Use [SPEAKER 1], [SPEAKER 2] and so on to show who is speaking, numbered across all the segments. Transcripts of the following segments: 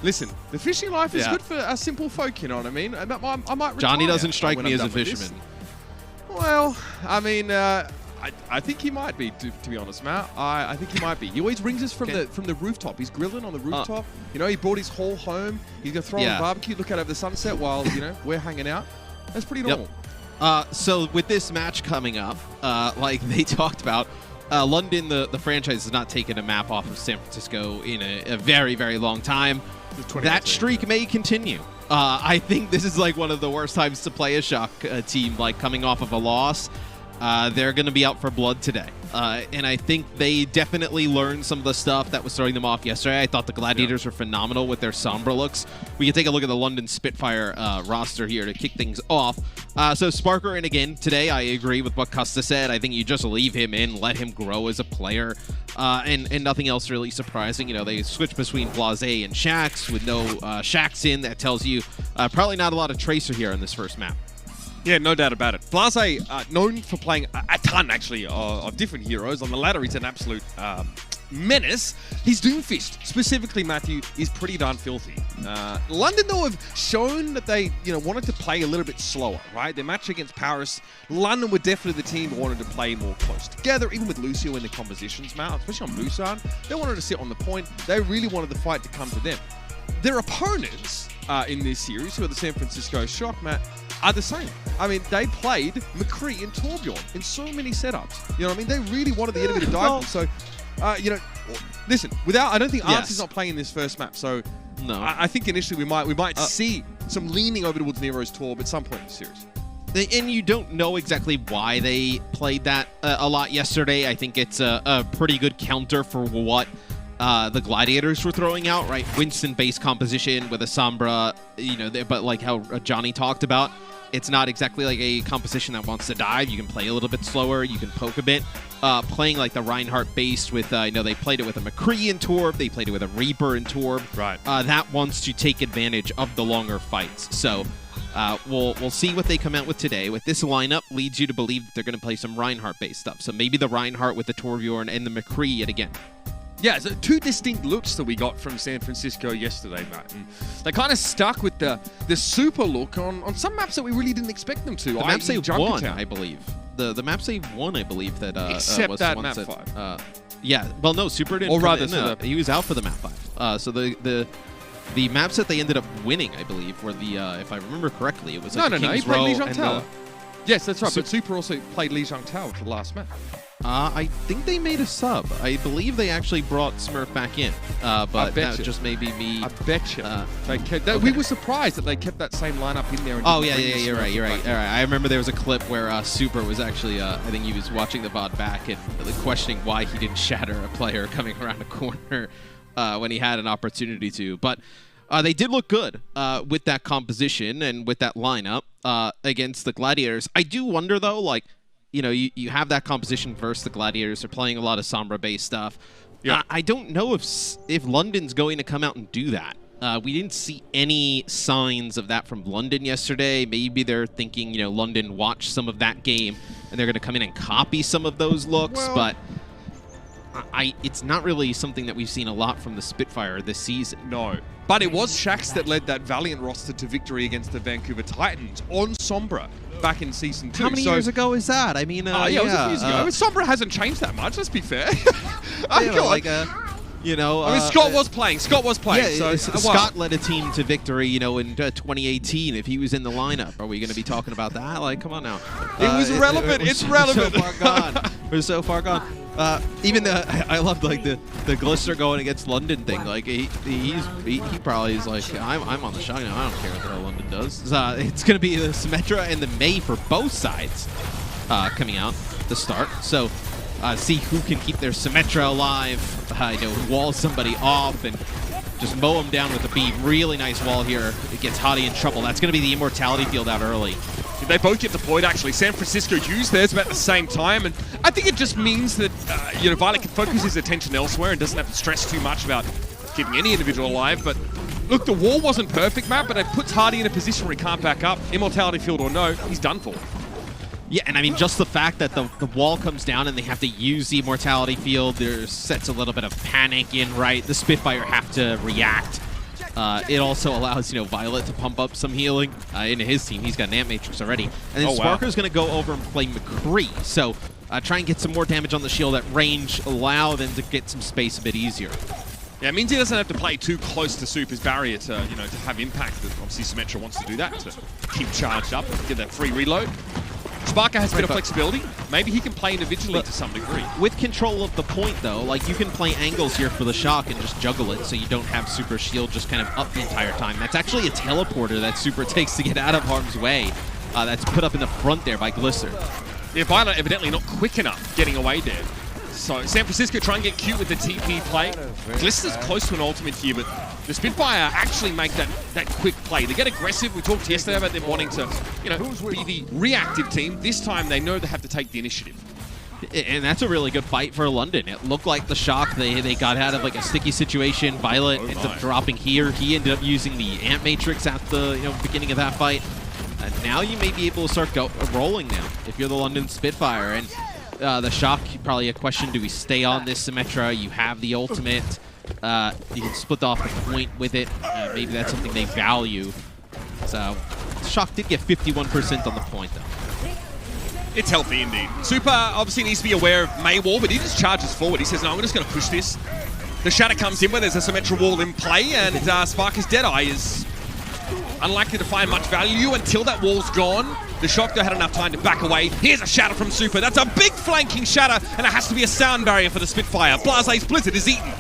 [SPEAKER 1] Listen, the fishing life is good for us simple folk, you know what I mean? I might retire.
[SPEAKER 2] Johnny doesn't strike me as a fisherman.
[SPEAKER 1] Well, I mean, I think he might be, to be honest, Matt. I think he might be. He always rings us from the rooftop. He's grilling on the rooftop. You know, he brought his haul home. He's gonna throw on a barbecue, look out over the sunset while we're hanging out. That's pretty normal.
[SPEAKER 2] So with this match coming up, like they talked about, London, the franchise, has not taken a map off of San Francisco in a very, very long time. That streak may continue. I think this is like one of the worst times to play a Shock team, like coming off of a loss. They're going to be out for blood today. And I think they definitely learned some of the stuff that was throwing them off yesterday. I thought the Gladiators were phenomenal with their Sombra looks. We can take a look at the London Spitfire roster here to kick things off. So Sparker in again today. I agree with what Custa said. I think you just leave him in, let him grow as a player, and nothing else really surprising. You know, they switch between Blase and Shax with no Shax in. That tells you probably not a lot of Tracer here in this first map.
[SPEAKER 1] Yeah, no doubt about it. Blase, known for playing a ton, actually, of different heroes. On the ladder, he's an absolute menace. His Doomfist, specifically, Matthew, is pretty darn filthy. London, though, have shown that they, wanted to play a little bit slower, right? Their match against Paris, London were definitely the team who wanted to play more close together, even with Lucio in the compositions, Matt, especially on Busan. They wanted to sit on the point. They really wanted the fight to come to them. Their opponents in this series, who are the San Francisco Shock, Matt, are the same. I mean, they played McCree and Torbjorn in so many setups. You know what I mean? They really wanted the enemy to die. So, listen, I don't think Arts is not playing in this first map. So,
[SPEAKER 2] no.
[SPEAKER 1] I think initially we might see some leaning over towards Nero's Torb at some point in the series.
[SPEAKER 2] And you don't know exactly why they played that a lot yesterday. I think it's a pretty good counter for what the Gladiators were throwing out, right? Winston-based composition with a Sombra, but like how Johnny talked about, it's not exactly like a composition that wants to dive. You can play a little bit slower. You can poke a bit. Playing like the Reinhardt-based with, they played it with a McCree in Torb. They played it with a Reaper in Torb.
[SPEAKER 1] Right.
[SPEAKER 2] That wants to take advantage of the longer fights. So we'll see what they come out with today. With this lineup, leads you to believe that they're going to play some Reinhardt-based stuff. So maybe the Reinhardt with the Torbjorn and the McCree yet again.
[SPEAKER 1] Yeah, so two distinct looks that we got from San Francisco yesterday, Matt. And they kind of stuck with the super look on some maps that we really didn't expect them to.
[SPEAKER 2] The maps they won, I believe. The maps they won, I believe, that
[SPEAKER 1] except
[SPEAKER 2] was
[SPEAKER 1] that
[SPEAKER 2] the
[SPEAKER 1] map
[SPEAKER 2] ones
[SPEAKER 1] 5.
[SPEAKER 2] Yeah, well, no, Super didn't.
[SPEAKER 1] Or rather,
[SPEAKER 2] he was out for the map 5. So the maps that they ended up winning, I believe, were the if I remember correctly, it was like
[SPEAKER 1] no, he
[SPEAKER 2] King's
[SPEAKER 1] played
[SPEAKER 2] Row
[SPEAKER 1] Lijiang Tower. Yes, that's right. But Super also played Lijiang Tower for the last map.
[SPEAKER 2] I think they made a sub. I believe they actually brought Smurf back in, but that just maybe me.
[SPEAKER 1] I bet you. They kept that. Okay. We were surprised that they kept that same lineup in there. And
[SPEAKER 2] You're right. All right. I remember there was a clip where Super was actually, I think he was watching the VOD back and questioning why he didn't shatter a player coming around a corner when he had an opportunity to. But they did look good with that composition and with that lineup against the Gladiators. I do wonder, though, like, you have that composition versus the Gladiators. They're playing a lot of Sombra-based stuff. Yeah. I don't know if London's going to come out and do that. We didn't see any signs of that from London yesterday. Maybe they're thinking, London watched some of that game, and they're going to come in and copy some of those looks, but it's not really something that we've seen a lot from the Spitfire this season.
[SPEAKER 1] No. But it was Shax that led that Valiant roster to victory against the Vancouver Titans on Sombra back in Season 2.
[SPEAKER 2] How many years ago is that? I mean,
[SPEAKER 1] it was a few years ago. Sombra hasn't changed that much, let's be fair. Scott was playing.
[SPEAKER 2] Yeah,
[SPEAKER 1] so,
[SPEAKER 2] Scott led a team to victory, in 2018. If he was in the lineup, are we going to be talking about that? Like, come on now.
[SPEAKER 1] It was relevant. It's relevant.
[SPEAKER 2] So far gone. We're so far gone. Even I loved like the Glister going against London thing. Like he probably is like, I'm on the shot now. I don't care what the hell London does. It's going to be the Symmetra and the May for both sides coming out to start. So see who can keep their Symmetra alive. Wall somebody off and just mow him down with the beam. Really nice wall here. It gets Hottie in trouble. That's going to be the Immortality field out early.
[SPEAKER 1] They both get deployed, actually. San Francisco used theirs about the same time, and I think it just means that Violet can focus his attention elsewhere and doesn't have to stress too much about keeping any individual alive. But look, the wall wasn't perfect, Matt, but it puts Hardy in a position where he can't back up. Immortality field or no, he's done for.
[SPEAKER 2] Yeah, and I mean, just the fact that the wall comes down and they have to use the Immortality field, there sets a little bit of panic in, right? The Spitfire have to react. It also allows, Violet to pump up some healing into his team. He's got an Ant Matrix already. And then Sparker's going to go over and play McCree. So try and get some more damage on the shield at range, allow them to get some space a bit easier.
[SPEAKER 1] Yeah, it means he doesn't have to play too close to Super's barrier to, to have impact. Obviously, Symmetra wants to do that, to keep charged up, get that free reload. Sparker has a bit of flexibility. Maybe he can play individually to some degree.
[SPEAKER 2] With control of the point, though, like you can play angles here for the shock and just juggle it so you don't have Super shield just kind of up the entire time. That's actually a teleporter that Super takes to get out of harm's way. That's put up in the front there by Glisser.
[SPEAKER 1] Yeah, Violet evidently not quick enough getting away there. So San Francisco try and get cute with the TP play. Glisser's close to an ultimate here, but the Spitfire actually make that quick play. They get aggressive. We talked yesterday about them wanting to, be the reactive team. This time they know they have to take the initiative.
[SPEAKER 2] And that's a really good fight for London. It looked like the shock, they got out of like a sticky situation. Violet ends up dropping here. He ended up using the Ant Matrix at the beginning of that fight. And now you may be able to start rolling now if you're the London Spitfire. And the shock, probably a question, do we stay on this Symmetra? You have the ultimate. You can split off the point with it. Maybe that's something they value. So shock did get 51% on the point, though.
[SPEAKER 1] It's healthy indeed. Super obviously needs to be aware of May Wall, but he just charges forward. He says, no, I'm just going to push this. The Shatter comes in where there's a Symmetra wall in play, and Sparker's Deadeye is unlikely to find much value until that wall's gone. The Shock, though, had enough time to back away. Here's a Shatter from Super. That's a big flanking Shatter, and it has to be a sound barrier for the Spitfire. Blaze's Blizzard is eaten.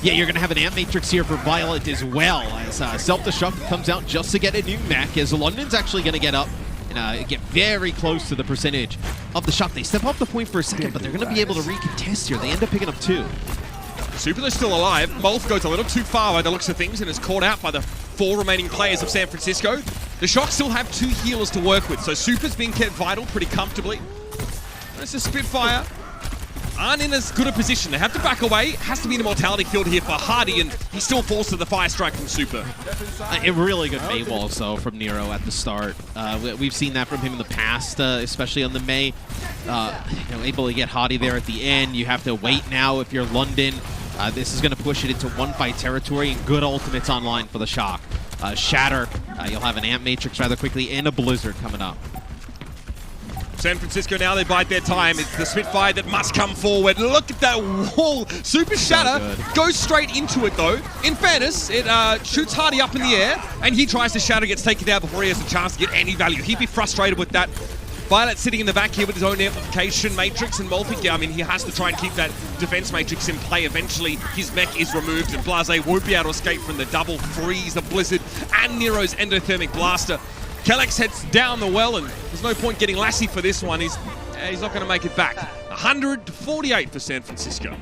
[SPEAKER 2] Yeah, you're going to have an Ant Matrix here for Violet as well, as Self-Destruct comes out just to get a new mech, as London's actually going to get up and get very close to the percentage of the Shock. They step off the point for a second, but they're going to be able to recontest here. They end up picking up 2.
[SPEAKER 1] Super, they're still alive. Molf goes a little too far by the looks of things and is caught out by the 4 remaining players of San Francisco. The Shock still have 2 healers to work with, so Super's being kept vital pretty comfortably. There's a Spitfire. Aren't in as good a position. They have to back away. Has to be in a mortality field here for Hardy, and he still falls to the fire strike from Super.
[SPEAKER 2] A really good May walls, though, from Nero at the start. We've seen that from him in the past, especially on the May. Able to get Hardy there at the end. You have to wait now if you're London. This is going to push it into one-fight territory, and good ultimates online for the Shock. Shatter, you'll have an Ant Matrix rather quickly, and a Blizzard coming up.
[SPEAKER 1] San Francisco now, they bide their time. It's the Spitfire that must come forward. Look at that wall. Super Shatter goes straight into it, though. In fairness, it shoots Hardy up in the air, and he tries to Shatter, gets taken down before he has a chance to get any value. He'd be frustrated with that. Violet sitting in the back here with his own amplification matrix and multi. I mean, he has to try and keep that defense matrix in play. Eventually, his mech is removed, and Blaze won't be able to escape from the double freeze of Blizzard and Nero's endothermic blaster. Kellex heads down the well, and there's no point getting Lassie for this one. He's not going to make it back. 100-48 for San Francisco.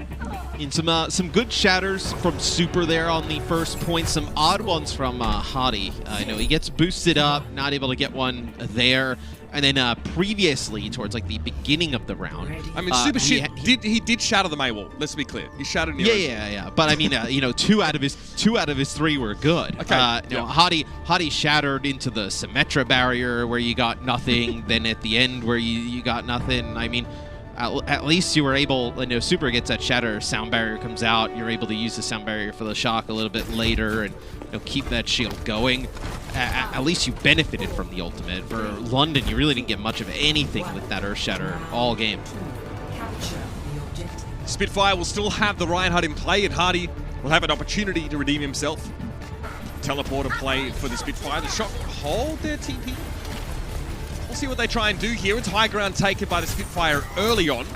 [SPEAKER 2] In some good shatters from Super there on the first point, some odd ones from Hadi. He gets boosted up, not able to get one there. And then previously, towards like the beginning of the round,
[SPEAKER 1] I mean, Super he did shatter the May wall. Let's be clear, he shattered Nero.
[SPEAKER 2] Yeah. But I mean, 2 out of his 3 were good.
[SPEAKER 1] Okay.
[SPEAKER 2] Hadi shattered into the Symmetra barrier where you got nothing. Then at the end where you got nothing. I mean, at least you were able. Super gets that shatter. Sound barrier comes out. You're able to use the sound barrier for the shock a little bit later and keep that shield going. At least you benefited from the ultimate. For London, you really didn't get much of anything with that Earth Shatter all game.
[SPEAKER 1] Spitfire will still have the Reinhardt in play, and Hardy will have an opportunity to redeem himself. Teleporter play for the Spitfire. The Shock hold their TP. We'll see what they try and do here. It's high ground taken by the Spitfire early on.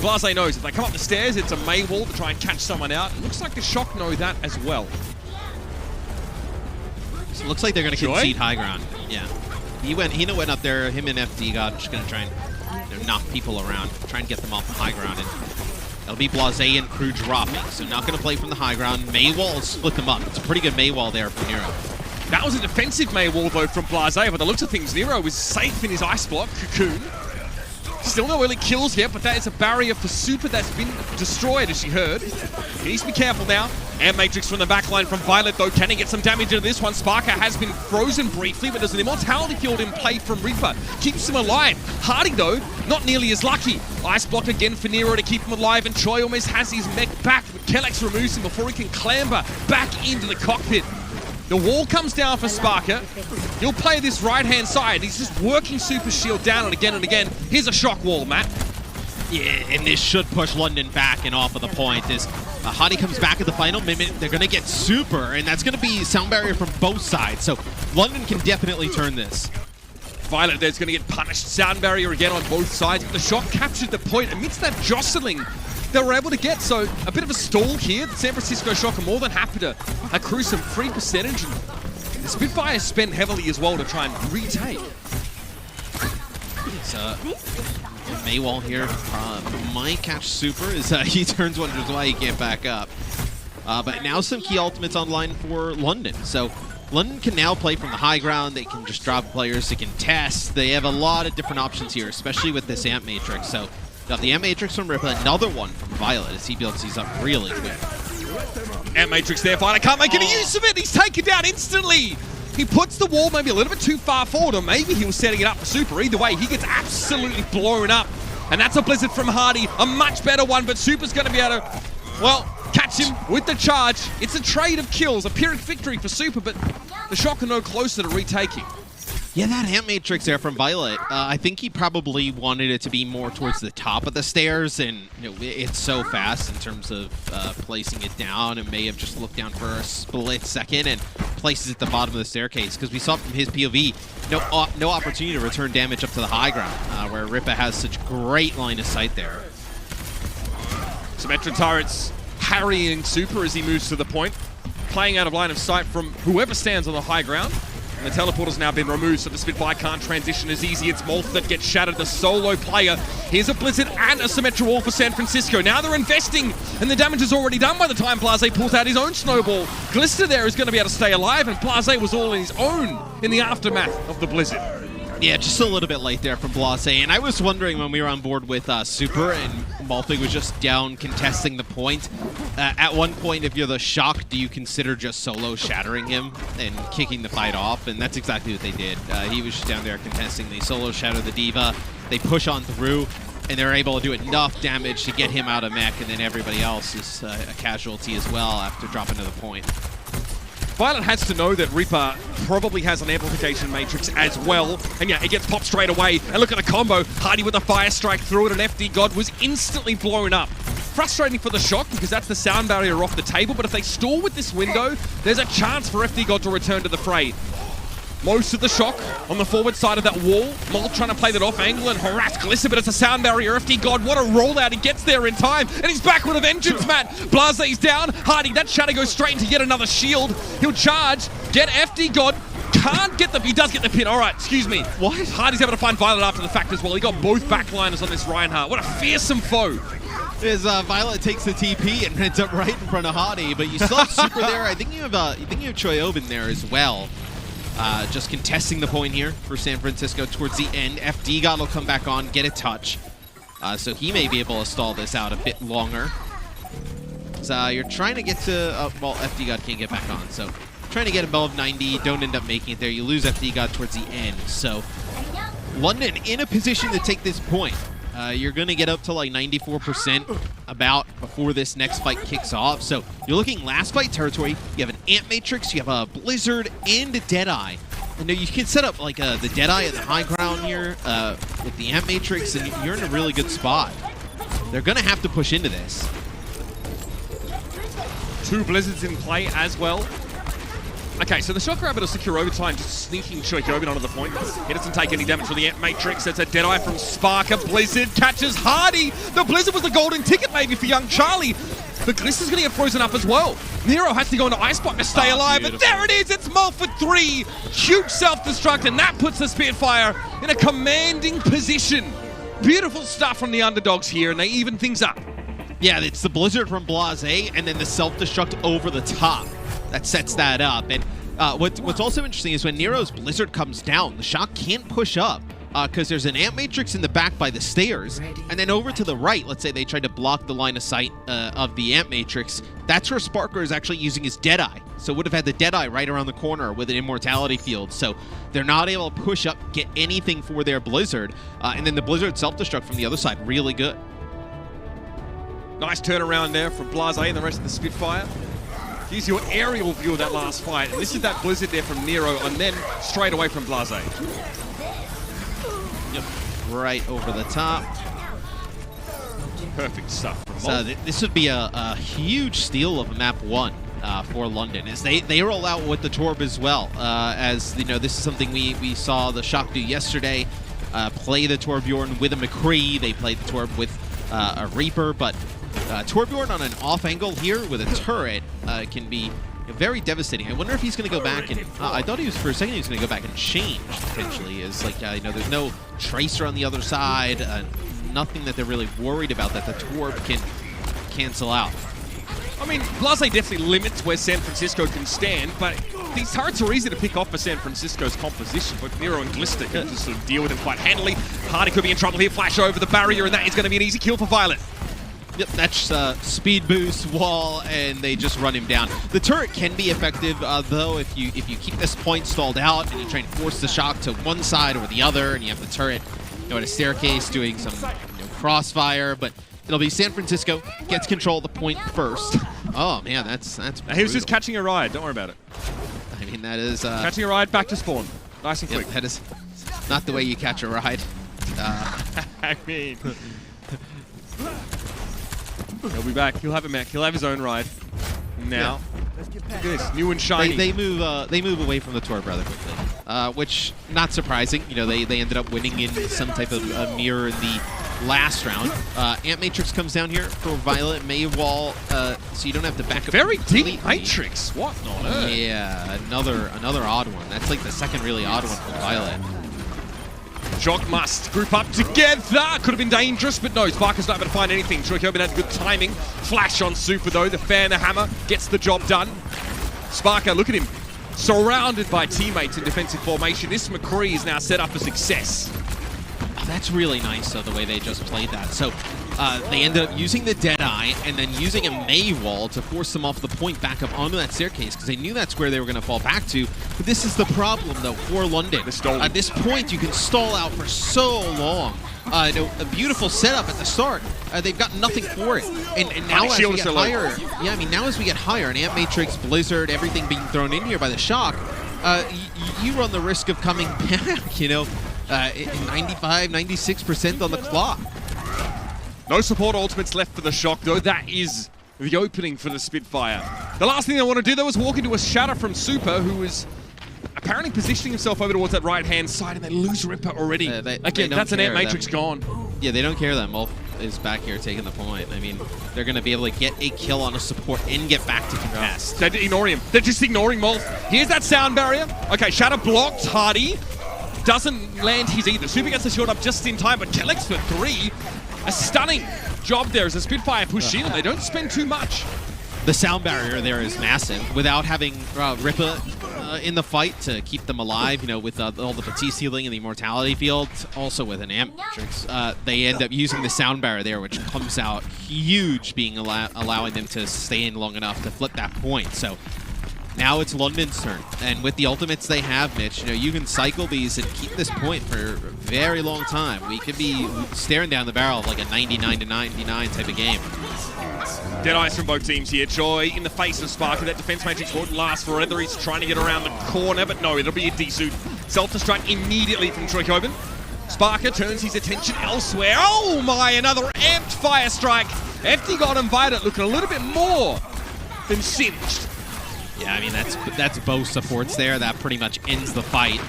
[SPEAKER 1] Blase knows if they come up the stairs, it's a May wall to try and catch someone out. It looks like the Shock know that as well.
[SPEAKER 2] So it looks like they're going to concede high ground. Yeah. He went up there, him and FD God, just going to try and knock people around, try and get them off the high ground. And that'll be Blase and crew dropping, so not going to play from the high ground. Maywall split them up. It's a pretty good Maywall there for Nero.
[SPEAKER 1] That was a defensive Maywall, though, from Blase. By the looks of things, Nero was safe in his ice block, Cocoon. Still no early kills yet, but that is a barrier for Super that's been destroyed, as she heard. He needs to be careful now. Air Matrix from the backline from Violet, though. Can he get some damage into this one? Sparker has been frozen briefly, but there's an Immortality Field in play from Reaper. Keeps him alive. Hardy, though, not nearly as lucky. Ice Block again for Nero to keep him alive, and Choi almost has his mech back, but Kellex removes him before he can clamber back into the cockpit. The wall comes down for Sparker. He'll play this right-hand side. He's just working Super Shield down and again and again. Here's a shock wall, Matt.
[SPEAKER 2] Yeah, and this should push London back and off of the point as Hadi comes back at the final minute. They're going to get super, and that's going to be sound barrier from both sides. So London can definitely turn this.
[SPEAKER 1] Violet there's going to get punished. Sound barrier again on both sides. But the shock captured the point amidst that jostling they were able to get. So a bit of a stall here. The San Francisco Shock are more than happy to accrue some free percentage. And the Spitfire spend heavily as well to try and retake.
[SPEAKER 2] It's Maywall here might catch super as he turns, wonders why he can't back up. But now some key ultimates online for London. So London can now play from the high ground. They can just drop players. They can test. They have a lot of different options here, especially with this Amp Matrix. So got the Amp Matrix from Ripper, another one from Violet as he builds these up really quick.
[SPEAKER 1] Amp Matrix there, Violet can't make any use of it. He's taken down instantly. He puts the wall maybe a little bit too far forward, or maybe he was setting it up for super. Either way, he gets absolutely blown up. And that's a Blizzard from Hardy, a much better one, but Super's going to be able to, well, catch him with the charge. It's a trade of kills, a Pyrrhic victory for Super, but the Shock are no closer to retaking.
[SPEAKER 2] Yeah, that Amp Matrix there from Violet, I think he probably wanted it to be more towards the top of the stairs, and you know, it's so fast in terms of placing it down, and may have just looked down for a split second and places it at the bottom of the staircase, because we saw from his POV, no opportunity to return damage up to the high ground, where Rippa has such great line of sight there.
[SPEAKER 1] Symmetra turrets harrying Super as he moves to the point, playing out of line of sight from whoever stands on the high ground. And the teleporter's now been removed, so the Spitfire can't transition as easy. It's Molth that gets shattered, the solo player. Here's a Blizzard and a Symmetra wall for San Francisco. Now they're investing, and the damage is already done by the time Blase pulls out his own snowball. Glister there is going to be able to stay alive, and Blase was all on his own in the aftermath of the Blizzard.
[SPEAKER 2] Yeah, just a little bit late there from Blase, and I was wondering when we were on board with Super and Malfig was just down contesting the point. At one point, if you're the Shock, do you consider just solo shattering him and kicking the fight off? And that's exactly what they did. He was just down there contesting. They solo shatter the Diva, they push on through, and they're able to do enough damage to get him out of mech, and then everybody else is a casualty as well after dropping to the point.
[SPEAKER 1] Violet has to know that Reaper probably has an amplification matrix as well. And yeah, it gets popped straight away. And look at the combo. Hardy with a fire strike through it, and FD God was instantly blown up. Frustrating for the Shock because that's the sound barrier off the table, but if they stall with this window, there's a chance for FD God to return to the fray. Most of the Shock on the forward side of that wall. Molt trying to play that off angle and harass Glister, but it's a sound barrier. FD God, what a rollout. He gets there in time, and he's back with a vengeance, Matt. Blase's down. Hardy, that shadow goes straight into yet another shield. He'll charge, get FD God. Can't get the... He does get the pin. All right, excuse me.
[SPEAKER 2] What?
[SPEAKER 1] Hardy's able to find Violet after the fact as well. He got both backliners on this Reinhardt. What a fearsome foe.
[SPEAKER 2] As Violet takes the TP and ends up right in front of Hardy, but you still have Super there. I think you have Choi Oben there as well. Just contesting the point here for San Francisco towards the end. FD God will come back on, get a touch. So he may be able to stall this out a bit longer. So you're trying to get to... well, FD God can't get back on, so trying to get above 90. Don't end up making it there. You lose FD God towards the end. So London in a position to take this point. You're going to get up to like 94% about before this next fight kicks off. So you're looking last fight territory. You have an Amp Matrix, you have a Blizzard, and a Deadeye. And you can set up like the Deadeye at the high ground here with the Amp Matrix, and you're in a really good spot. They're going to have to push into this.
[SPEAKER 1] Two Blizzards in play as well. Okay, so the Shock are able to secure overtime, just sneaking Shoikoben onto the point. He doesn't take any damage from the Amp Matrix. That's a Deadeye from Spark. A Blizzard catches Hardy. The Blizzard was the golden ticket maybe for young Charlie. The Glister's going to get frozen up as well. Nero has to go into Ice Block to stay alive, beautiful. But there it is. It's Molt for 3. Huge self-destruct, and that puts the Spitfire in a commanding position. Beautiful stuff from the underdogs here, and they even things up.
[SPEAKER 2] Yeah, it's the Blizzard from Blase, and then the self-destruct over the top that sets that up. And what's also interesting is when Nero's Blizzard comes down, the Shock can't push up because there's an Ant Matrix in the back by the stairs, and then over to the right, let's say they tried to block the line of sight of the Ant Matrix, that's where Sparker is actually using his Deadeye. So would have had the Deadeye right around the corner with an Immortality field. So they're not able to push up, get anything for their Blizzard, and then the Blizzard self-destruct from the other side, really good.
[SPEAKER 1] Nice turnaround there from Blase and the rest of the Spitfire. Here's your aerial view of that last fight. And this is that Blizzard there from Nero, and then straight away from Blase.
[SPEAKER 2] Yep, right over the top.
[SPEAKER 1] Perfect stuff.
[SPEAKER 2] So this would be a huge steal of map 1 for London, as they roll out with the Torb as well. As you know, this is something we saw the Shock do yesterday. Play the Torbjorn with a McCree. They played the Torb with a Reaper, but Torbjorn on an off angle here with a turret can be very devastating. I wonder if he's going to go back and... I thought he was, for a second, he was going to go back and change, potentially. Is like, you know, there's no Tracer on the other side. Nothing that they're really worried about that the Torb can cancel out.
[SPEAKER 1] I mean, Blase definitely limits where San Francisco can stand, but these turrets are easy to pick off for San Francisco's composition. But Nero and Glister can just sort of deal with them quite handily. Hardy could be in trouble here. Flash over the barrier, and that is going to be an easy kill for Violet.
[SPEAKER 2] Yep, that's speed boost, wall, and they just run him down. The turret can be effective, though, if you keep this point stalled out and you try and force the shock to one side or the other, and you have the turret, you know, at a staircase doing some crossfire, but it'll be San Francisco gets control of the point first. Oh man, that's
[SPEAKER 1] he was just catching a ride. Don't worry about it.
[SPEAKER 2] I mean, that is
[SPEAKER 1] catching a ride back to spawn. Nice and quick.
[SPEAKER 2] That is not the way you catch a ride.
[SPEAKER 1] I mean. He'll be back. He'll have it, Mac. He'll have his own ride. Now, look at this, new and shiny.
[SPEAKER 2] They move away from the Torb rather quickly, which not surprising. You know, they ended up winning in some type of mirror in the last round. Ant Matrix comes down here for Violet May Wall, so you don't have to back up.
[SPEAKER 1] Very deep Matrix. What on earth?
[SPEAKER 2] Yeah, another odd one. That's like the second really odd one for Violet.
[SPEAKER 1] Jock must group up together. Could have been dangerous, but no, Sparker's not able to find anything. Troy Coben had good timing. Flash on Super, though. The fan, the hammer, gets the job done. Sparker, look at him. Surrounded by teammates in defensive formation. This McCree is now set up for success.
[SPEAKER 2] That's really nice, though, the way they just played that. So they ended up using the Deadeye and then using a May Wall to force them off the point back up onto that staircase, because they knew that's where they were going to fall back to. But this is the problem, though, for London. At this point, you can stall out for so long. A beautiful setup at the start. They've got nothing for it. And now as we get higher... Yeah, I mean, now as we get higher, an Ant Matrix, Blizzard, everything being thrown in here by the Shock, you run the risk of coming back, you know, 95, 96% on the clock.
[SPEAKER 1] No support ultimates left for the Shock, though. That is the opening for the Spitfire. The last thing they want to do, though, is walk into a shatter from Super, who is apparently positioning himself over towards that right-hand side, and they lose Ripper already. Again, that's an Ant Matrix gone.
[SPEAKER 2] Yeah, they don't care that Mulf is back here taking the point. I mean, they're going to be able to get a kill on a support and get back to contest.
[SPEAKER 1] They're ignoring him. They're just ignoring Mulf. Here's that sound barrier. Okay, shatter blocked. Hardy doesn't land his either. Super gets the shield up just in time, but Kellex for 3. A stunning job there as the Spitfire push in, and they don't spend too much.
[SPEAKER 2] The sound barrier there is massive. Without having Ripper in the fight to keep them alive, you know, with all the fatigue healing and the immortality field, also with an Ant Matrix, they end up using the sound barrier there, which comes out huge, being allowing them to stay in long enough to flip that point. So now it's London's turn, and with the ultimates they have, Mitch, you know, you can cycle these and keep this point for a very long time. We could be staring down the barrel of like a 99-99 type of game.
[SPEAKER 1] Dead eyes from both teams here. Joy in the face of Sparky. That defense matrix won't last forever. He's trying to get around the corner, but no, it'll be a D-suit. Self-destruct immediately from Troy Coben. Sparker turns his attention elsewhere. Oh my, another amped fire strike. FD got invited, looking a little bit more than singed.
[SPEAKER 2] Yeah, I mean, that's both supports there. That pretty much ends the fight.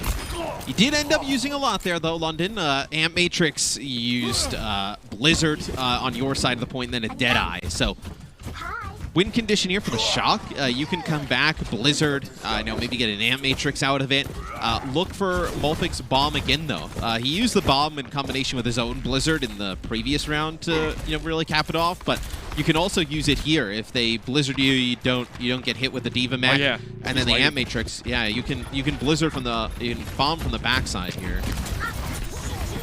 [SPEAKER 2] You did end up using a lot there, though, London. Ant Matrix used Blizzard on your side of the point, and then a Deadeye. So, win condition here for the Shock. You can come back, Blizzard, maybe get an Ant Matrix out of it. Look for Mulfik's bomb again, though. He used the bomb in combination with his own Blizzard in the previous round to, really cap it off, but you can also use it here. If they Blizzard you, you don't get hit with the Diva mech.
[SPEAKER 1] Oh, yeah.
[SPEAKER 2] And then the Ant Matrix, yeah, you can Blizzard from the bomb from the backside here.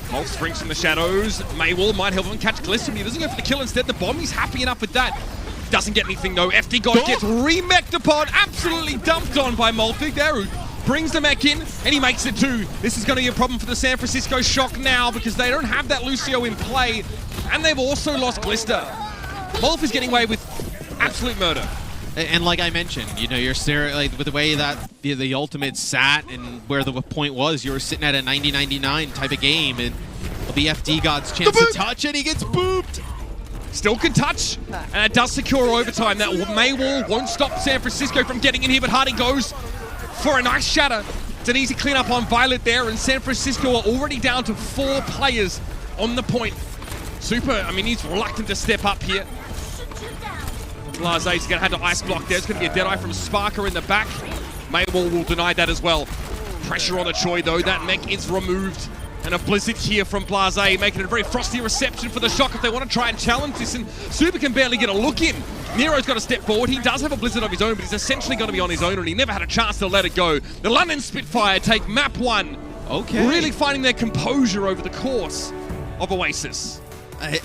[SPEAKER 1] Mulf springs from the shadows. Maywall might help him catch Glista, but he doesn't go for the kill instead. The bomb, he's happy enough with that. Doesn't get anything though. FD God gets remeked upon, absolutely dumped on by Mulfig there, who brings the mech in, and he makes it too. This is going to be a problem for the San Francisco Shock now because they don't have that Lucio in play, and they've also lost Glista. Mulf is getting away with absolute murder.
[SPEAKER 2] And like I mentioned, you know, you're staring like with the way that the ultimate sat and where the point was, you were sitting at a 90-99 type of game, and it'll be FD God's chance to touch, and he gets booped.
[SPEAKER 1] Still can touch, and it does secure overtime. That Maywall won't stop San Francisco from getting in here, but Hardy goes for a nice shatter. It's an easy cleanup on Violet there, and San Francisco are already down to 4 players on the point. Super, I mean, he's reluctant to step up here. Blaze's going to have to ice block there. It's going to be a Deadeye from Sparker in the back. Maywall will deny that as well. Pressure on the Choi though, that mech is removed. And a Blizzard here from Blaze, making it a very frosty reception for the Shock if they want to try and challenge this, and Super can barely get a look in. Nero's got to step forward. He does have a Blizzard of his own, but he's essentially going to be on his own, and he never had a chance to let it go. The London Spitfire take map 1.
[SPEAKER 2] Okay.
[SPEAKER 1] Really finding their composure over the course of Oasis.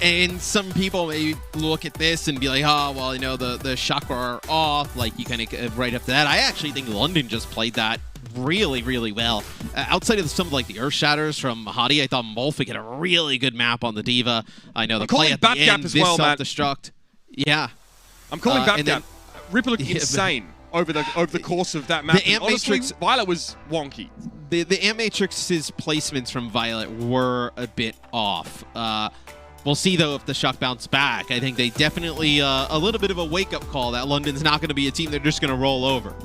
[SPEAKER 2] And some people may look at this and be like, oh, well, you know, the Shock are off, like you kind of right after that. I actually think London just played that really, really well. Outside of some of like the Earth Shatters from Hadi, I thought Mulfig had a really good map on the Diva. I know the play at the end, this self-destruct. Yeah.
[SPEAKER 1] I'm calling Batgap. Ripper looked insane over the course of that map.
[SPEAKER 2] The Amp
[SPEAKER 1] honestly,
[SPEAKER 2] Matrix,
[SPEAKER 1] Violet was wonky.
[SPEAKER 2] The Amp Matrix's placements from Violet were a bit off. We'll see, though, if the Shock bounce back. I think they definitely a little bit of a wake-up call that London's not going to be a team they're just going to roll over.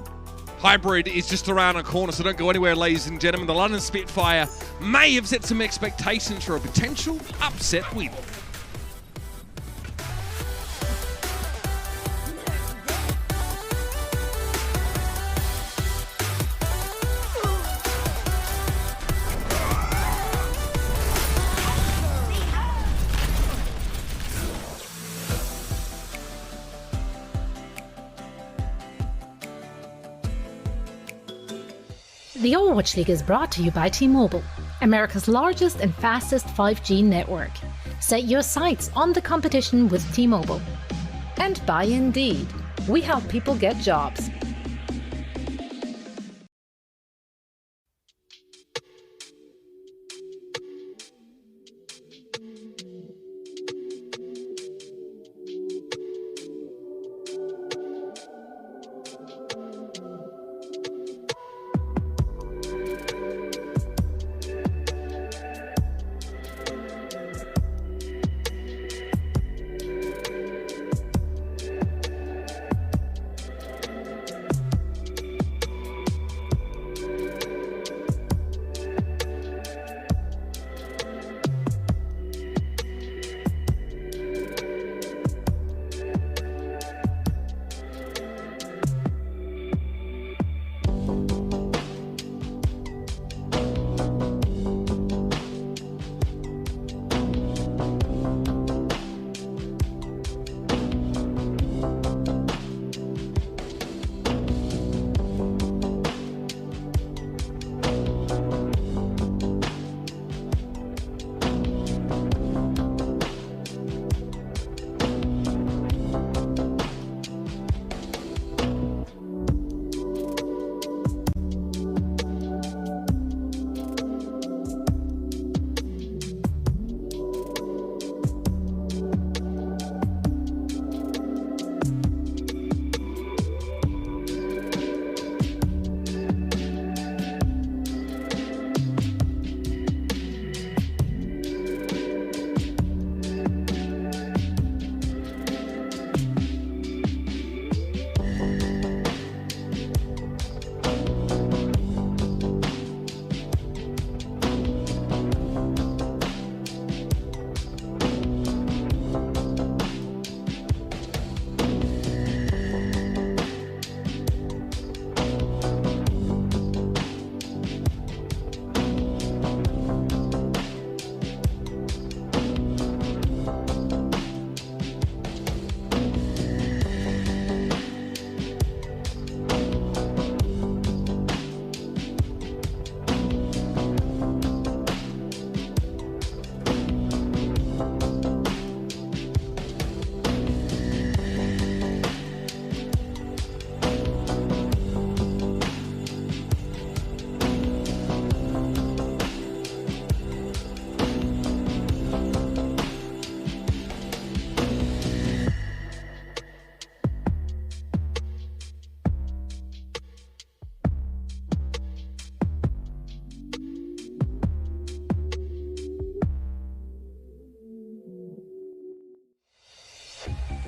[SPEAKER 1] Hybrid is just around a corner, so don't go anywhere, ladies and gentlemen. The London Spitfire may have set some expectations for a potential upset win.
[SPEAKER 3] The Overwatch League is brought to you by T-Mobile, America's largest and fastest 5G network. Set your sights on the competition with T-Mobile. And by Indeed. We help people get jobs.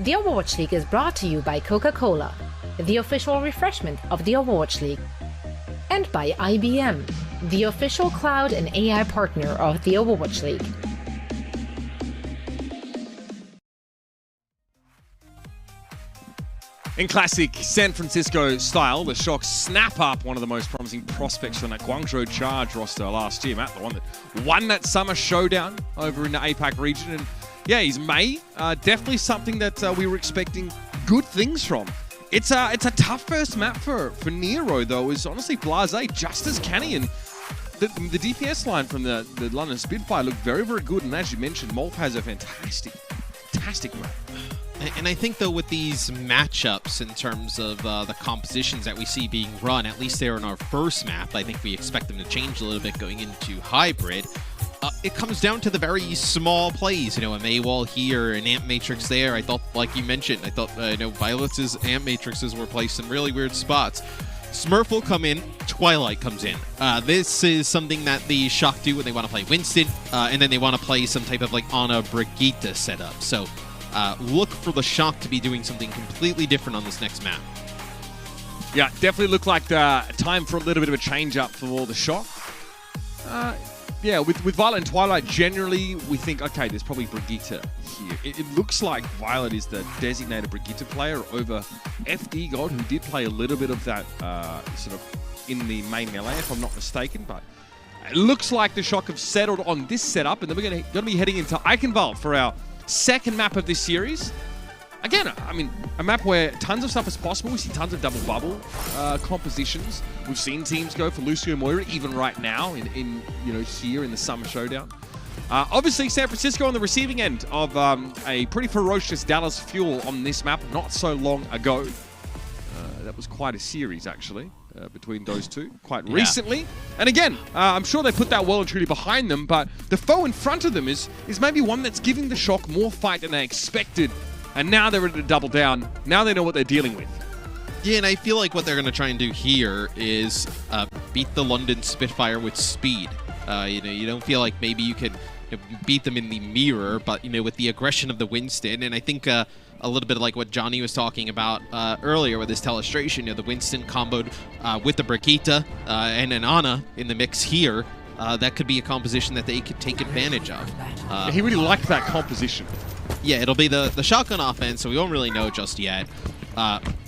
[SPEAKER 3] The Overwatch League is brought to you by Coca-Cola, the official refreshment of the Overwatch League, and by IBM, the official cloud and AI partner of the Overwatch League.
[SPEAKER 1] In classic San Francisco style, the Shock snap up one of the most promising prospects from that Guangzhou Charge roster last year, Matt, the one that won that Summer Showdown over in the APAC region. And yeah, he's May. Definitely something that we were expecting good things from. It's a tough first map for Nero, though, is honestly blasé, just as canny. And the DPS line from the London Spitfire looked very, very good. And as you mentioned, Molf has a fantastic map.
[SPEAKER 2] And I think, though, with these matchups in terms of the compositions that we see being run, at least there in our first map, I think we expect them to change a little bit going into hybrid. It comes down to the very small plays, you know, a Maywall here, an Amp Matrix there. I thought, like you mentioned, Violet's Amp Matrixes were placed in really weird spots. Smurf will come in, Twilight comes in. This is something that the Shock do when they want to play Winston, and then they want to play some type of like Ana Brigitte setup. So look for the Shock to be doing something completely different on this next map.
[SPEAKER 1] Yeah, definitely looked like the time for a little bit of a change up for the Shock. Yeah, with Violet and Twilight, generally we think, okay, there's probably Brigitte here. It looks like Violet is the designated Brigitte player over FD God, who did play a little bit of that sort of in the main melee, if I'm not mistaken. But it looks like the Shock have settled on this setup, and then we're going to be heading into Eichenwald for our second map of this series. Again, I mean, a map where tons of stuff is possible. We see tons of double bubble compositions. We've seen teams go for Lucio Moira even right now in here in the Summer Showdown. Obviously, San Francisco on the receiving end of a pretty ferocious Dallas Fuel on this map not so long ago. That was quite a series, actually, between those two quite recently. And again, I'm sure they put that well and truly behind them, but the foe in front of them is maybe one that's giving the Shock more fight than they expected. And now they're ready to double down. Now they know what they're dealing with.
[SPEAKER 2] Yeah, and I feel like what they're going to try and do here is beat the London Spitfire with speed. You don't feel like maybe you could beat them in the mirror, but with the aggression of the Winston. And I think a little bit like what Johnny was talking about earlier with his telestration, the Winston comboed with the Brigitte and an Ana in the mix here. That could be a composition that they could take advantage of.
[SPEAKER 1] He really liked that composition.
[SPEAKER 2] Yeah, it'll be the shotgun offense, so we won't really know just yet.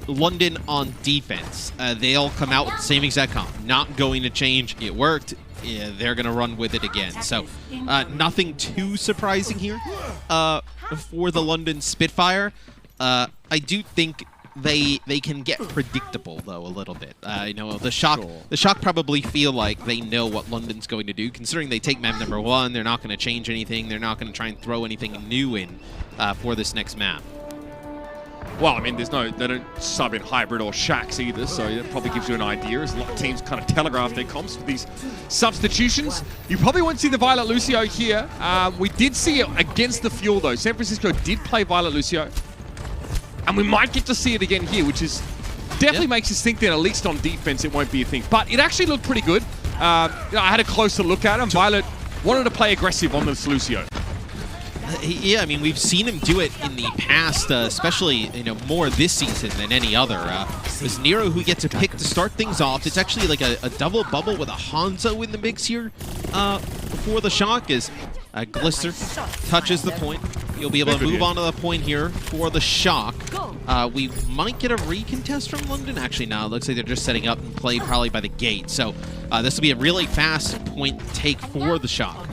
[SPEAKER 2] London on defense. They'll come out with the same exact comp. Not going to change. It worked. Yeah, they're going to run with it again. So nothing too surprising here for the London Spitfire. I do think they can get predictable, though, a little bit. The Shock probably feel like they know what London's going to do. Considering they take map number 1, they're not going to change anything. They're not going to try and throw anything new in for this next map.
[SPEAKER 1] Well, I mean, they don't sub in Hybrid or Shacks either, so that probably gives you an idea, as a lot of teams kind of telegraph their comps with these substitutions. You probably won't see the Violet Lucio here. We did see it against the Fuel, though. San Francisco did play Violet Lucio. And we might get to see it again here, which is definitely makes us think that at least on defense it won't be a thing. But it actually looked pretty good. I had a closer look at him. Violet wanted to play aggressive on this Lucio.
[SPEAKER 2] Yeah, I mean, we've seen him do it in the past, especially more this season than any other. It was Nero who gets a pick to start things off. It's actually like a double bubble with a Hangzhou in the mix here for the Shock as Glister touches the point. You'll be able to move on to the point here for the Shock. We might get a recontest from London. Actually, no, it looks like they're just setting up and play probably by the gate. So this will be a really fast point take for the Shock.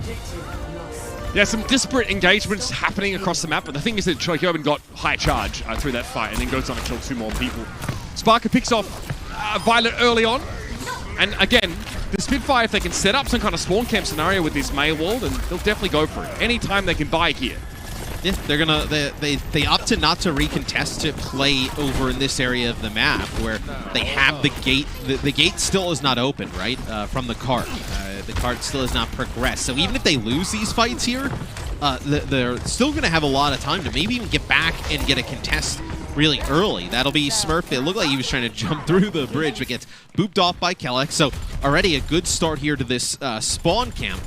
[SPEAKER 1] Yeah, some disparate engagements happening across the map, but the thing is that Chokyobin got high charge through that fight and then goes on to kill 2 more people. Sparker picks off Violet early on, and again, the Spitfire, if they can set up some kind of spawn camp scenario with this May wall, then they'll definitely go for it. Anytime they can buy here.
[SPEAKER 2] Yeah, they opted not to recontest to play over in this area of the map where they have the gate. The gate still is not open, right, from the cart. The cart still has not progressed. So even if they lose these fights here, they're still going to have a lot of time to maybe even get back and get a contest really early. That'll be Smurf. It looked like he was trying to jump through the bridge, but gets booped off by Kellex. So already a good start here to this spawn camp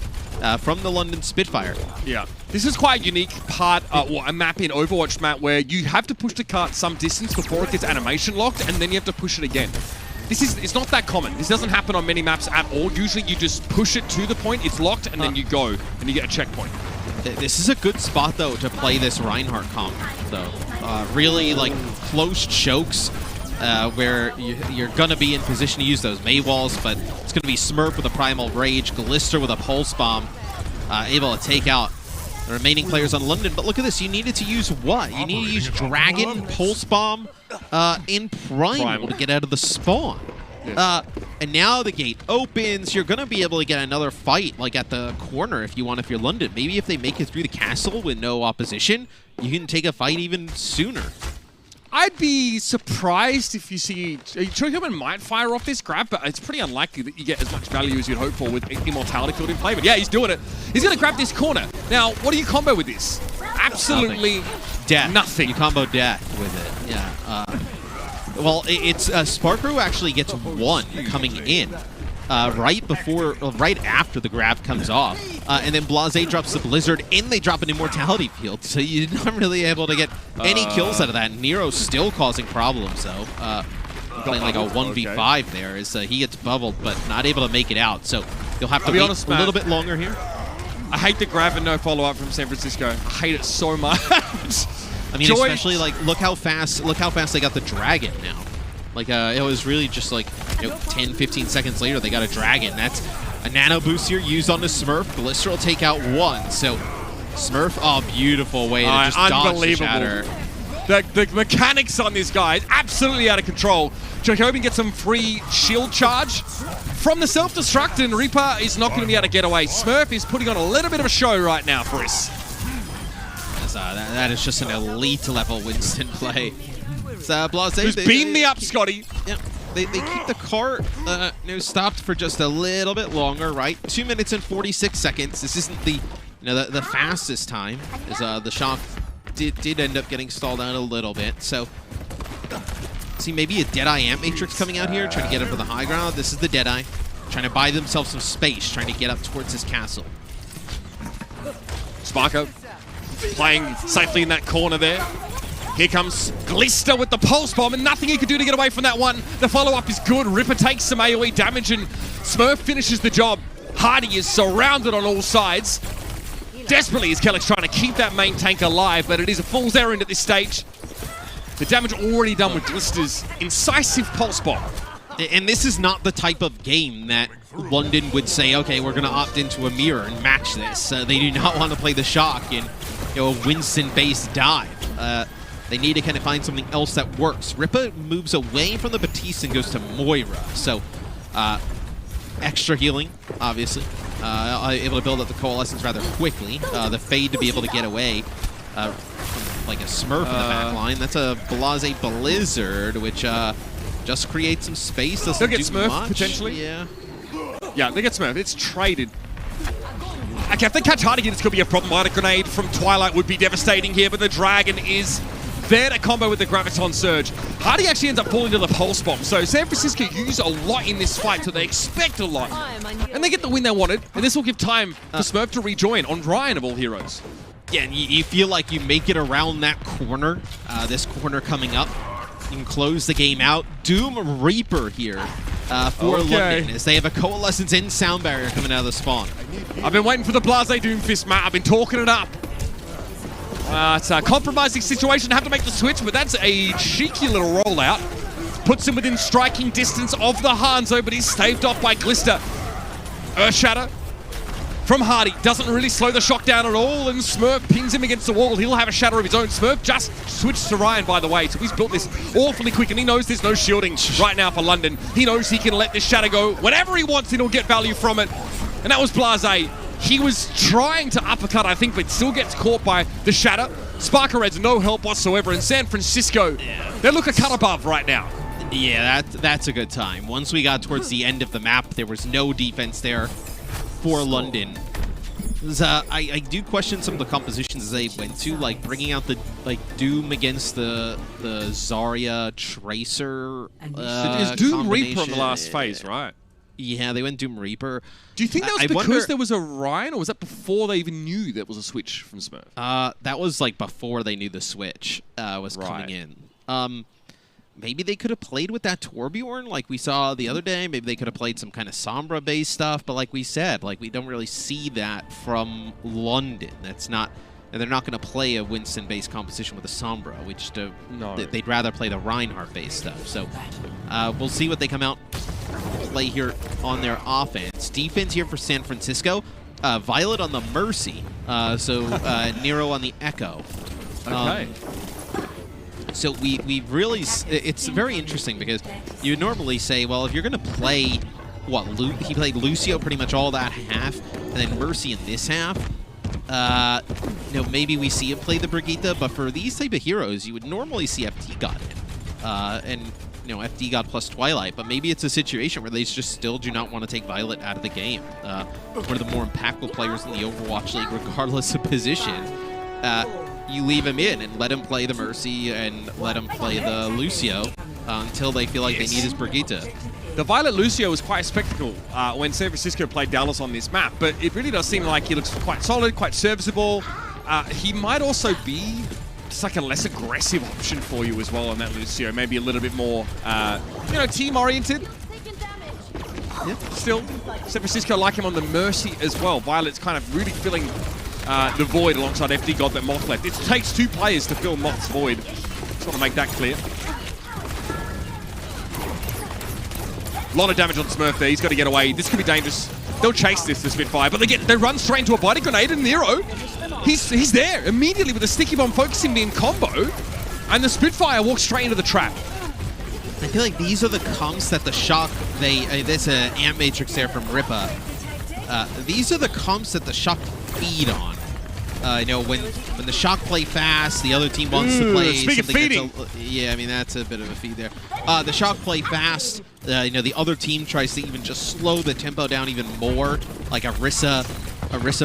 [SPEAKER 2] from the London Spitfire.
[SPEAKER 1] Yeah. This is quite a unique part, or a map in Overwatch, Matt, where you have to push the cart some distance before it gets animation locked, and then you have to push it again. It's not that common. This doesn't happen on many maps at all. Usually you just push it to the point, it's locked, and then you go, and you get a checkpoint.
[SPEAKER 2] This is a good spot, though, to play this Reinhardt comp, though. Really, like, close chokes where you're going to be in position to use those Maywalls, but it's going to be Smurf with a Primal Rage, Glister with a Pulse Bomb, able to take out the remaining players on London. But look at this, you needed to use what? You need to use Dragon, Pulse Bomb, in Primal to get out of the spawn. And now the gate opens. You're going to be able to get another fight, like at the corner if you're London. Maybe if they make it through the castle with no opposition, you can take a fight even sooner.
[SPEAKER 1] I'd be surprised if you see... Chocoman might fire off this grab, but it's pretty unlikely that you get as much value as you'd hope for with Immortality Field in play. But yeah, he's doing it. He's going to grab this corner. Now, what do you combo with this? Absolutely
[SPEAKER 2] death.
[SPEAKER 1] Nothing.
[SPEAKER 2] You combo death with it, yeah. Well, it's Sparkrow actually gets one coming in right after the grab comes off, and then Blase drops the Blizzard, and they drop an Immortality Field, so you're not really able to get any kills out of that. Nero's still causing problems, though. Playing like a 1v5 there as he gets bubbled, but not able to make it out, so you'll have to wait a little bit longer here.
[SPEAKER 1] I hate the grab and no follow-up from San Francisco. I hate it so much.
[SPEAKER 2] I mean, especially like look how fast they got the Dragon now. Like it was really just like 10-15 seconds later they got a Dragon. That's a nano boost here used on the Smurf. Glister will take out one. So Smurf, oh, beautiful way to just dodge the shatter.
[SPEAKER 1] The mechanics on this guy is absolutely out of control. Jacobin gets some free shield charge from the self-destruct, and Reaper is not going to be able to get away. Smurf is putting on a little bit of a show right now for us.
[SPEAKER 2] That is just an elite level Winston play. Blase,
[SPEAKER 1] just beam me up, Scotty.
[SPEAKER 2] Yeah, they keep the cart stopped for just a little bit longer, right? 2 minutes and 46 seconds. This isn't the fastest time, as the shock did end up getting stalled out a little bit. So see maybe a Deadeye Amp Matrix coming out here, trying to get up to the high ground. This is the Deadeye, trying to buy themselves some space, trying to get up towards this castle.
[SPEAKER 1] Sparko playing safely in that corner there. Here comes Glister with the Pulse Bomb, and nothing he could do to get away from that one. The follow-up is good. Ripper takes some AoE damage, and Smurf finishes the job. Hardy is surrounded on all sides. Desperately is Kellex trying to keep that main tank alive, but it is a fool's errand at this stage. The damage already done with Glister's incisive Pulse Bomb.
[SPEAKER 2] And this is not the type of game that London would say, okay, we're going to opt into a mirror and match this. They do not want to play the shock in a Winston-based dive. They need to kind of find something else that works. Rippa moves away from the Batiste and goes to Moira. So extra healing, obviously. Able to build up the Coalescence rather quickly. The Fade to be able to get away from like a Smurf in the back line. That's a Blase Blizzard, which just creates some space. Doesn't
[SPEAKER 1] They'll get
[SPEAKER 2] do
[SPEAKER 1] Smurf,
[SPEAKER 2] much.
[SPEAKER 1] potentially.
[SPEAKER 2] Yeah,
[SPEAKER 1] they get Smurf. It's traded. Okay, if they catch Hardy, this could be a problem. A grenade from Twilight would be devastating here, but the Dragon is there to combo with the Graviton Surge. Hardy actually ends up falling to the Pulse Bomb, so San Francisco use a lot in this fight, so they expect a lot. And they get the win they wanted, and this will give time for Smurf to rejoin on Ryan of all heroes.
[SPEAKER 2] Yeah, and you feel like you make it around that corner, this corner coming up. You can close the game out. Doom Reaper here for London, as they have a Coalescence and Sound Barrier coming out of the spawn.
[SPEAKER 1] I've been waiting for the Blase Doomfist, Matt. I've been talking it up. It's a compromising situation to have to make the switch, but that's a cheeky little rollout. Puts him within striking distance of the Hangzhou, but he's staved off by Glister. Earthshatter from Hardy doesn't really slow the shock down at all, and Smurf pings him against the wall. He'll have a shatter of his own. Smurf just switched to Ryan, by the way, so he's built this awfully quick, and he knows there's no shielding right now for London. He knows he can let this shatter go whenever he wants, and he'll get value from it. And that was Blase. He was trying to uppercut, I think, but still gets caught by the shatter. Sparker has no help whatsoever, and San Francisco, they look a cut above right now.
[SPEAKER 2] Yeah, that's a good time. Once we got towards the end of the map, there was no defense there for London. I do question some of the compositions they went to, like bringing out the Doom against the Zarya Tracer.
[SPEAKER 1] It's Doom Reaper in the last phase, right?
[SPEAKER 2] Yeah, they went Doom Reaper.
[SPEAKER 1] Do you think that was because there was a Ryan, or was that before they even knew there was a switch from Smurf?
[SPEAKER 2] That was like before they knew the switch was coming in. Maybe they could have played with that Torbjorn like we saw the other day. Maybe they could have played some kind of Sombra-based stuff. But like we said, like we don't really see that from London. That's not... And they're not going to play a Winston-based composition with a Sombra. They'd rather play the Reinhardt-based stuff. So we'll see what they come out play here on their offense. Defense here for San Francisco. Violet on the Mercy. Nero on the Echo.
[SPEAKER 1] Okay.
[SPEAKER 2] So we really... It's very interesting because you normally say, well, if you're going to play... he played Lucio pretty much all that half, and then Mercy in this half. Maybe we see him play the Brigitte, but for these type of heroes, you would normally see FD God in. FD God plus Twilight, but maybe it's a situation where they just still do not want to take Violet out of the game. One of the more impactful players in the Overwatch League, regardless of position. You leave him in and let him play the Mercy and let him play the Lucio until they feel like they need his Brigitte.
[SPEAKER 1] The Violet Lucio was quite a spectacle when San Francisco played Dallas on this map, but it really does seem like he looks quite solid, quite serviceable. He might also be just like a less aggressive option for you as well on that Lucio, maybe a little bit more, team-oriented. Yeah. Still, San Francisco like him on the Mercy as well. Violet's kind of really filling the void alongside FD God that Moth left. It takes two players to fill Moth's void. Just want to make that clear. A lot of damage on Smurf there. He's got to get away. This could be dangerous. They'll chase this, the Spitfire, but they run straight into a body grenade, and Nero, he's there immediately with a sticky bomb focusing me in combo, and the Spitfire walks straight into the trap.
[SPEAKER 2] I feel like these are the comps that the Shock, there's an Ant Matrix there from Ripa. These are the comps that the Shock feed on. When the Shock play fast, the other team wants to play something that's a bit of a feed there. The Shock play fast, the other team tries to even just slow the tempo down even more, like Arissa,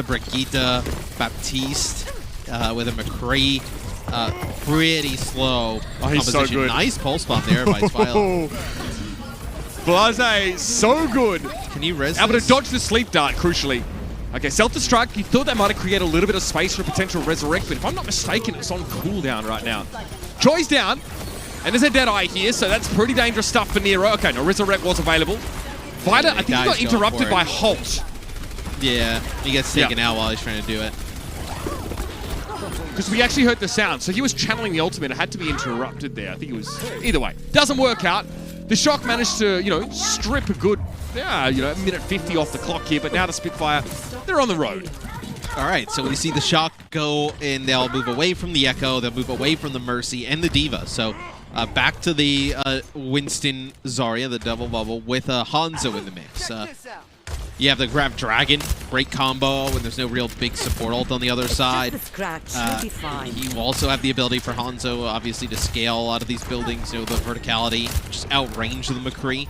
[SPEAKER 2] Brigitte, Baptiste, with a McCree. Pretty slow composition.
[SPEAKER 1] So good.
[SPEAKER 2] Nice pulse bomb there by Twilight.
[SPEAKER 1] Blase, so good.
[SPEAKER 2] Can you res
[SPEAKER 1] Able
[SPEAKER 2] this?
[SPEAKER 1] to dodge the sleep dart, crucially. Okay, self-destruct. You thought that might have created a little bit of space for a potential resurrect, but if I'm not mistaken, it's on cooldown right now. Choi's down, and there's a Deadeye here, so that's pretty dangerous stuff for Nero. Okay, no, resurrect was available. Vita, I think he got interrupted by Halt.
[SPEAKER 2] Yeah, he gets taken out while he's trying to do it.
[SPEAKER 1] Because we actually heard the sound, so he was channeling the ultimate. It had to be interrupted there. I think it was... Either way, doesn't work out. The Shock managed to, strip a good, minute 50 off the clock here, but now the Spitfire, they're on the road.
[SPEAKER 2] All right, so we see the Shock go, and they'll move away from the Echo, they'll move away from the Mercy and the Diva. So back to the Winston Zarya, the double bubble, with Hangzhou in the mix. You have the grab Dragon, great combo when there's no real big support ult on the other side. You also have the ability for Hangzhou, obviously, to scale a lot of these buildings, the verticality, just outrange the McCree.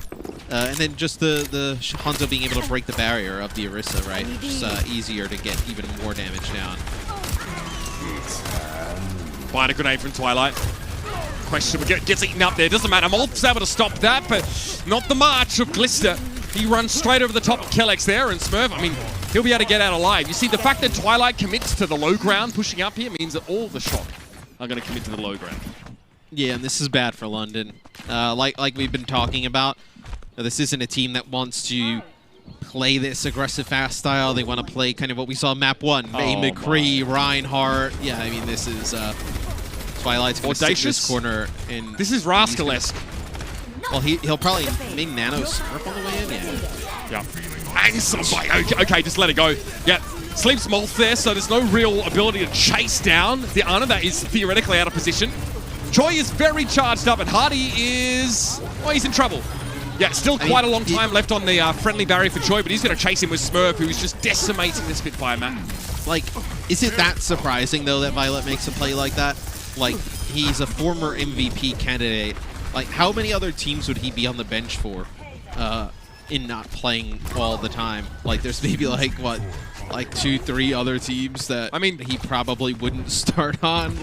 [SPEAKER 2] And then just the Hangzhou being able to break the barrier of the Arissa, right? Just easier to get even more damage down.
[SPEAKER 1] Find a grenade from Twilight. Questionable, gets eaten up there. Doesn't matter. Molt's able to stop that, but not the march of Glister. He runs straight over the top of Kellex there, and Smurf, he'll be able to get out alive. You see, the fact that Twilight commits to the low ground pushing up here means that all the Shock are going to commit to the low ground.
[SPEAKER 2] Yeah, and this is bad for London. Like we've been talking about, this isn't a team that wants to play this aggressive fast style. They want to play kind of what we saw in map 1. May McCree, Reinhardt. Yeah, this is Twilight's going to sit in this corner.
[SPEAKER 1] This is Rascal-esque.
[SPEAKER 2] Well, he'll probably maybe nano Smurf on the way in,
[SPEAKER 1] yeah. And somebody, okay, just let it go. Yeah, sleeps Molth there, so there's no real ability to chase down the Ana that is theoretically out of position. Choi is very charged up, and Hardy is, he's in trouble. Yeah, still quite a long time left on the friendly barrier for Choi, but he's going to chase him with Smurf, who's just decimating the Spitfire map.
[SPEAKER 2] Is it that surprising, though, that Violet makes a play like that? He's a former MVP candidate. How many other teams would he be on the bench for in not playing all the time? There's maybe, 2, 3 other teams that he probably wouldn't start on.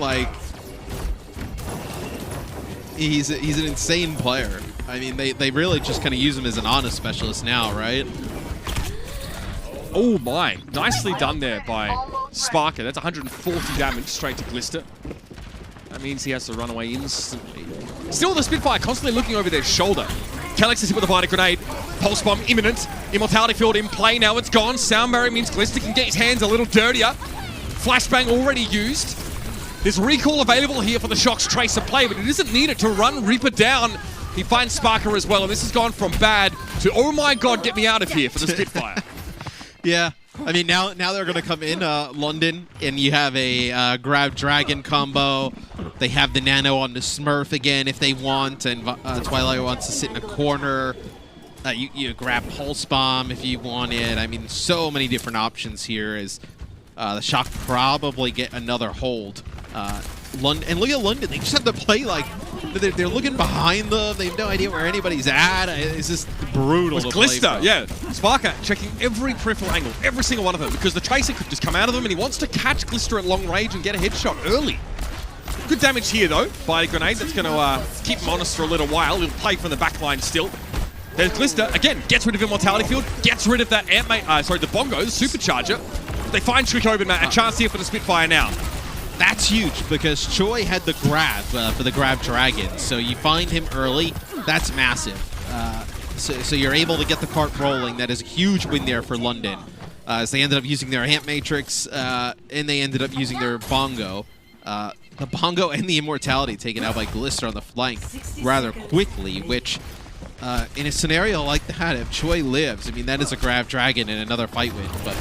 [SPEAKER 2] He's an insane player. I mean, they really just kind of use him as an honor specialist now, right?
[SPEAKER 1] Oh my, nicely done there by Sparker. That's 140 damage straight to Glister. That means he has to run away instantly. Still the Spitfire constantly looking over their shoulder. Kellex is hit with a Bionic Grenade. Pulse Bomb imminent. Immortality Field in play, now it's gone. Sound Barrier means Glister can get his hands a little dirtier. Flashbang already used. There's recall available here for the Shock's Tracer play, but it isn't needed to run Reaper down. He finds Sparker as well, and this has gone from bad to, oh my god, get me out of here for the Spitfire.
[SPEAKER 2] Yeah, I mean, now they're going to come in London, and you have a Grab Dragon combo. They have the Nano on the Smurf again if they want, and Twilight wants to sit in a corner. You grab Pulse Bomb if you want it. I mean, so many different options here as the Shock probably get another hold. London, and look at London, they just have to play like, they're looking behind them, they have no idea where anybody's at. It's just brutal to play
[SPEAKER 1] Glister,
[SPEAKER 2] from.
[SPEAKER 1] yeah. Sparker checking every peripheral angle, every single one of them, because the Tracer could just come out of them, and he wants to catch Glister at long range and get a headshot early. Good damage here, though, by a grenade. That's going to keep him honest for a little while. He'll play from the back line still. There's Glister, again, gets rid of Immortality Field, gets rid of that the Bongo, the Supercharger. They find Trick Open, Matt. A chance here for the Spitfire now.
[SPEAKER 2] That's huge because Choi had the grab for the Grab Dragon, so you find him early. That's massive. So you're able to get the cart rolling. That is a huge win there for London. As they ended up using their Amp Matrix, and they ended up using their Bongo. The Bongo and the Immortality taken out by Glister on the flank rather quickly, which in a scenario like that, if Choi lives, I mean, that is a Grab Dragon and another fight win, but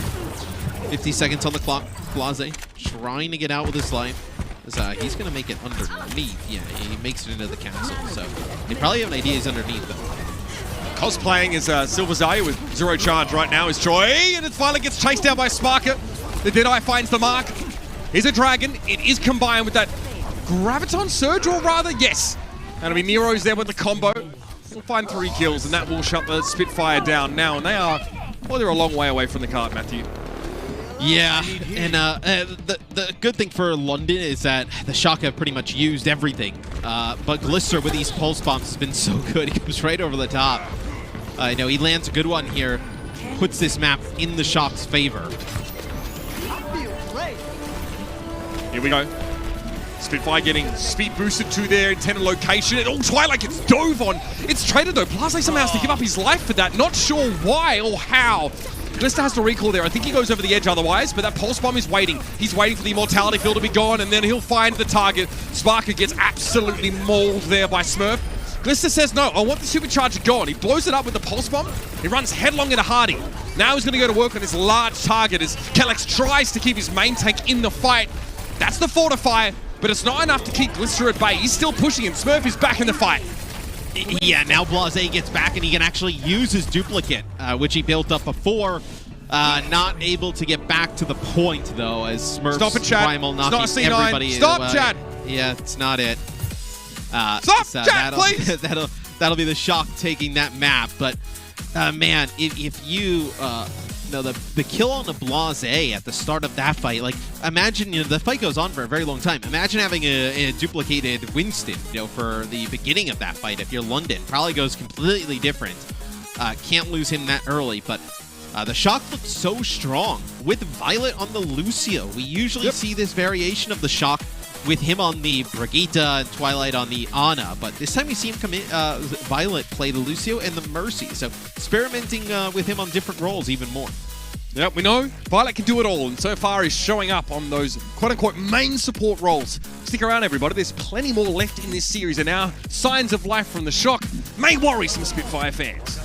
[SPEAKER 2] 50 seconds on the clock. Blase trying to get out with his life. He's going to make it underneath. Yeah, he makes it into the castle. So they probably have an idea he's underneath, though.
[SPEAKER 1] Cosplaying as Silver Zaya with 0 charge right now is Choi, and it finally gets chased down by Sparker. The Deadeye finds the mark. Here's a Dragon. It is combined with that Graviton Surge, or rather, yes. That'll be Nero's there with the combo. We'll find 3 kills, and that will shut the Spitfire down now. And they are, well, they're a long way away from the cart, Matthew.
[SPEAKER 2] Yeah, and the good thing for London is that the Shock have pretty much used everything. But Glister with these Pulse Bombs has been so good. He comes right over the top. I know he lands a good one here. Puts this map in the Shock's favor.
[SPEAKER 1] Here we go. Spitfire getting speed boosted to their intended location. And Twilight gets dove on. It's traded though. Blase somehow has to give up his life for that. Not sure why or how. Glister has to recall there. I think he goes over the edge otherwise, but that Pulse Bomb is waiting. He's waiting for the Immortality Field to be gone, and then he'll find the target. Sparker gets absolutely mauled there by Smurf. Glister says, no, I want the Supercharger gone. He blows it up with the Pulse Bomb. He runs headlong into Hardy. Now he's going to go to work on his large target as Kellex tries to keep his main tank in the fight. That's the Fortify, but it's not enough to keep Glister at bay. He's still pushing him. Smurf is back in the fight.
[SPEAKER 2] Yeah, now Blase gets back and he can actually use his duplicate, which he built up before. Not able to get back to the point, though, as Smurf's Primal knocking everybody away.
[SPEAKER 1] Stop, Chad!
[SPEAKER 2] Yeah, it's not it.
[SPEAKER 1] Stop, Chad, please!
[SPEAKER 2] That'll be the Shock taking that map. But, man, if you... the kill on the Blase at the start of that fight, like, imagine, the fight goes on for a very long time. Imagine having a duplicated Winston, for the beginning of that fight. If you're London, probably goes completely different. Can't lose him that early, but the Shock looks so strong with Violet on the Lucio. We usually see this variation of the Shock with him on the Brigitte and Twilight on the Ana, but this time we see him come in, Violet play the Lucio and the Mercy, so experimenting with him on different roles even more.
[SPEAKER 1] Yep, we know Violet can do it all, and so far he's showing up on those quote-unquote main support roles. Stick around, everybody. There's plenty more left in this series, and now signs of life from the Shock may worry some Spitfire fans.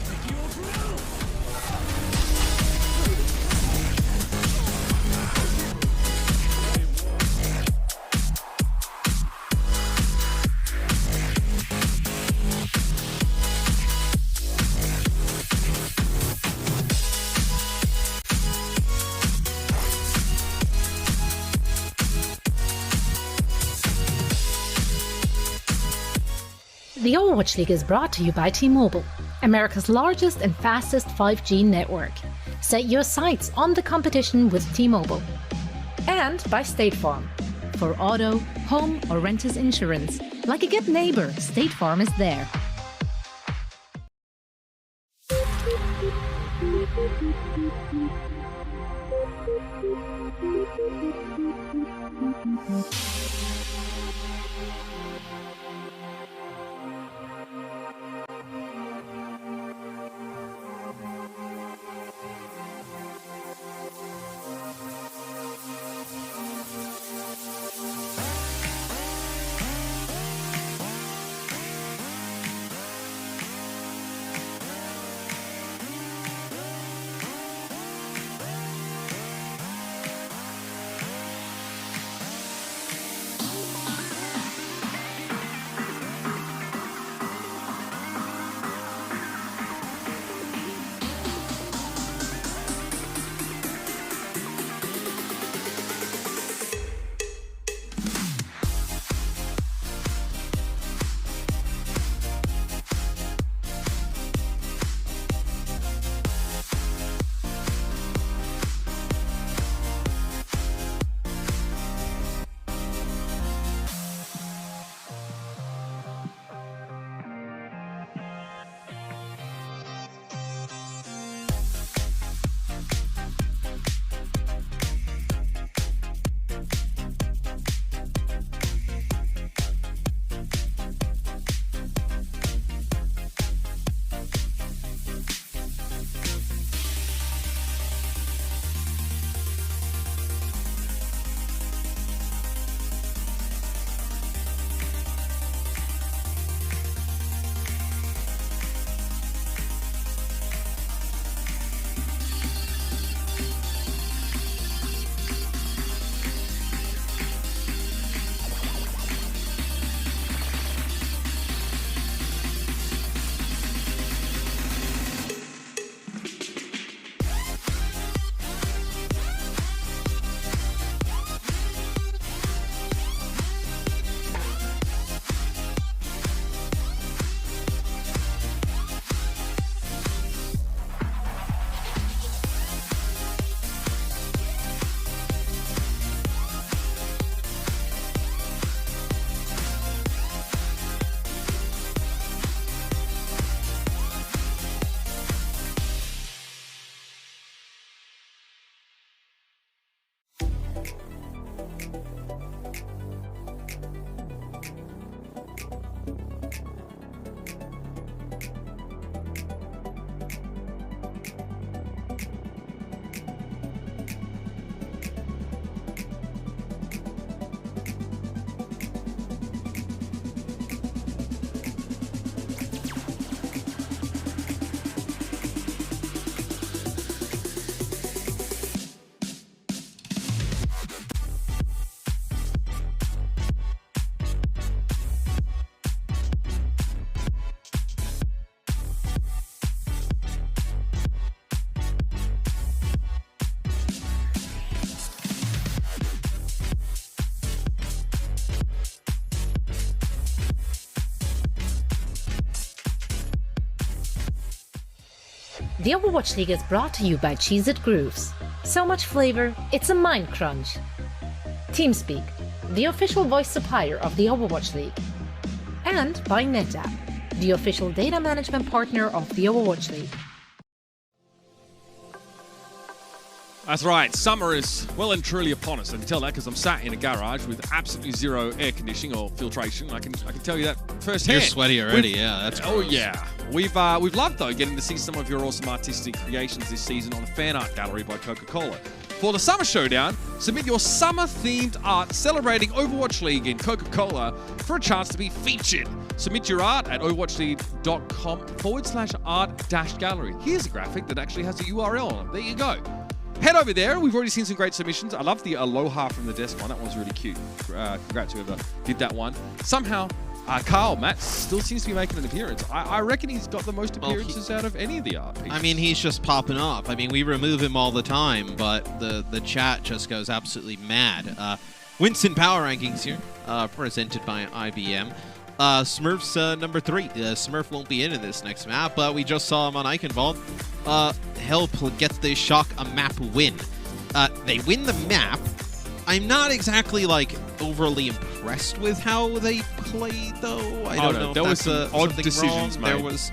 [SPEAKER 3] The Overwatch League is brought to you by T-Mobile, America's largest and fastest 5G network. Set your sights on the competition with T-Mobile. And by State Farm. For auto, home or renters insurance, like a good neighbor, State Farm is there. The Overwatch League is brought to you by Cheez-It Grooves. So much flavor, it's a mind crunch. TeamSpeak, the official voice supplier of the Overwatch League. And by NetApp, the official data management partner of the Overwatch League.
[SPEAKER 1] That's right, summer is well and truly upon us. I can tell that because I'm sat in a garage with absolutely zero air conditioning or filtration. I can tell you that firsthand.
[SPEAKER 2] You're sweaty already, yeah. That's gross.
[SPEAKER 1] Oh yeah. We've loved though getting to see some of your awesome artistic creations this season on the Fan Art Gallery by Coca-Cola. For the Summer Showdown, submit your summer-themed art celebrating Overwatch League in Coca-Cola for a chance to be featured. Submit your art at overwatchleague.com/art-gallery. Here's a graphic that actually has a URL on it. There you go. Head over there. We've already seen some great submissions. I love the Aloha from the desk one. That one's really cute. Congrats whoever did that one. Somehow, Carl, Matt, still seems to be making an appearance. I reckon he's got the most appearances out of any of the art pieces.
[SPEAKER 2] I mean, he's just popping off. I mean, we remove him all the time, but the chat just goes absolutely mad. Winston Power Rankings here, presented by IBM. Smurf's number 3. Smurf won't be in this next map, but we just saw him on Eichenwald. Help get the Shock a map win. They win the map. I'm not exactly, like, overly impressed with how they played, though. I don't know
[SPEAKER 1] there
[SPEAKER 2] if
[SPEAKER 1] was
[SPEAKER 2] that's
[SPEAKER 1] some odd decisions
[SPEAKER 2] wrong.
[SPEAKER 1] made.
[SPEAKER 2] There was...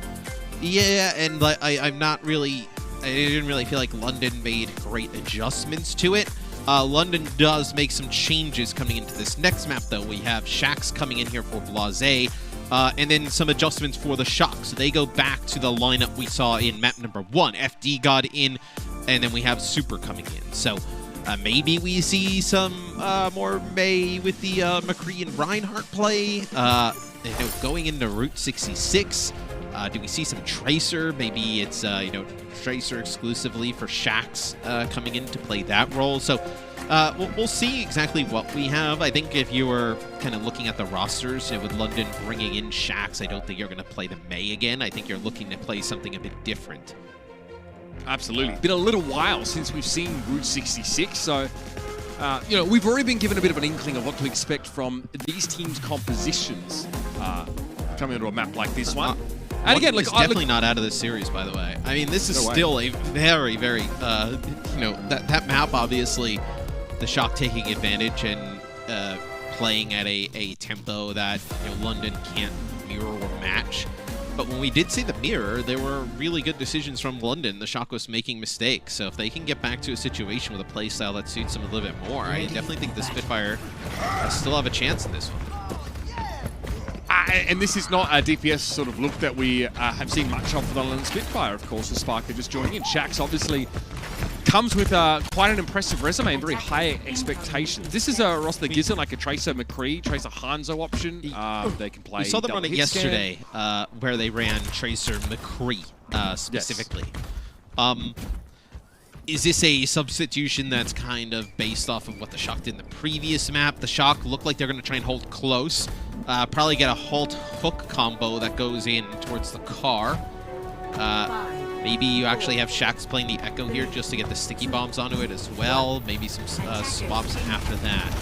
[SPEAKER 2] Yeah, and like, I'm not really... I didn't really feel like London made great adjustments to it. London does make some changes coming into this next map, though. We have Shax coming in here for Blase, and then some adjustments for the Shock. So they go back to the lineup we saw in map number 1. FD God in, and then we have Super coming in. So maybe we see some more May with the McCree and Reinhardt play. Going into Route 66. Do we see some Tracer? Maybe it's, Tracer exclusively for Shax coming in to play that role. So we'll see exactly what we have. I think if you were kind of looking at the rosters, with London bringing in Shax, I don't think you're going to play the May again. I think you're looking to play something a bit different.
[SPEAKER 1] Absolutely. Been a little while since we've seen Route 66, so... we've already been given a bit of an inkling of what to expect from these teams' compositions coming into a map like this one. And again,
[SPEAKER 2] it's definitely not out of this series, by the way. I mean, this is still a very, very, that map, obviously, the Shock taking advantage and playing at a tempo that London can't mirror or match. But when we did see the mirror, there were really good decisions from London. The Shock was making mistakes. So if they can get back to a situation with a playstyle that suits them a little bit more, I definitely think the Spitfire still have a chance in this one.
[SPEAKER 1] And this is not a DPS sort of look that we have seen much of for the London Spitfire, of course, with Spark just joining in. Shax obviously comes with quite an impressive resume and very high expectations. This is a roster that gives it like a Tracer McCree, Tracer Hangzhou option. They can play.
[SPEAKER 2] We saw them run it yesterday, where they ran Tracer McCree specifically. Yes. Is this a substitution that's kind of based off of what the Shock did in the previous map? The Shock look like they're going to try and hold close. Probably get a halt hook combo that goes in towards the car. Maybe you actually have Shax playing the Echo here just to get the sticky bombs onto it as well. Maybe some swaps after that.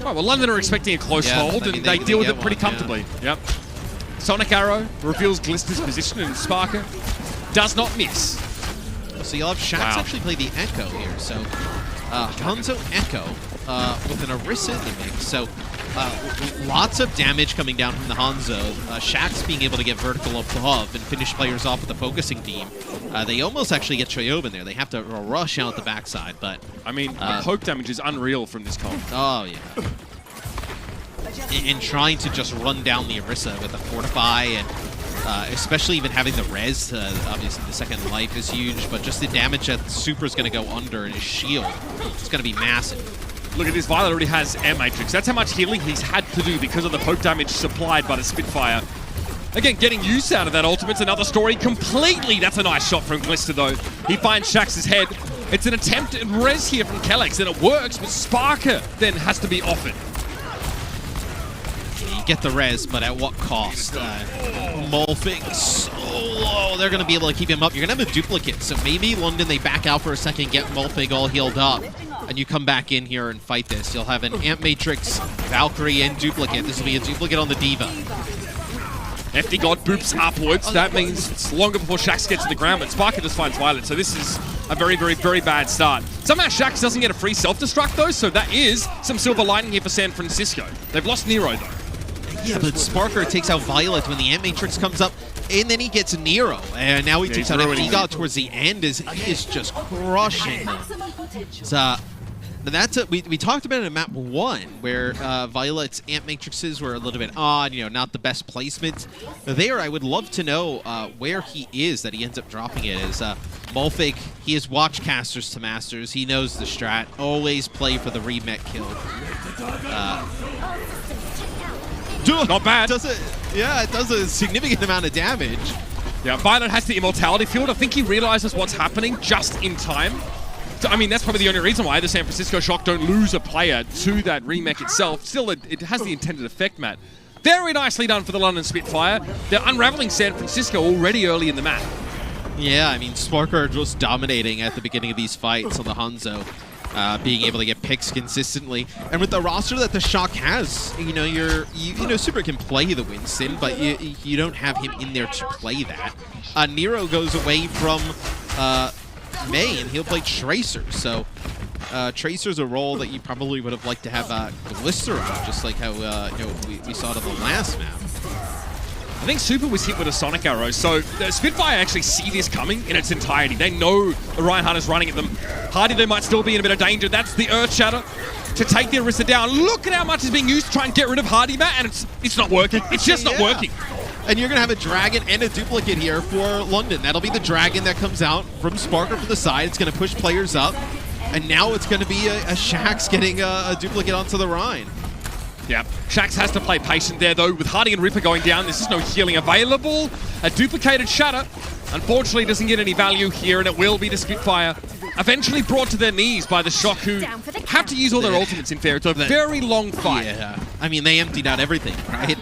[SPEAKER 1] Oh, well, London are expecting a close hold, and they deal with it pretty comfortably. Yep. Sonic Arrow reveals Glister's position, and Sparker does not miss.
[SPEAKER 2] So you'll have Shax actually play the Echo here. So Hangzhou Echo with an Orisa in the mix. So lots of damage coming down from the Hangzhou. Shax being able to get vertical above and finish players off with the focusing beam. They almost actually get Choyob in there. They have to rush out the backside, but...
[SPEAKER 1] I mean, the poke damage is unreal from this comp.
[SPEAKER 2] Oh, yeah. And trying to just run down the Orisa with a Fortify and... especially even having the res, obviously the second life is huge, but just the damage that Super's going to go under in his shield, it's going to be massive.
[SPEAKER 1] Look at this, Violet already has Air Matrix. That's how much healing he's had to do because of the poke damage supplied by the Spitfire. Again, getting use out of that ultimate's another story completely. That's a nice shot from Glister, though. He finds Shax's head. It's an attempt at res here from Kellex, and it works, but Sparker then has to be offered.
[SPEAKER 2] You get the res, but at what cost? Molfing so low. They're going to be able to keep him up. You're going to have a duplicate, so maybe London, they back out for a second, get Molfing all healed up, and you come back in here and fight this. You'll have an Amp Matrix, Valkyrie, and duplicate. This will be a duplicate on the Diva.
[SPEAKER 1] FD God boops upwards. That means it's longer before Shax gets to the ground, but Sparker just finds Violet, so this is a very, very, very bad start. Somehow Shax doesn't get a free self-destruct, though, so that is some silver lining here for San Francisco. They've lost Nero, though.
[SPEAKER 2] Yeah, but Sparker takes out Violet when the Ant Matrix comes up, and then he gets Nero. And now he takes out FD God towards the end. He is just crushing them. So, we talked about it in map 1, where Violet's Ant Matrixes were a little bit odd, not the best placement. There, I would love to know where he is that he ends up dropping it. As Molfig, he is Watchcasters to Masters. He knows the strat. Always play for the remech kill.
[SPEAKER 1] Not bad.
[SPEAKER 2] It does a significant amount of damage.
[SPEAKER 1] Yeah, Violet has the Immortality Field. I think he realizes what's happening just in time. So, I mean, that's probably the only reason why the San Francisco Shock don't lose a player to that remech itself. Still, it has the intended effect, Matt. Very nicely done for the London Spitfire. They're unraveling San Francisco already early in the map.
[SPEAKER 2] Yeah, I mean, Sparker just dominating at the beginning of these fights on the Hangzhou. Being able to get picks consistently, and with the roster that the Shock has, Super can play the Winston, but you don't have him in there to play that. Nero goes away from May, and he'll play Tracer. So Tracer's a role that you probably would have liked to have Glister on, just like how we saw it on the last map.
[SPEAKER 1] I think Super was hit with a Sonic Arrow, so the Spitfire actually see this coming in its entirety. They know Orion Hunter's running at them. Hardy, they might still be in a bit of danger. That's the Earth Shatter to take the Orisa down. Look at how much is being used to try and get rid of Hardy, Matt, and it's not working. It's just not working.
[SPEAKER 2] And you're going to have a Dragon and a duplicate here for London. That'll be the Dragon that comes out from Sparker from the side. It's going to push players up. And now it's going to be a Shaxx getting a duplicate onto the Rhine.
[SPEAKER 1] Yeah, Shaxx has to play patient there, though. With Hardy and Ripper going down, there's just no healing available. A duplicated Shatter, unfortunately, doesn't get any value here, and it will be the Spitfire. Eventually brought to their knees by the Shock, who have to use all their ultimates in fair. It's a very long fight.
[SPEAKER 2] Yeah, I mean, they emptied out everything, right?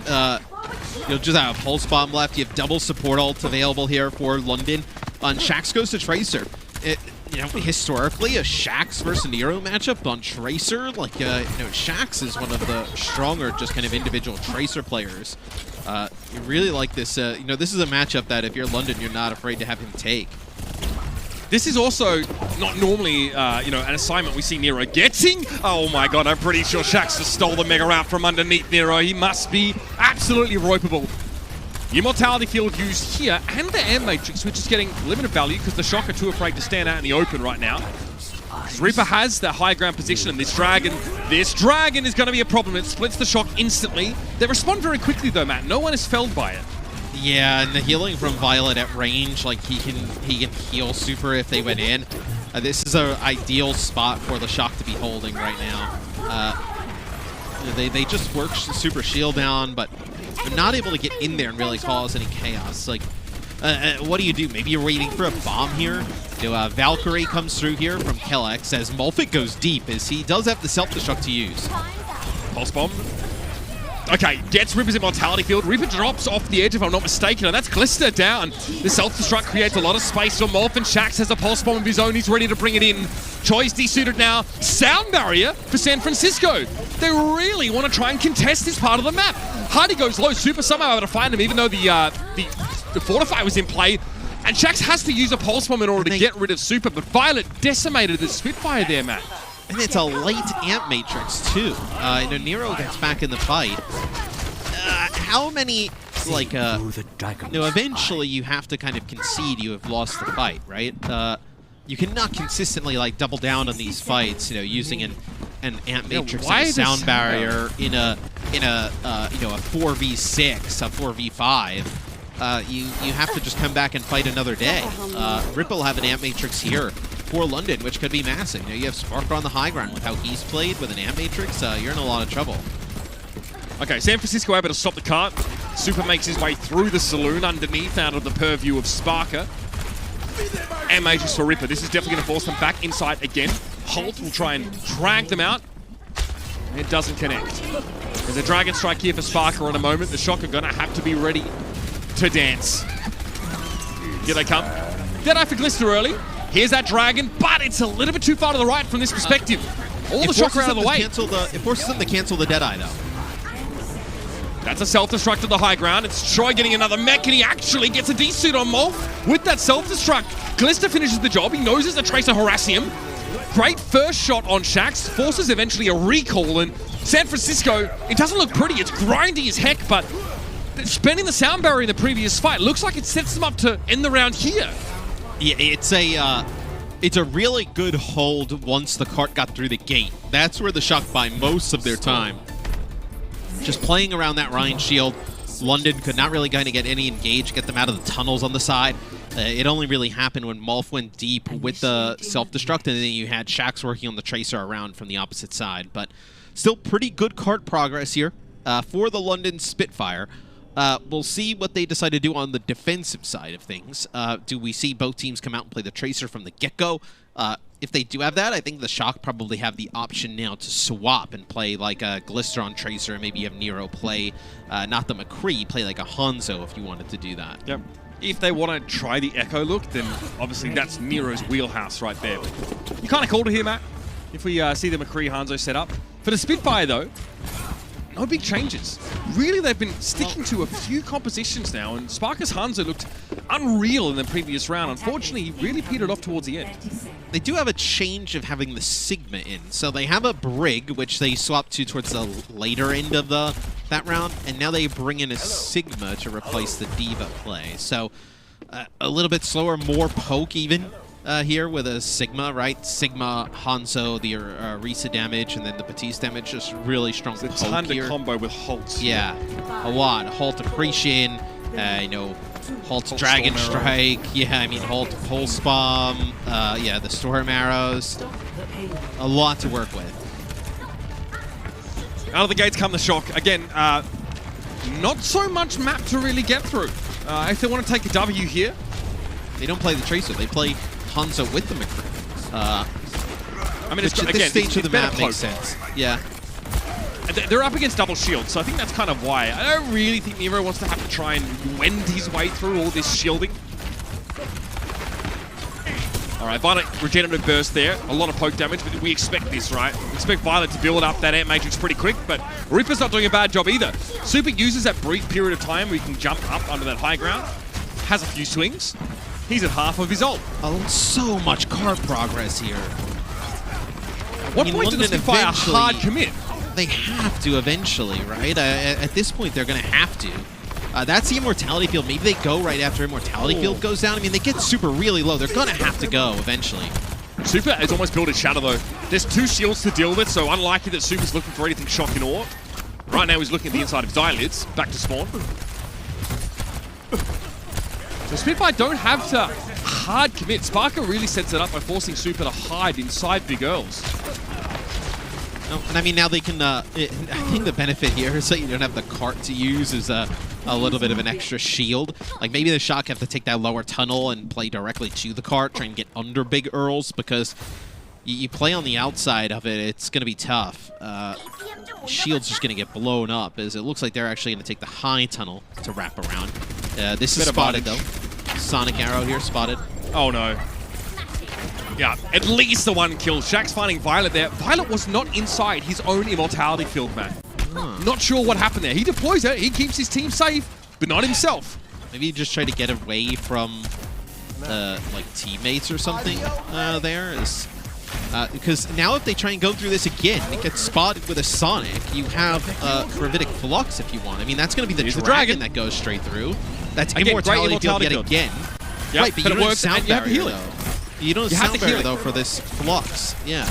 [SPEAKER 2] You'll just have a Pulse Bomb left. You have double support ult available here for London. On Shaxx goes to Tracer. Historically, a Shaxx versus Nero matchup on Tracer, like, Shaxx is one of the stronger just kind of individual Tracer players. You really like this, this is a matchup that if you're London, you're not afraid to have him take.
[SPEAKER 1] This is also not normally, an assignment we see Nero getting. Oh my god, I'm pretty sure Shaxx just stole the Mega out from underneath Nero. He must be absolutely ropeable. Immortality Field used here, and the Air Matrix, which is getting limited value because the Shock are too afraid to stand out in the open right now. Reaper has the high ground position, and this Dragon is going to be a problem. It splits the Shock instantly. They respond very quickly though, Matt. No one is felled by it.
[SPEAKER 2] Yeah, and the healing from Violet at range, like he can heal Super if they went in. This is an ideal spot for the Shock to be holding right now. They just work Super Shield down, but they're not able to get in there and really cause any chaos. Like, what do you do? Maybe you're waiting for a bomb here. Valkyrie comes through here from Kellex as Mulfit goes deep, as he does have the self-destruct to use.
[SPEAKER 1] Pulse Bomb. Okay, gets Ripper's Immortality Field. Ripper drops off the edge, if I'm not mistaken, and that's Glister down. The self-destruct creates a lot of space for Molf, and Shaxx has a Pulse Bomb of his own. He's ready to bring it in. Choi's desuited now. Sound barrier for San Francisco. They really want to try and contest this part of the map. Hardy goes low. Super somehow able to find him, even though the Fortify was in play. And Shaxx has to use a Pulse Bomb in order to get rid of Super, but Violet decimated the Spitfire there, Matt.
[SPEAKER 2] And it's a late Amp Matrix, too. Nero gets back in the fight. How many, eventually you have to kind of concede you have lost the fight, right? You cannot consistently, double down on these fights, using an Amp Matrix and a sound barrier in a 4v6, a 4v5. You have to just come back and fight another day. Ripple will have an Amp Matrix here for London, which could be massive. You have Sparker on the high ground. With how he's played with an Amp Matrix, you're in a lot of trouble.
[SPEAKER 1] Okay, San Francisco able to stop the cart. Super makes his way through the saloon underneath out of the purview of Sparker. Amp Matrix for Ripper. This is definitely going to force them back inside again. Holt will try and drag them out. It doesn't connect. There's a Dragon Strike here for Sparker in a moment. The Shock are going to have to be ready to dance. Here they come. Deadeye for Glister early. Here's that Dragon, but it's a little bit too far to the right from this perspective. All the Shock are out of the way.
[SPEAKER 2] It forces them to cancel the Deadeye, though.
[SPEAKER 1] That's a self-destruct to the high ground. It's Troy getting another mech, and he actually gets a D-suit on Molf with that self-destruct. Glister finishes the job. He knows there's a Tracer harassing him. Great first shot on Shaxx. Forces eventually a recall, and San Francisco, it doesn't look pretty. It's grindy as heck, but spending the sound barrier in the previous fight looks like it sets them up to end the round here.
[SPEAKER 2] Yeah, it's a really good hold once the cart got through the gate. That's where the Shock buy most of their time. Just playing around that Rhine shield, London could not really kind of get any engage, get them out of the tunnels on the side. It only really happened when Molf went deep with the self-destruct, and then you had Shaxx working on the Tracer around from the opposite side. But still pretty good cart progress here for the London Spitfire. We'll see what they decide to do on the defensive side of things. Do we see both teams come out and play the Tracer from the get-go? If they do have that, I think the Shock probably have the option now to swap and play like a Glister on Tracer, and maybe you have Nero play, not the McCree, play like a Hangzhou if you wanted to do that.
[SPEAKER 1] Yep. If they want to try the Echo look, then obviously that's Nero's wheelhouse right there. You kind of called it here, Matt, if we see the McCree Hangzhou set up. For the Spitfire, though, no big changes. Really, they've been sticking to a few compositions now, and Sparker's Hangzhou looked unreal in the previous round. Unfortunately, he really petered off towards the end.
[SPEAKER 2] They do have a change of having the Sigma in. So they have a Brig, which they swap to towards the later end of the that round, and now they bring in a Sigma to replace the Diva play. So a little bit slower, more poke even here with a Sigma, right? Sigma, Hanzo, the Risa damage, and then the Batiste damage, just really strong poke
[SPEAKER 1] It's a ton
[SPEAKER 2] here.
[SPEAKER 1] to combo with Halt.
[SPEAKER 2] Yeah, a lot. Halt Accretion, you know, Halt Dragon Strike, yeah, I mean, Halt Pulse Bomb, yeah, the Storm Arrows. A lot to work with.
[SPEAKER 1] Out of the gates come the Shock. Again, not so much map to really get through. If they want to take a W here,
[SPEAKER 2] they don't play the Tracer. They play Hanzo with the McCree.
[SPEAKER 1] I mean, it's,
[SPEAKER 2] at
[SPEAKER 1] again,
[SPEAKER 2] this stage
[SPEAKER 1] it's
[SPEAKER 2] of the
[SPEAKER 1] better
[SPEAKER 2] map
[SPEAKER 1] cloak.
[SPEAKER 2] makes sense. Yeah.
[SPEAKER 1] They're up against double shield, so I think that's kind of why. I don't really think Nero wants to have to try and wend his way through all this shielding. All right, Violet regenerative burst there. A lot of poke damage, but we expect this, right? We expect Violet to build up that Ant Matrix pretty quick, but Reaper's not doing a bad job either. Super uses that brief period of time where he can jump up under that high ground. Has a few swings. He's at half of his ult.
[SPEAKER 2] Oh, so much card progress here.
[SPEAKER 1] What point does Spitfire hard commit?
[SPEAKER 2] They have to eventually, right? At this point, they're going to have to. That's the Immortality Field. Maybe they go right after Immortality Field goes down. I mean, they get Super really low. They're going to have to go eventually.
[SPEAKER 1] Super has almost built his shadow, though. There's 2 shields to deal with, so unlikely that Super's looking for anything Shock in Awe. Right now, he's looking at the inside of his eyelids. Back to spawn. So Spitfire don't have to hard commit. Sparker really sets it up by forcing Super to hide inside Big Earls.
[SPEAKER 2] Oh, and I mean, now they can, I think the benefit here is that you don't have the cart to use is a little bit of an extra shield. Like, maybe the Shock have to take that lower tunnel and play directly to the cart, try and get under Big Earls, because you play on the outside of it, it's going to be tough. Shield's just going to get blown up, as it looks like they're actually going to take the high tunnel to wrap around. This is spotted, though. Sonic Arrow here, spotted.
[SPEAKER 1] Oh, no. Yeah, at least the 1 kill. Shaq's finding Violet there. Violet was not inside his own Immortality Field, man. Not sure what happened there. He deploys it. He keeps his team safe, but not himself.
[SPEAKER 2] Maybe he just tried to get away from, like, teammates or something there. Because now if they try and go through this again, it gets spotted with a Sonic. You have Gravitic Flux if you want. I mean, that's going to be the dragon that goes straight through. That's
[SPEAKER 1] again,
[SPEAKER 2] Immortality Field yet again.
[SPEAKER 1] Yep,
[SPEAKER 2] Right, but you don't have sound barrier,
[SPEAKER 1] though.
[SPEAKER 2] You don't have sound barrier, though, for this Flux. Yeah.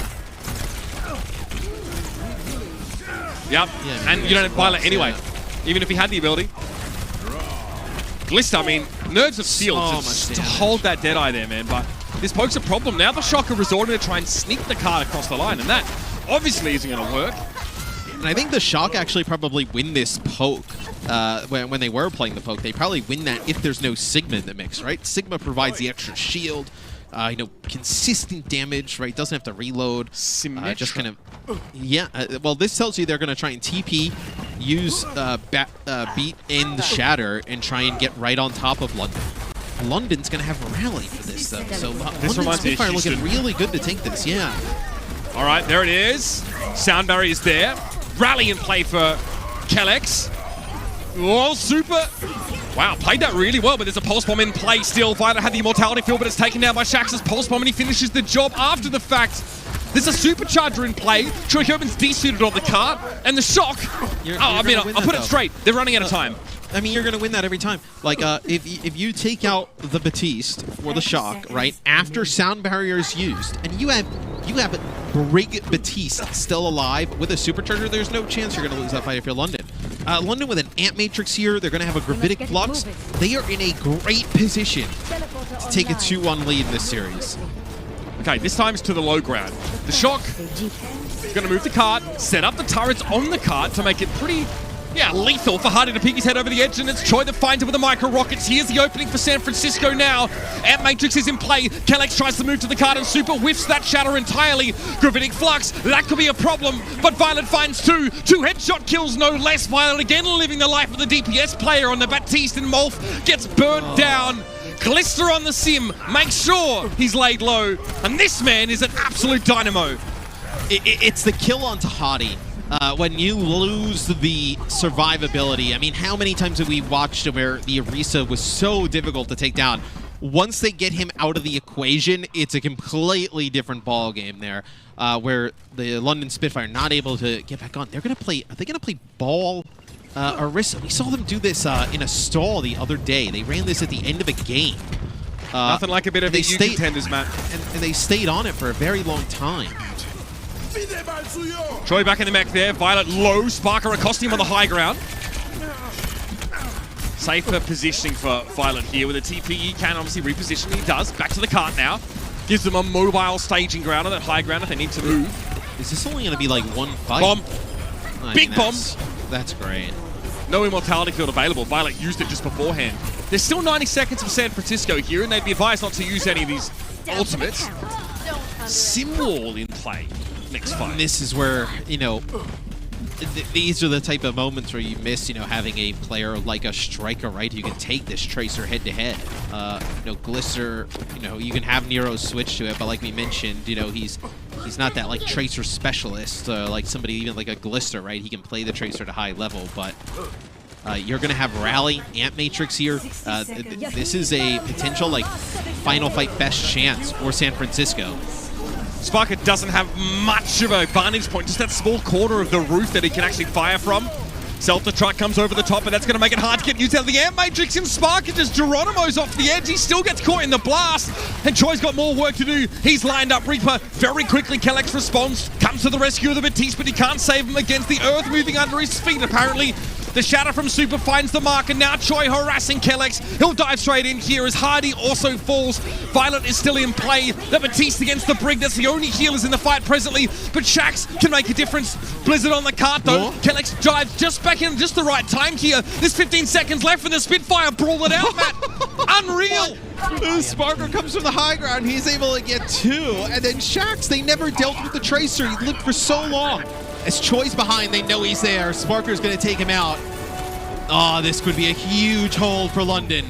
[SPEAKER 1] Yep,
[SPEAKER 2] Yeah,
[SPEAKER 1] and you don't have Violet anyway, even if he had the ability. Glister, I mean, Nerves of Steel to hold that Deadeye there, man, but this poke's a problem. Now the Shock are resorting to try and sneak the card across the line, and that obviously isn't going to work.
[SPEAKER 2] And I think the Shock actually probably win this poke. When they were playing the poke, they probably win that if there's no Sigma in the mix, right? Sigma provides the extra shield, you know, consistent damage, right? Doesn't have to reload. Just kind of, yeah. Well, this tells you they're going to try and TP, use Beat in the Shatter, and try and get right on top of London. London's going to have a rally for this, though. So
[SPEAKER 1] this reminds me of
[SPEAKER 2] Spitfire looking really good to take this, yeah.
[SPEAKER 1] All right, there it is. Sound barrier is there. Rally in play for Kellex. Oh, Super. Wow, played that really well, but there's a Pulse Bomb in play still. Violet had the Immortality Field, but it's taken down by Shax's Pulse Bomb, and he finishes the job after the fact. There's a Supercharger in play. Troy Kerman's desuited on the cart, and the Shock. I'll put it straight. They're running out of time.
[SPEAKER 2] I mean, you're going to win that every time. Like, if you take out the Batiste for the Shock, right, after Sound Barrier is used, and you have Brig Batiste still alive with a Supercharger, there's no chance you're going to lose that fight if you're London. London with an Ant Matrix here, they're going to have a Gravitic Flux. They are in a great position to take a 2-1 lead in this series.
[SPEAKER 1] Okay, this time it's to the low ground. The Shock is going to move the cart, set up the turrets on the cart to make it pretty, lethal for Hardy to peek his head over the edge, and it's Choi that finds it with the micro rockets. Here's the opening for San Francisco now. Ant Matrix is in play. Kellex tries to move to the cart, and Super whiffs that shatter entirely. Gravitic Flux, that could be a problem, but Violet finds 2 headshot kills, no less. Violet again living the life of the DPS player on the Batiste, and Molf gets burnt down. Glister on the sim, make sure he's laid low, and this man is an absolute dynamo.
[SPEAKER 2] It's the kill onto Hardy. When you lose the survivability, I mean, how many times have we watched where the Orisa was so difficult to take down? Once they get him out of the equation, it's a completely different ball game there, where the London Spitfire not able to get back on. They're going to play, are they going to play ball Orisa, we saw them do this in a stall the other day. They ran this at the end of a game.
[SPEAKER 1] Nothing like a bit of EU contenders, Matt.
[SPEAKER 2] And they stayed on it for a very long time.
[SPEAKER 1] Troy back in the mech there. Violet low. Sparker accosting him on the high ground. Safer positioning for Violet here with a TP. He can obviously reposition. He does. Back to the cart now. Gives them a mobile staging ground on that high ground if they need to move.
[SPEAKER 2] Is this only going to be like one fight?
[SPEAKER 1] Bomb. Big bomb.
[SPEAKER 2] That's great.
[SPEAKER 1] No immortality field available. Violet used it just beforehand. There's still 90 seconds of San Francisco here, and they'd be advised not to use any of these ultimates. Simwall in play next fight.
[SPEAKER 2] This is where, you know, these are the type of moments where you miss, you know, having a player like a striker, right, who can take this Tracer head-to-head. You know, Glister, you know, you can have Nero switch to it, but like we mentioned, you know, he's not that, like, Tracer specialist, like somebody even like a Glister, right? He can play the Tracer to high level, but you're going to have Rally, Ant Matrix here. This is a potential, like, final fight best chance for San Francisco.
[SPEAKER 1] Sparker doesn't have much of a vantage point, just that small corner of the roof that he can actually fire from. Celta truck comes over the top, and that's going to make it hard to get used out of the Ant Matrix, and Sparker just Geronimo's off the edge. He still gets caught in the blast, and Troy's got more work to do. He's lined up Reaper very quickly. Kellex responds, comes to the rescue of the Batiste, but he can't save him against the earth moving under his feet, apparently. The shatter from Super finds the mark, and now Choi harassing Kellex. He'll dive straight in here as Hardy also falls. Violet is still in play. The Batiste against the Brig. That's the only healers in the fight presently, but Shax can make a difference. Blizzard on the cart though. Kellex dives just back in just the right time here. There's 15 seconds left for the Spitfire. Brawl it out, Matt. Unreal.
[SPEAKER 2] Sparker comes from the high ground. He's able to get two, and then Shax, they never dealt with the Tracer. He lived for so long. As Choi's behind, they know he's there. Sparker's going to take him out. Oh, this could be a huge hold for London.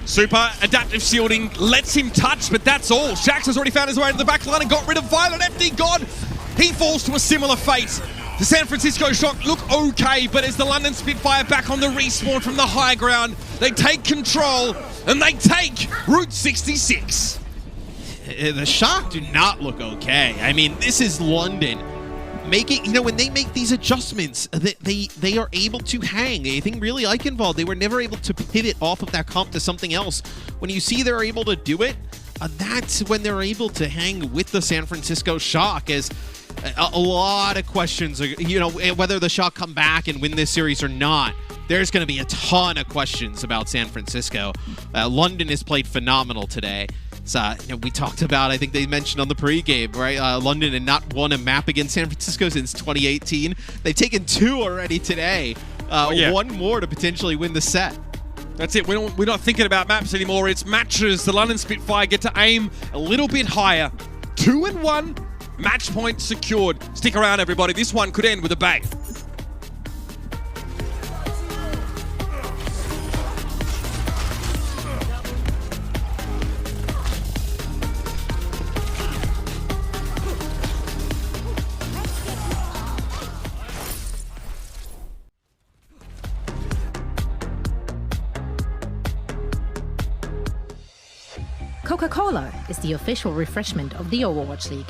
[SPEAKER 1] Super adaptive shielding lets him touch, but that's all. Shax has already found his way to the back line and got rid of Violet. FD God, he falls to a similar fate. The San Francisco Shock look okay, but as the London Spitfire back on the respawn from the high ground, they take control and they take Route 66.
[SPEAKER 2] The Shock do not look okay. I mean, this is London. You know, when they make these adjustments, they are able to hang. I think really Eichenwald, they were never able to pivot off of that comp to something else. When you see they're able to do it, that's when they're able to hang with the San Francisco Shock. As a lot of questions, you know, whether the Shock come back and win this series or not, there's going to be a ton of questions about San Francisco. London has played phenomenal today. You know, we talked about, I think they mentioned on the pregame, right? London had not won a map against San Francisco since 2018. They've taken two already today. One more to potentially win the set.
[SPEAKER 1] That's it. We're not thinking about maps anymore. It's matches. The London Spitfire get to aim a little bit higher. 2-1. Match point secured. Stick around, everybody. This one could end with a bang.
[SPEAKER 3] Coca-Cola is the official refreshment of the Overwatch League.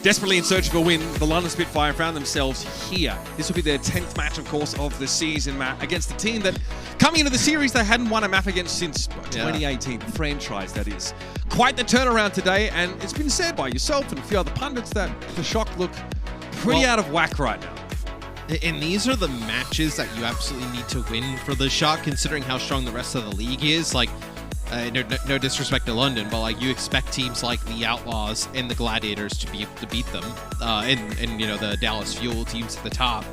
[SPEAKER 1] Desperately in search of a win, the London Spitfire found themselves here. This will be their 10th match, of course, of the season, Matt, against a team that, coming into the series, they hadn't won a map against since 2018, the franchise, that is. Quite the turnaround today, and it's been said by yourself and a few other pundits that the Shock look pretty out of whack right now.
[SPEAKER 2] And these are the matches that you absolutely need to win for the Shock, considering how strong the rest of the league is. Like, no disrespect to London, but like you expect teams like the Outlaws and the Gladiators to be able to beat them, and you know, the Dallas Fuel teams at the top.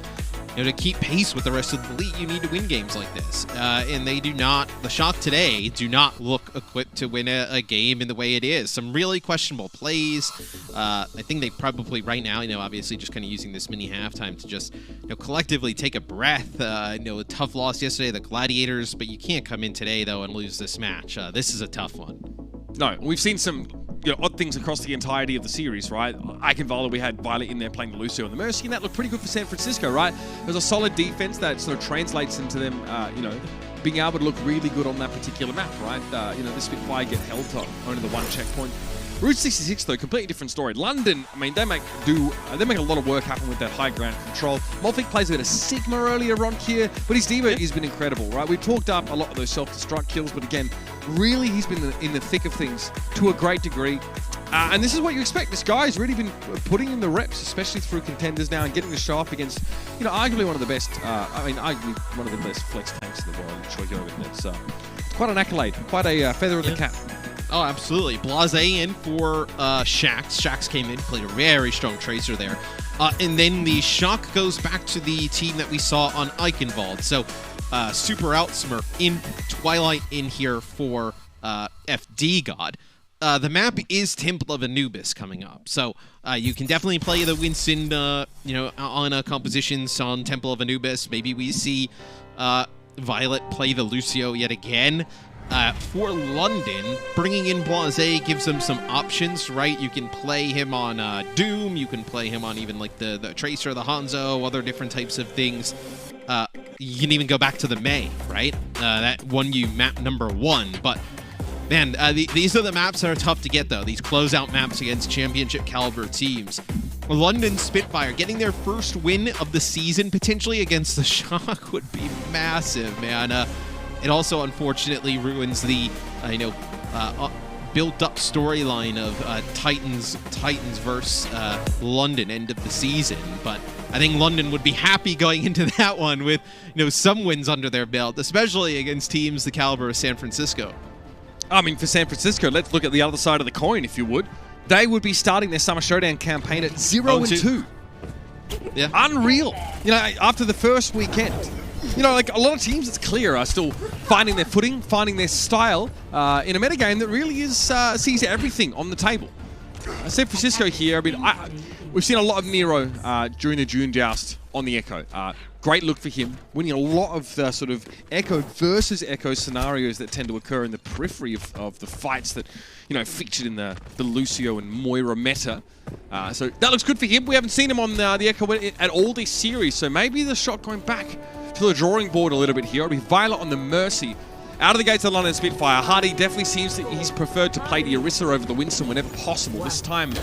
[SPEAKER 2] You know, to keep pace with the rest of the league, you need to win games like this, and they do not. The Shock today do not look equipped to win a game in the way it is. Some really questionable plays. I think they probably right now, you know, obviously just kind of using this mini halftime to just, you know, collectively take a breath. You know, a tough loss yesterday, the Gladiators, but you can't come in today though and lose this match. This is a tough one.
[SPEAKER 1] No, we've seen some, you know, odd things across the entirety of the series, right? Iconvalor, we had Violet in there playing the Lucio and the Mercy, and that looked pretty good for San Francisco, right? There's a solid defense that sort of translates into them, you know, being able to look really good on that particular map, right? You know, the Spitfire get held to only the one checkpoint. Route 66, though, completely different story. London, I mean, they make a lot of work happen with that high ground control. Molfik plays a bit of Sigma earlier on here, but his Diva has been incredible, right? We talked up a lot of those self-destruct kills, but again, really he's been in the thick of things to a great degree. And this is what you expect. This guy's really been putting in the reps, especially through contenders now, and getting to show up against, you know, arguably one of the best, arguably one of the best flex tanks in the world, Choyo. It's quite an accolade, quite a feather in the cap.
[SPEAKER 2] Oh, absolutely. Blase in for Shax. Shax came in, played a very strong Tracer there. And then the Shock goes back to the team that we saw on Eichenwald. So, Super Outsmurf in Twilight in here for FD God. The map is Temple of Anubis coming up. So, you can definitely play the Winston, you know, on compositions on Temple of Anubis. Maybe we see Violet play the Lucio yet again. For London, bringing in Blase gives them some options, right? You can play him on Doom, you can play him on even like the Tracer, the Hangzhou, other different types of things. You can even go back to the May, right? That won you map number 1, but man, these are the maps that are tough to get though, these closeout maps against championship caliber teams. London Spitfire getting their first win of the season potentially against the Shock would be massive, man. It also, unfortunately, ruins the, built-up storyline of Titans versus London end of the season. But I think London would be happy going into that one with, you know, some wins under their belt, especially against teams the caliber of San Francisco.
[SPEAKER 1] I mean, for San Francisco, let's look at the other side of the coin, if you would. They would be starting their Summer Showdown campaign at 0-2.
[SPEAKER 2] Yeah.
[SPEAKER 1] Unreal. You know, after the first weekend. You know, like a lot of teams, it's clear, are still finding their footing, finding their style in a metagame that really is sees everything on the table. San Francisco here, I mean, we've seen a lot of Nero during the June Joust on the Echo. Great look for him, winning a lot of the sort of Echo versus Echo scenarios that tend to occur in the periphery of the fights that, you know, featured in the Lucio and Moira meta. So that looks good for him. We haven't seen him on the Echo at all this series, so maybe the Shock going back to the drawing board a little bit here. It'll be Violet on the Mercy. Out of the gates of London Spitfire, Hardy definitely seems that he's preferred to play the Orisa over the Winston whenever possible. This time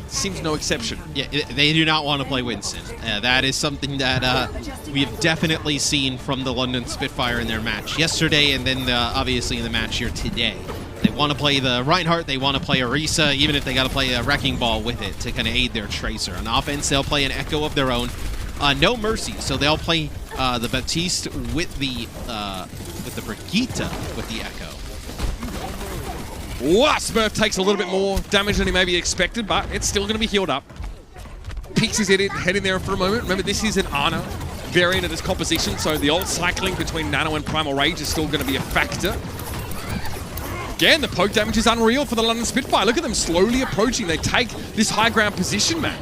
[SPEAKER 1] seems no exception.
[SPEAKER 2] Yeah, they do not want to play Winston. That is something that we have definitely seen from the London Spitfire in their match yesterday, and then obviously in the match here today. They want to play the Reinhardt, they want to play Orisa, even if they got to play a Wrecking Ball with it to kind of aid their Tracer. On offense, they'll play an Echo of their own. No Mercy, so they'll play the Baptiste with the Brigitte with the Echo.
[SPEAKER 1] Wow, Smurf takes a little bit more damage than he maybe expected, but it's still going to be healed up. Peeks his head in there for a moment. Remember, this is an Ana variant of this composition, so the old cycling between Nano and Primal Rage is still going to be a factor. Again, the poke damage is unreal for the London Spitfire. Look at them slowly approaching. They take this high ground position, man.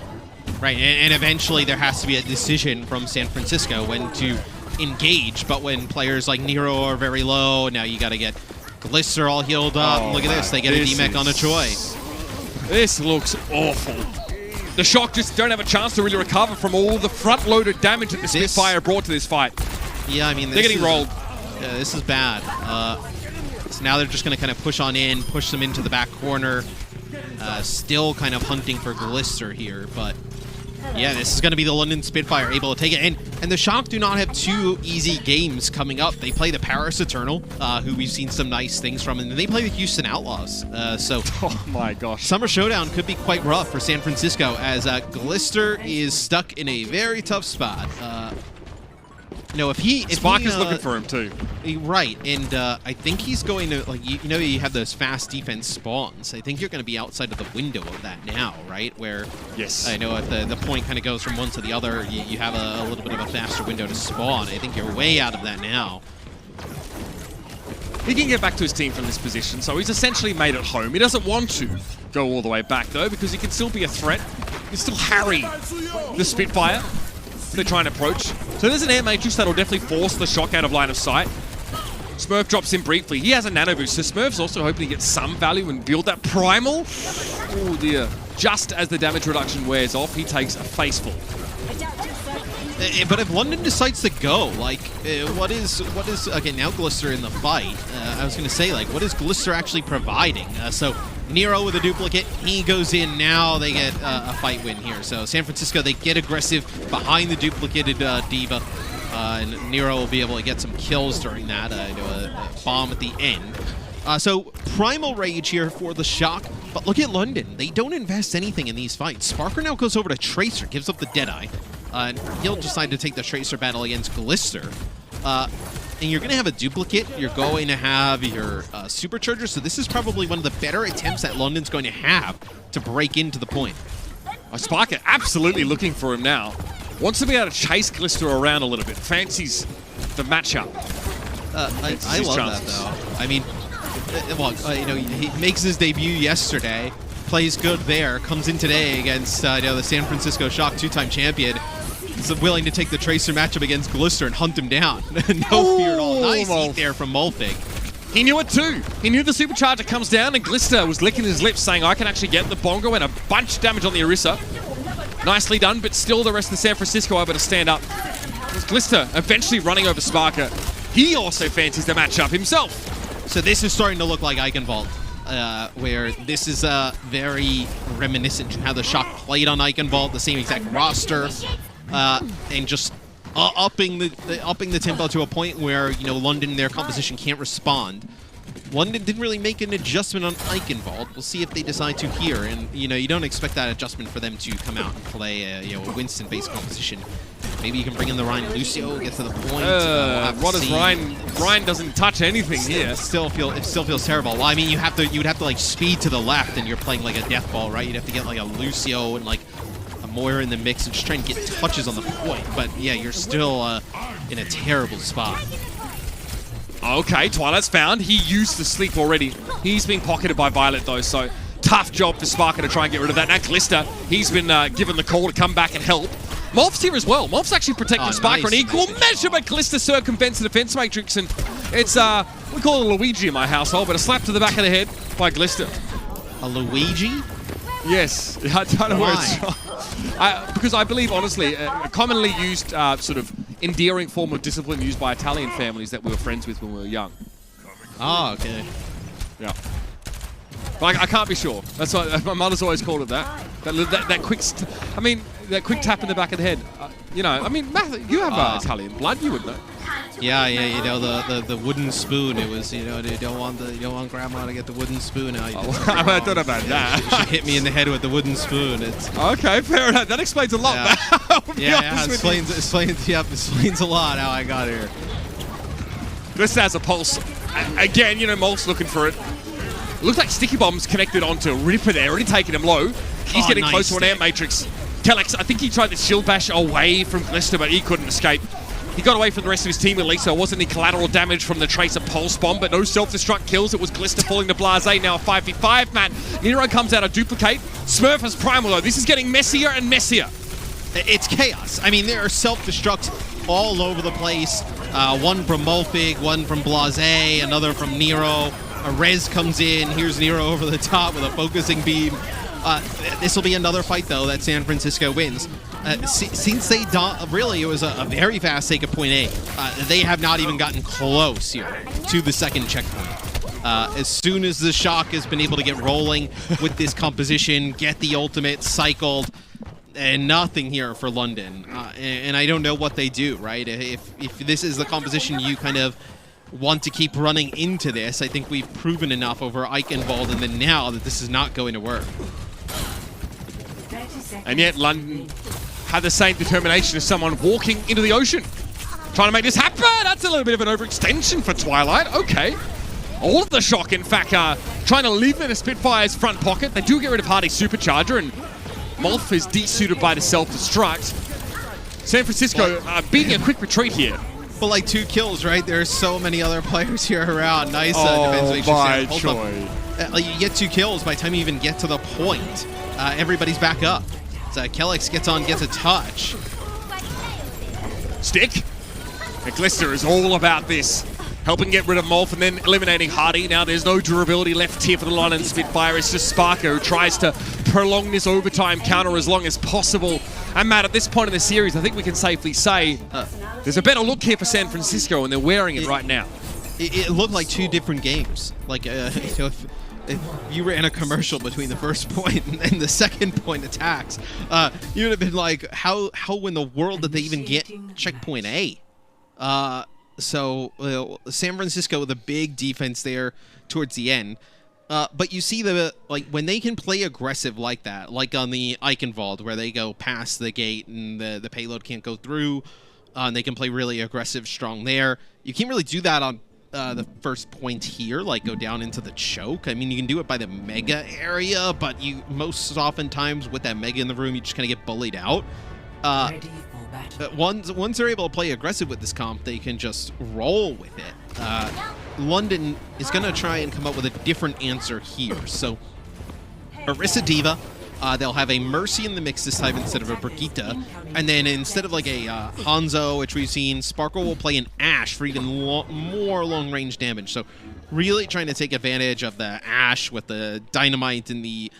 [SPEAKER 2] Right, and eventually there has to be a decision from San Francisco when to engage, but when players like Nero are very low, now you got to get Glisser all healed up.
[SPEAKER 1] Oh,
[SPEAKER 2] look at this, they get a DMEC on a Choi.
[SPEAKER 1] This looks awful. The Shock just don't have a chance to really recover from all the front-loaded damage that the Spitfire brought to this fight.
[SPEAKER 2] Yeah, I mean,
[SPEAKER 1] they're getting rolled.
[SPEAKER 2] Yeah, this is bad. So now they're just going to kind of push on in, push them into the back corner. Still kind of hunting for Glister here, but yeah, this is going to be the London Spitfire able to take it. And the Shock do not have two easy games coming up. They play the Paris Eternal, who we've seen some nice things from, and then they play the Houston Outlaws. So,
[SPEAKER 1] oh my gosh.
[SPEAKER 2] Summer Showdown could be quite rough for San Francisco, as Glister is stuck in a very tough spot.
[SPEAKER 1] Spark is looking for him too.
[SPEAKER 2] Right, and I think he's going to, like, you have those fast defense spawns. I think you're going to be outside of the window of that now, right? Where,
[SPEAKER 1] yes,
[SPEAKER 2] I know at the point kind of goes from one to the other. You have a little bit of a faster window to spawn. I think you're way out of that now.
[SPEAKER 1] He can get back to his team from this position, so he's essentially made it home. He doesn't want to go all the way back, though, because he can still be a threat. He can still harry the Spitfire if they try and approach. So there's an air matrix that'll definitely force the Shock out of line of sight. Smurf drops in briefly. He has a nano boost, so Smurf's also hoping to get some value and build that primal. Oh dear. Just as the damage reduction wears off, he takes a faceful.
[SPEAKER 2] But if London decides to go, like, what is again, now Glister in the fight, I was going to say, like, what is Glister actually providing? So Nero with a duplicate, he goes in now, they get a fight win here. So San Francisco, they get aggressive behind the duplicated D.Va, and Nero will be able to get some kills during that, a bomb at the end. So Primal Rage here for the Shock, but look at London. They don't invest anything in these fights. Sparker now goes over to Tracer, gives up the Deadeye. And he'll decide to take the Tracer battle against Glister. And you're going to have a duplicate. You're going to have your Supercharger. So this is probably one of the better attempts that London's going to have to break into the point.
[SPEAKER 1] Sparker absolutely looking for him now. Wants to be able to chase Glister around a little bit. Fancies the matchup.
[SPEAKER 2] I love that, though. I mean, he makes his debut yesterday. Plays good there, comes in today against the San Francisco Shock two-time champion. Is willing to take the Tracer matchup against Glister and hunt him down. No fear at all. Nice eat there from Molfig.
[SPEAKER 1] He knew it too. He knew the Supercharger comes down, and Glister was licking his lips saying, I can actually get the Bongo and a bunch of damage on the Orisa. Nicely done, but still the rest of San Francisco able to stand up. Glister eventually running over Sparker. He also fancies the matchup himself.
[SPEAKER 2] So this is starting to look like Eichenwald. Where this is very reminiscent to how the Shock played on Eichenwald, the same exact roster, and just upping the tempo to a point where London, their composition can't respond. London didn't really make an adjustment on Eichenwald. We'll see if they decide to here, and you don't expect that adjustment for them to come out and play a Winston-based composition. Maybe you can bring in the Ryan Lucio, get to the point.
[SPEAKER 1] What is Ryan? Ryan doesn't touch anything here.
[SPEAKER 2] It still feels terrible. Well, I mean, you would have to like speed to the left, and you're playing like a death ball, right? You'd have to get like a Lucio and like a Moira in the mix and just try and get touches on the point. But yeah, you're still in a terrible spot.
[SPEAKER 1] Okay, Twilight's found. He used the sleep already. He's been pocketed by Violet though, so tough job for Sparker to try and get rid of that. Now Glister, he's been given the call to come back and help. Morph's here as well. Morph's actually protecting Sparker in equal measure, but Glister circumvents the defense matrix, and it's, we call it a Luigi in my household, but a slap to the back of the head by Glister.
[SPEAKER 2] A Luigi?
[SPEAKER 1] Yes. I don't know where it's from. Because I believe, honestly, a commonly used sort of endearing form of discipline used by Italian families that we were friends with when we were young.
[SPEAKER 2] Oh, okay.
[SPEAKER 1] Yeah. But I can't be sure. That's why my mother's always called it that. That quick, that quick tap in the back of the head. I mean, you have Italian blood, you would know.
[SPEAKER 2] Yeah, the wooden spoon. It was, you don't want grandma to get the wooden spoon out.
[SPEAKER 1] I don't know about that.
[SPEAKER 2] She hit me in the head with the wooden spoon. It's
[SPEAKER 1] okay, fair enough. That explains a lot.
[SPEAKER 2] Yeah, explains a lot how I got here.
[SPEAKER 1] This has a pulse. Again, Molf's looking for it. It looks like Sticky Bomb's connected onto Ripper there, already taking him low. He's getting close to an air matrix. Kellex, I think he tried to shield bash away from Glister, but he couldn't escape. He got away from the rest of his team at least, so it wasn't any collateral damage from the Tracer pulse bomb, but no self-destruct kills. It was Glister falling to Blase, now a 5v5 man. Nero comes out of duplicate. Smurf has primal though. This is getting messier and messier.
[SPEAKER 2] It's chaos. I mean, there are self-destructs all over the place. One from Molfig, one from Blase, another from Nero. A Rez comes in. Here's Nero over the top with a focusing beam. This will be another fight, though, that San Francisco wins. Since they really, it was a very fast take of point A. They have not even gotten close here to the second checkpoint. As soon as the Shock has been able to get rolling with this composition, get the ultimate cycled, and nothing here for London. And I don't know what they do, right? If this is the composition you kind of want to keep running into this, I think we've proven enough over Eichenwald and then now that this is not going to work.
[SPEAKER 1] And yet London had the same determination as someone walking into the ocean, trying to make this happen. That's a little bit of an overextension for Twilight. Okay. All of the Shock, in fact, are trying to live in a Spitfire's front pocket. They do get rid of Hardy's supercharger, and Molf is desuited by the self-destruct. San Francisco beating a quick retreat here.
[SPEAKER 2] But like 2 kills, right? There's so many other players here around. Nice defense.
[SPEAKER 1] My choice.
[SPEAKER 2] You get 2 kills by the time you even get to the point. Everybody's back up. So Kellex gets on, gets a touch.
[SPEAKER 1] Stick. And Glister is all about this. Helping get rid of Molf and then eliminating Hardy. Now there's no durability left here for the London Spitfire. It's just Sparker who tries to prolong this overtime counter as long as possible. And Matt, at this point in the series, I think we can safely say there's a better look here for San Francisco, and they're wearing it right now.
[SPEAKER 2] It looked like 2 different games. Like, if you ran a commercial between the first point and the second point attacks, you would have been like, how in the world did they even get checkpoint A? So San Francisco with a big defense there towards the end. But you see when they can play aggressive like that, like on the Eichenwald, where they go past the gate and the payload can't go through, and they can play really aggressive, strong there. You can't really do that on the first point here, like go down into the choke. I mean, you can do it by the Mega area, but you most oftentimes with that Mega in the room, you just kind of get bullied out. Once they're able to play aggressive with this comp, they can just roll with it. London is going to try and come up with a different answer here. So, Orisa Diva, they'll have a Mercy in the mix this time instead of a Brigitte. And then instead of like a Hangzhou, which we've seen, Sparkle will play an Ashe for even more long-range damage. So, really trying to take advantage of the Ashe with the Dynamite and the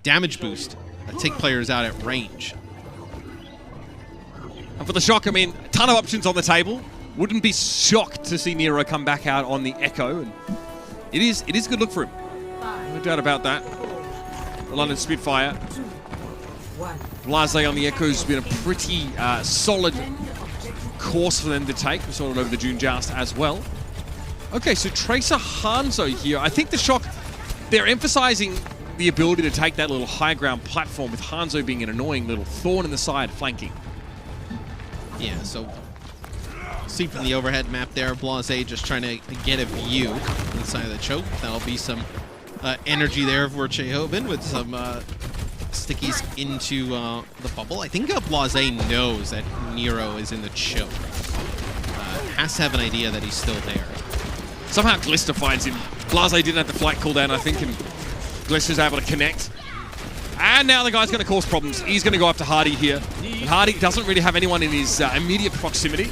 [SPEAKER 2] damage boost, take players out at range.
[SPEAKER 1] And for the Shock, I mean, a ton of options on the table. Wouldn't be shocked to see Nero come back out on the Echo. And it is a good look for him. No doubt about that. The London Spitfire. Blase on the Echo has been a pretty solid course for them to take. We saw it over the June Joust as well. Okay, so Tracer Hangzhou here. I think the Shock, they're emphasizing the ability to take that little high ground platform, with Hangzhou being an annoying little thorn in the side flanking.
[SPEAKER 2] Yeah, so see from the overhead map there, Blase just trying to get a view inside of the choke. That'll be some energy there for Chehoven with some stickies into the bubble. I think Blase knows that Nero is in the choke. Has to have an idea that he's still there.
[SPEAKER 1] Somehow Glister finds him. Blase didn't have the flight cooldown, I think, and Glister's able to connect. And now the guy's going to cause problems. He's going to go after Hardy here. And Hardy doesn't really have anyone in his immediate proximity.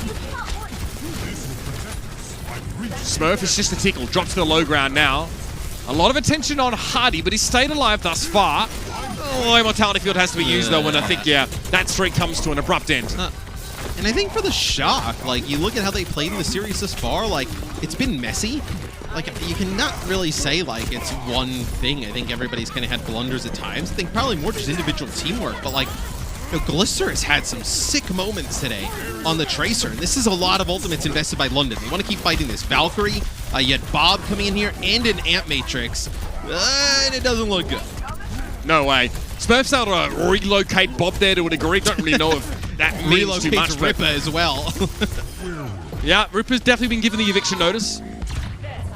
[SPEAKER 1] Smurf is just a tickle. Drops to the low ground now. A lot of attention on Hardy, but he's stayed alive thus far. Oh, Immortality Field has to be used, though, and I think, yeah, that streak comes to an abrupt end.
[SPEAKER 2] And I think for the Shock, like, you look at how they played in the series thus far, like, it's been messy. Like, you cannot really say, like, it's one thing. I think everybody's kind of had blunders at times. I think probably more just individual teamwork, but, like, you know, Glister has had some sick moments today on the Tracer, and this is a lot of ultimates invested by London. They want to keep fighting this. Valkyrie, you had Bob coming in here, and an Amp Matrix, and it doesn't look good.
[SPEAKER 1] No way. Smurf's able to relocate Bob there to a degree. Don't really know if that means too much.
[SPEAKER 2] Ripper as well.
[SPEAKER 1] Yeah, Ripper's definitely been given the eviction notice.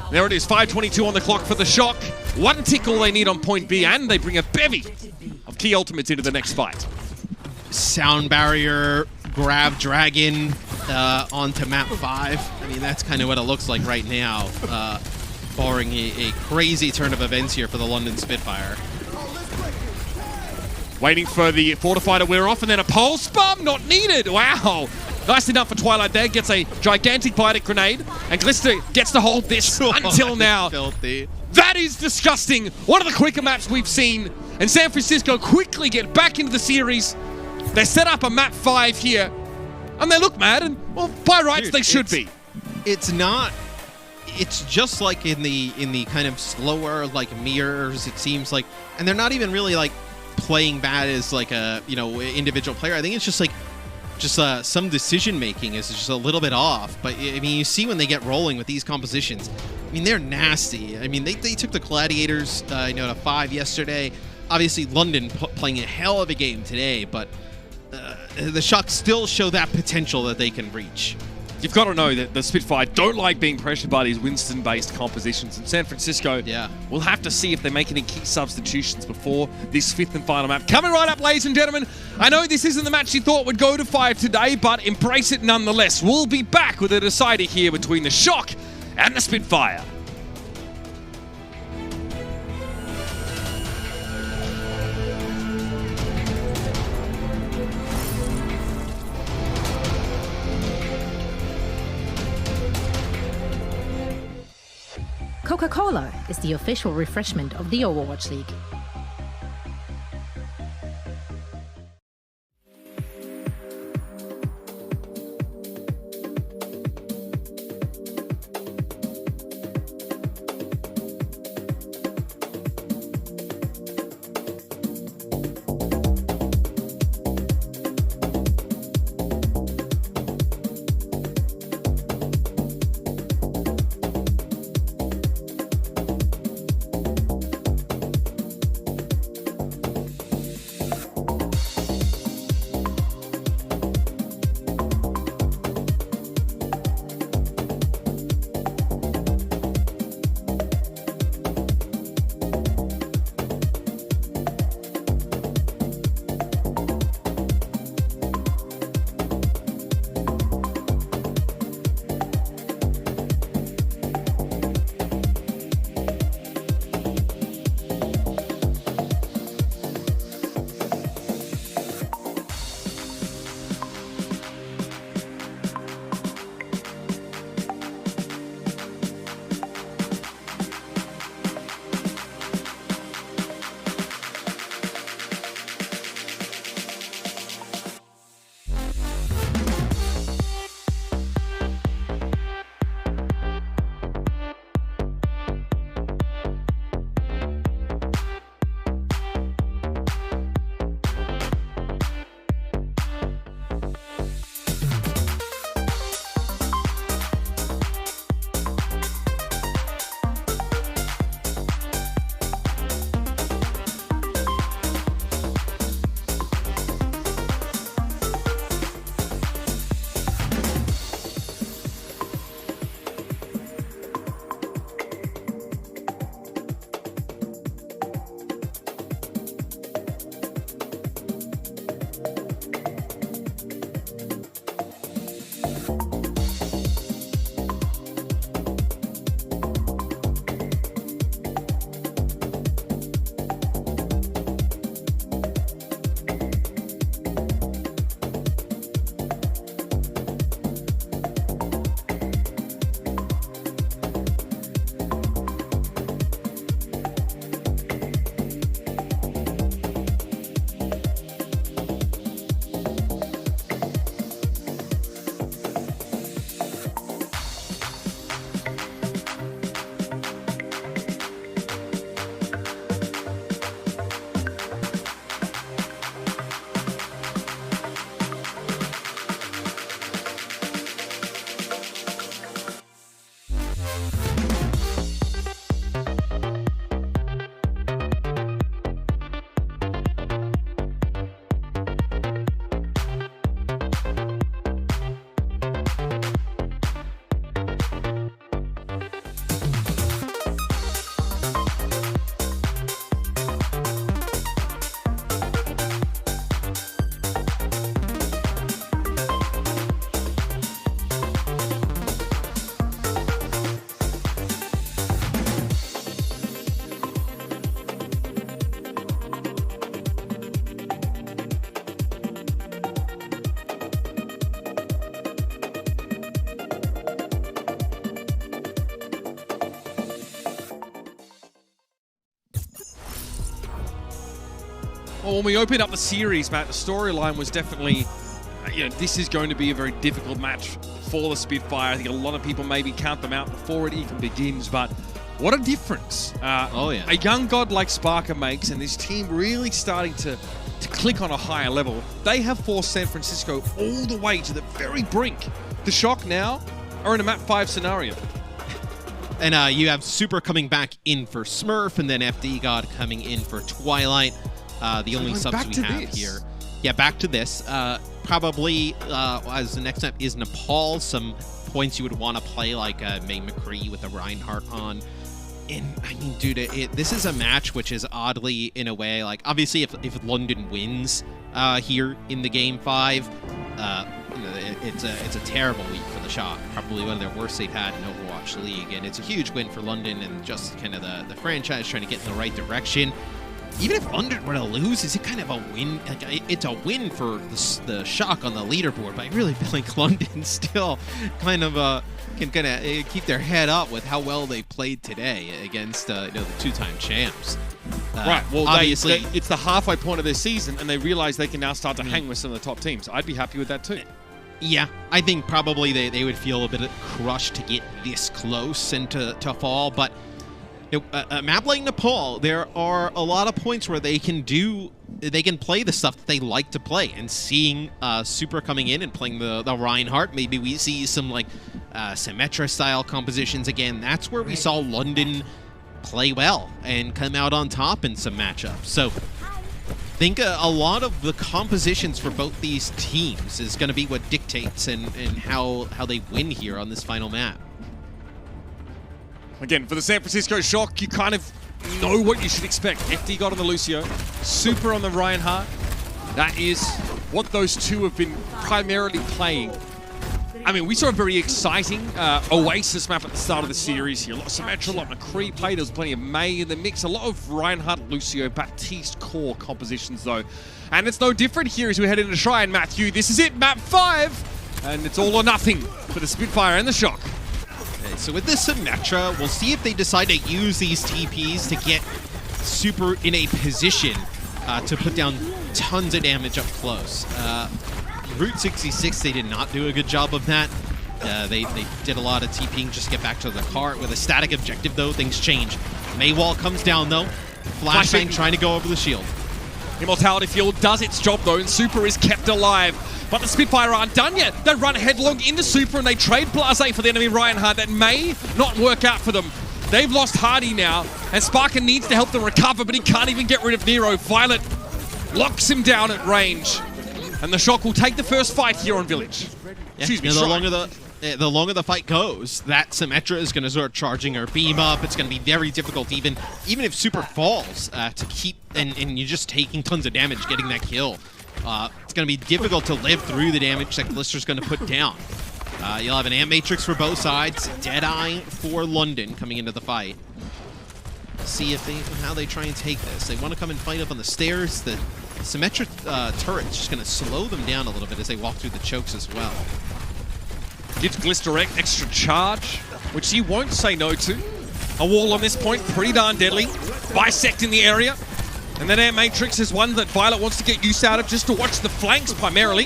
[SPEAKER 1] There it is, 5:22 on the clock for the Shock. One tickle they need on point B, and they bring a bevy of key ultimates into the next fight.
[SPEAKER 2] Sound barrier, grab dragon onto map 5. I mean, that's kind of what it looks like right now, barring a crazy turn of events here for the London Spitfire.
[SPEAKER 1] Waiting for the Fortify to wear off, and then a pulse bomb, not needed. Wow. Nice enough for Twilight there. Gets a gigantic Bionic grenade, and Glister gets to hold this until now.
[SPEAKER 2] Filthy.
[SPEAKER 1] That is disgusting. One of the quicker maps we've seen, and San Francisco quickly get back into the series. They set up a map 5 here, and they look mad, and, well, by rights, they should be.
[SPEAKER 2] It's not it's just like in the kind of slower like mirrors, it seems like, and they're not even really like playing bad as like a individual player. I think it's just like some decision making is just a little bit off. But I mean, you see when they get rolling with these compositions, I mean, they're nasty. I mean, they took the Gladiators to 5 yesterday. Obviously London playing a hell of a game today, but the Shucks still show that potential that they can reach.
[SPEAKER 1] You've got to know that the Spitfire don't like being pressured by these Winston-based compositions. In San Francisco, we'll have to see if they make any key substitutions before this 5th and final map. Coming right up, ladies and gentlemen. I know this isn't the match you thought would go to 5 today, but embrace it nonetheless. We'll be back with a decider here between the Shock and the Spitfire.
[SPEAKER 3] Coca-Cola is the official refreshment of the Overwatch League.
[SPEAKER 1] Well, when we opened up the series, Matt, the storyline was definitely, this is going to be a very difficult match for the Spitfire. I think a lot of people maybe count them out before it even begins, but what a difference a young god like Sparker makes, and this team really starting to click on a higher level. They have forced San Francisco all the way to the very brink. The Shock now are in a map 5 scenario.
[SPEAKER 2] And you have Super coming back in for Smurf, and then FD God coming in for Twilight. The only subs we have here. Yeah, back to this. Probably as the next map is Nepal. Some points you would want to play like May McCree with a Reinhardt on. And I mean, dude, this is a match which is oddly, in a way, like obviously if London wins here in the game 5, it's a terrible week for the Shock. Probably one of their worst they've had in Overwatch League, and it's a huge win for London and just kind of the franchise trying to get in the right direction. Even if London were to lose, is it kind of a win? Like, it's a win for the Shock on the leaderboard, but I really feel like London still kind of can kind of keep their head up with how well they played today against the two-time champs.
[SPEAKER 1] Right. Well,
[SPEAKER 2] obviously,
[SPEAKER 1] it's the halfway point of their season, and they realize they can now start to hang with some of the top teams. I'd be happy with that too.
[SPEAKER 2] Yeah, I think probably they would feel a bit crushed to get this close and to fall, but a map like Nepal, there are a lot of points where they can play the stuff that they like to play, and seeing Super coming in and playing the Reinhardt, maybe we see some like Symmetra style compositions again. That's where we saw London play well and come out on top in some matchups. So I think a lot of the compositions for both these teams is going to be what dictates and how they win here on this final map.
[SPEAKER 1] Again, for the San Francisco Shock, you kind of know what you should expect. FD got on the Lucio, Super on the Reinhardt. That is what those two have been primarily playing. I mean, we saw a very exciting Oasis map at the start of the series here. A lot of Symmetra, a lot of McCree played. There was plenty of May in the mix. A lot of Reinhardt, Lucio, Baptiste core compositions, though. And it's no different here as we head into Shrine, Matthew. This is it, map 5. And it's all or nothing for the Spitfire and the Shock.
[SPEAKER 2] Okay, so with this Symmetra, we'll see if they decide to use these TPs to get Super in a position to put down tons of damage up close. Route 66, they did not do a good job of that. They did a lot of TPing just to get back to the cart. With a static objective, though, things change. Maywall comes down, though. Flashbang trying to go over the shield.
[SPEAKER 1] Immortality Field does its job, though, and Super is kept alive. But the Spitfire aren't done yet. They run headlong into Super, and they trade Blase for the enemy Reinhardt. That may not work out for them. They've lost Hardy now, and Sparker needs to help them recover, but he can't even get rid of Nero. Violet locks him down at range. And the Shock will take the first fight here on Village.
[SPEAKER 2] Yeah, excuse me, the longer the fight goes, that Symmetra is going to start charging her beam up. It's going to be very difficult, even if Super falls, to keep, and you're just taking tons of damage getting that kill. It's going to be difficult to live through the damage that Glister's going to put down. You'll have an Ant Matrix for both sides, Deadeye for London coming into the fight. See how they try and take this. They want to come and fight up on the stairs. The Symmetra turret's just going to slow them down a little bit as they walk through the chokes as well.
[SPEAKER 1] Gives Glister extra charge, which he won't say no to. A wall on this point, pretty darn deadly. Bisecting the area. And then Air Matrix is one that Violet wants to get use out of just to watch the flanks primarily.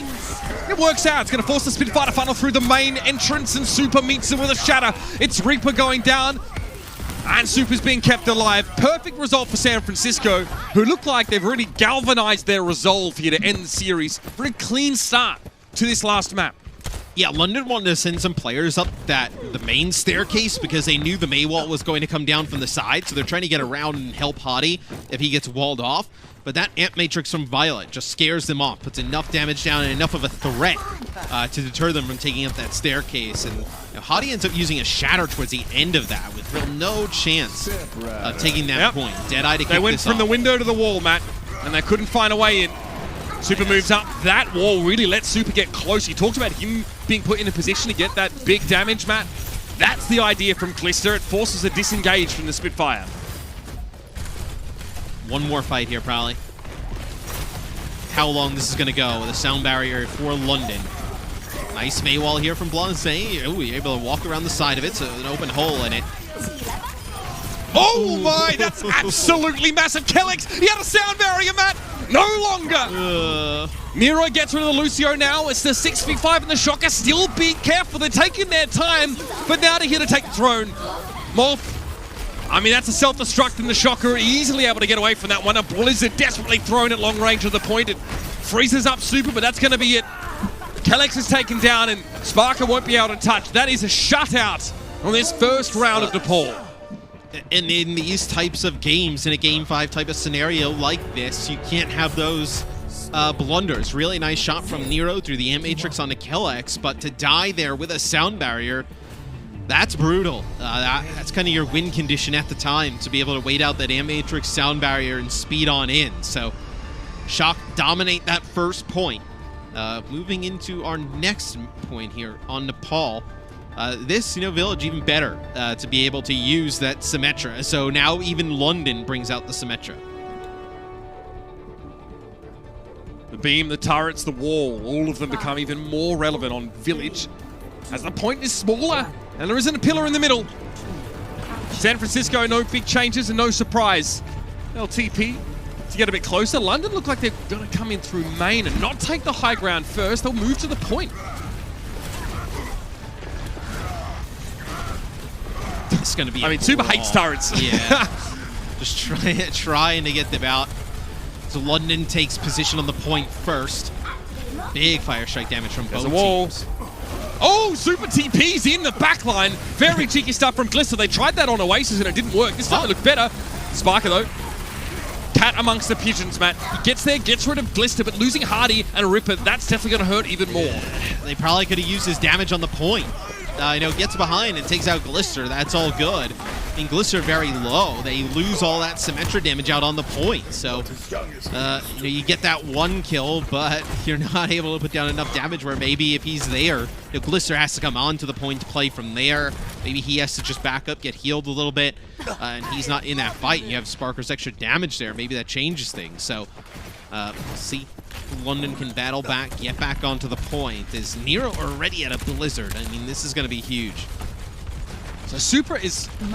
[SPEAKER 1] It works out. It's going to force the Spitfire to funnel through the main entrance, and Super meets him with a shatter. It's Reaper going down. And Super's being kept alive. Perfect result for San Francisco, who look like they've really galvanized their resolve here to end the series. Very clean start to this last map.
[SPEAKER 2] Yeah, London wanted to send some players up the main staircase because they knew the Maywall was going to come down from the side, so they're trying to get around and help Hottie if he gets walled off. But that Ant Matrix from Violet just scares them off, puts enough damage down and enough of a threat to deter them from taking up that staircase. And Hottie ends up using a shatter towards the end of that with real no chance of taking that point. Deadeye to kick this off.
[SPEAKER 1] They went from the window to the wall, Matt, and they couldn't find a way in. Super moves up. That wall really lets Super get close. He talked about him being put in a position to get that big damage, Matt. That's the idea from Glister. It forces a disengage from the Spitfire. One more fight here, probably. How long this is going to go with a sound barrier for London. Nice Maywall here from Blase. Oh, you're able to walk around the side of it, so an open hole in it. Oh my, that's absolutely massive. Kellex, he had a sound barrier, Matt. No longer. Nero gets rid of the Lucio now. It's the 6v5 and the Shocker still being careful. They're taking their time, but now they're here to take the throne. Molf, I mean, that's a self-destruct in the Shocker. Easily able to get away from that one. A Blizzard desperately thrown at long range of the point. It freezes up Super, but that's going to be it. Kellex is taken down, and Sparker won't be able to touch. That is a shutout on this first round of DePaul.
[SPEAKER 2] And in these types of games, in a Game 5 type of scenario like this, you can't have those blunders. Really nice shot from Nero through the Ant Matrix onto Kellex, but to die there with a sound barrier, that's brutal. That's kind of your win condition at the time, to be able to wait out that Ant Matrix sound barrier and speed on in. So Shock dominate that first point. Moving into our next point here on Nepal. This village even better to be able to use that Symmetra. So now even London brings out the Symmetra.
[SPEAKER 1] The beam, the turrets, the wall, all of them become even more relevant on Village as the point is smaller and there isn't a pillar in the middle. San Francisco, no big changes and no surprise. LTP to get a bit closer. London look like they're going to come in through main and not take the high ground first. They'll move to the point.
[SPEAKER 2] It's going to be
[SPEAKER 1] Super hates turrets.
[SPEAKER 2] Yeah. Just trying to get them out. So London takes position on the point first. Big fire strike damage from both teams.
[SPEAKER 1] Oh, Super TP's in the back line. Very cheeky stuff from Glister. They tried that on Oasis and it didn't work. This time it looked better. Sparker though. Cat amongst the pigeons, Matt. He gets there, gets rid of Glister, but losing Hardy and Ripper, that's definitely going to hurt even more.
[SPEAKER 2] They probably could have used his damage on the point. Gets behind and takes out Glister. That's all good. I mean, Glister very low. They lose all that Symmetra damage out on the point. So, you get that one kill, but you're not able to put down enough damage where maybe if he's there, Glister has to come on to the point to play from there. Maybe he has to just back up, get healed a little bit, and he's not in that fight. You have Sparker's extra damage there. Maybe that changes things. So, we'll see. London can battle back, get back onto the point. Is Nero already at a Blizzard? I mean, this is going to be huge.
[SPEAKER 1] So Super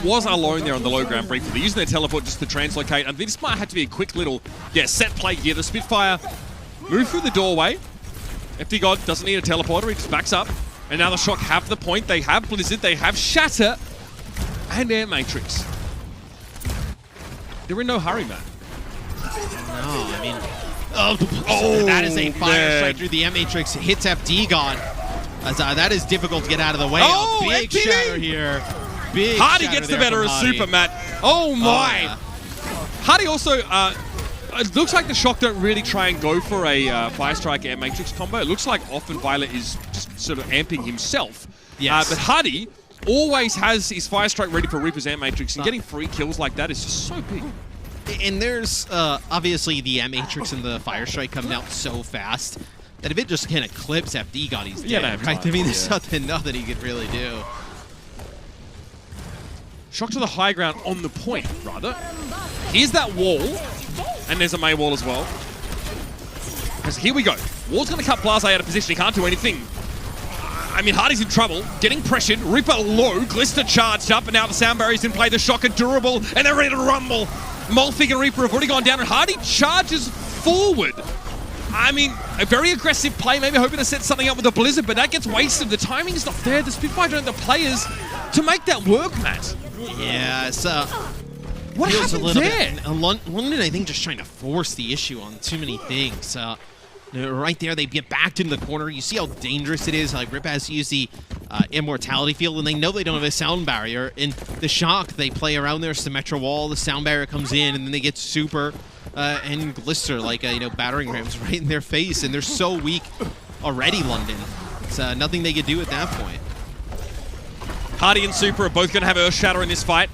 [SPEAKER 1] was alone there on the low ground briefly. They're using their teleport just to translocate, and this might have to be a quick little set play here. The Spitfire move through the doorway. FD God doesn't need a teleporter, he just backs up. And now the Shock have the point, they have Blizzard, they have Shatter, and Air Matrix. They're in no hurry, man.
[SPEAKER 2] No, I mean... that is a fire strike through the M-Matrix. Hits FD God. That is difficult to get out of the way. Big
[SPEAKER 1] FTD.
[SPEAKER 2] shatter here. Big
[SPEAKER 1] Hardy gets the better of Super, Matt. Oh my!
[SPEAKER 2] Yeah.
[SPEAKER 1] Hardy also, it looks like the Shock don't really try and go for a Fire Strike Air Matrix combo. It looks like often Violet is just sort of amping himself.
[SPEAKER 2] Yes.
[SPEAKER 1] But Hardy always has his Fire Strike ready for Reaper's Air Matrix, and getting free kills like that is just so big.
[SPEAKER 2] And there's obviously the M-Matrix and the Fire Strike coming out so fast that if it just kind of clips FD God, he's dead, right? I mean, there's nothing he could really do.
[SPEAKER 1] Shock to the high ground on the point, rather. Here's that wall, and there's a May wall as well. Because here we go. Wall's going to cut Blase out of position. He can't do anything. I mean, Hardy's in trouble, getting pressured. Ripper low, Glister charged up, and now the sound barrier's in play. The Shock are durable, and they're ready to rumble. Molfig and Reaper have already gone down, and Hardy charges forward. I mean, a very aggressive play, maybe hoping to set something up with a Blizzard, but that gets wasted. The timing is not there. The Spitfire don't have the players to make that work, Matt.
[SPEAKER 2] Yeah, it's
[SPEAKER 1] what happened there?
[SPEAKER 2] London, I think, just trying to force the issue on too many things. Right there, they get backed into the corner. You see how dangerous it is. Like, Rip has to use the Immortality Field, and they know they don't have a sound barrier. In the Shock, they play around their Symmetra wall. The sound barrier comes in, and then they get Super and Glister, like, battering rams right in their face. And they're so weak already, London. It's nothing they could do at that point.
[SPEAKER 1] Hardy and Super are both going to have Earth Shatter in this fight.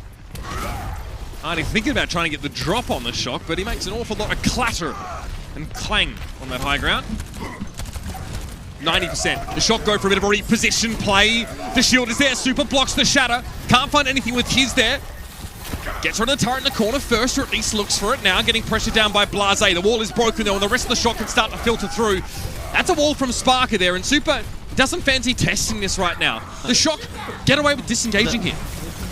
[SPEAKER 1] Hardy thinking about trying to get the drop on the Shock, but he makes an awful lot of clatter and clang on that high ground. 90%. The Shock go for a bit of a reposition play. The shield is there. Super blocks the Shatter. Can't find anything with his there. Gets rid of the turret in the corner first, or at least looks for it now. Getting pressured down by Blase. The wall is broken though, and the rest of the Shock can start to filter through. That's a wall from Sparker there, and Super doesn't fancy testing this right now. The Shock get away with disengaging here.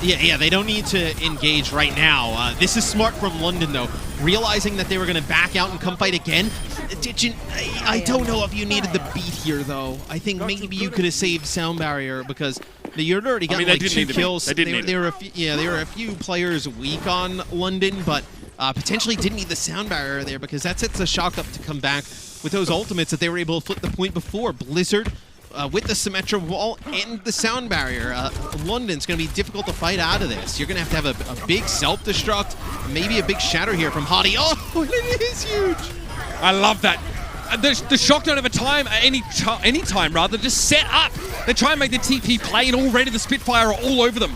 [SPEAKER 2] Yeah, they don't need to engage right now. This is smart from London, though. realizing that they were going to back out and come fight again. I don't know if you needed the beat here, though. I think maybe you could have saved Sound Barrier because you'd already gotten like 2 kills. There were a few players weak on London, but potentially didn't need the Sound Barrier there because that sets the Shock up to come back with those ultimates that they were able to flip the point before. Blizzard with the Symmetra wall and the Sound Barrier. London's going to be difficult to fight out of this. You're going to have a big self-destruct, maybe a big shatter here from Hadi. Oh, it is huge!
[SPEAKER 1] I love that. The Shock don't have a time, any time rather, just set up. They try and make the TP play, and already the Spitfire are all over them.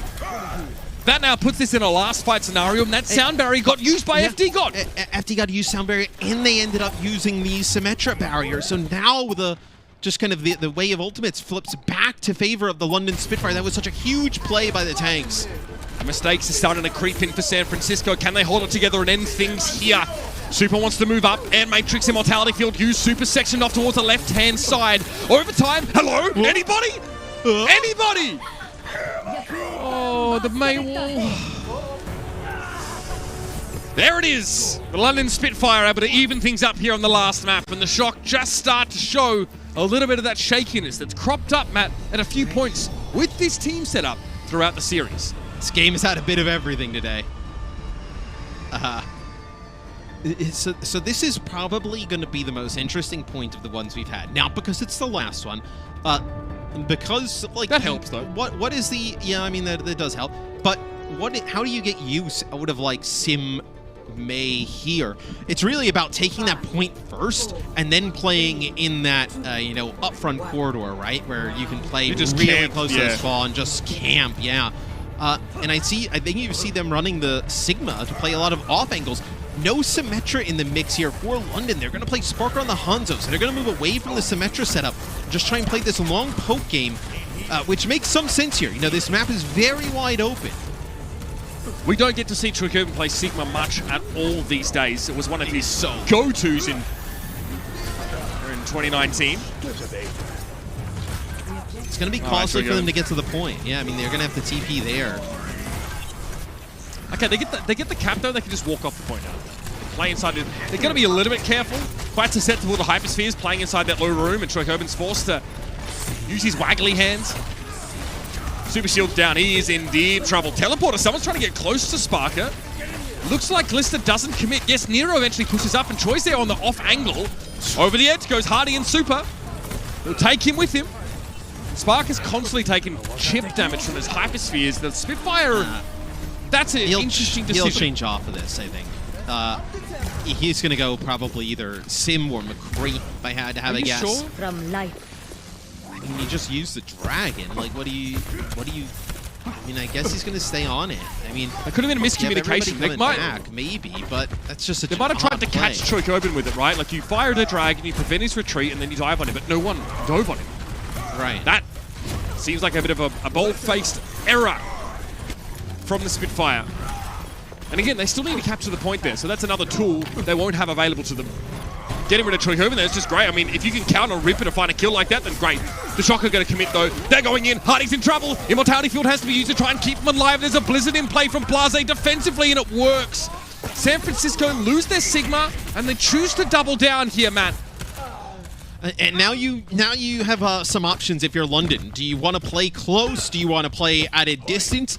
[SPEAKER 1] That now puts this in a last fight scenario, and that Sound Barrier got used by FD God.
[SPEAKER 2] FD God used Sound Barrier, and they ended up using the Symmetra Barrier. So now with just kind of the way of ultimates flips back to favor of the London Spitfire. That was such a huge play by the tanks.
[SPEAKER 1] Mistakes are starting to creep in for San Francisco. Can they hold it together and end things here? Super wants to move up, and Matrix Immortality Field used. Super sectioned off towards the left-hand side. Overtime. Hello? Anybody? Anybody? Oh, the main wall. There it is. The London Spitfire able to even things up here on the last map, and the Shock just start to show a little bit of that shakiness that's cropped up, Matt, at a few points with this team setup throughout the series.
[SPEAKER 2] This game has had a bit of everything today. So this is probably going to be the most interesting point of the ones we've had. Now, because it's the last one, because like
[SPEAKER 1] that helps though.
[SPEAKER 2] What is the I mean that does help. But how do you get use out of like Sim May here? It's really about taking that point first and then playing in that up front corridor, right, where you can play really close to the spawn and just camp. And I think you see them running the Sigma to play a lot of off angles. No Symmetra in the mix here for London. They're going to play Spark on the Hangzhou, so they're going to move away from the Symmetra setup and just try and play this long poke game, which makes some sense here. This map is very wide open.
[SPEAKER 1] We don't get to see Trick play Sigma much at all these days. It was one of his go-tos in 2019.
[SPEAKER 2] It's going to be costly for them to get to the point. Yeah, I mean, they're going to have the TP there.
[SPEAKER 1] Okay, they get the cap though. They can just walk off the point now. Play inside it. They're going to be a little bit careful. Quite susceptible to hyperspheres. Playing inside that low room, and Troykoven's forced to use his waggly hands. Super shield down. He is in deep trouble. Teleporter. Someone's trying to get close to Sparker. Looks like Glister doesn't commit. Yes, Nero eventually pushes up, and Troy's there on the off angle. Over the edge goes Hardy and Super. He'll take him with him. Spark is constantly taking chip damage from his hyperspheres. The Spitfire. That's an interesting decision.
[SPEAKER 2] He'll change off of this, I think. He's going to go probably either Sim or McCree, if I had to have a guess.
[SPEAKER 1] Sure?
[SPEAKER 3] From life.
[SPEAKER 2] I mean, you just use the Dragon. Like, what do you... I mean, I guess he's going to stay on it. I mean...
[SPEAKER 1] It could have been a miscommunication.
[SPEAKER 2] They might back, maybe, but that's just
[SPEAKER 1] They might have tried to catch Troykoven with it, right? Like, you fired a Dragon, you prevent his retreat, and then you dive on him, but no one dove on him.
[SPEAKER 2] Right.
[SPEAKER 1] That seems like a bit of a bold-faced error from the Spitfire. And again, they still need to capture the point there, so that's another tool they won't have available to them. Getting rid of Troykoven there is just great. I mean, if you can count on Ripper to find a kill like that, then great. The Shock are going to commit, though. They're going in. Hardy's in trouble. Immortality Field has to be used to try and keep them alive. There's a Blizzard in play from Blase defensively, and it works. San Francisco lose their Sigma, and they choose to double down here, Matt.
[SPEAKER 2] And now you have some options if you're London. Do you want to play close? Do you want to play at a distance?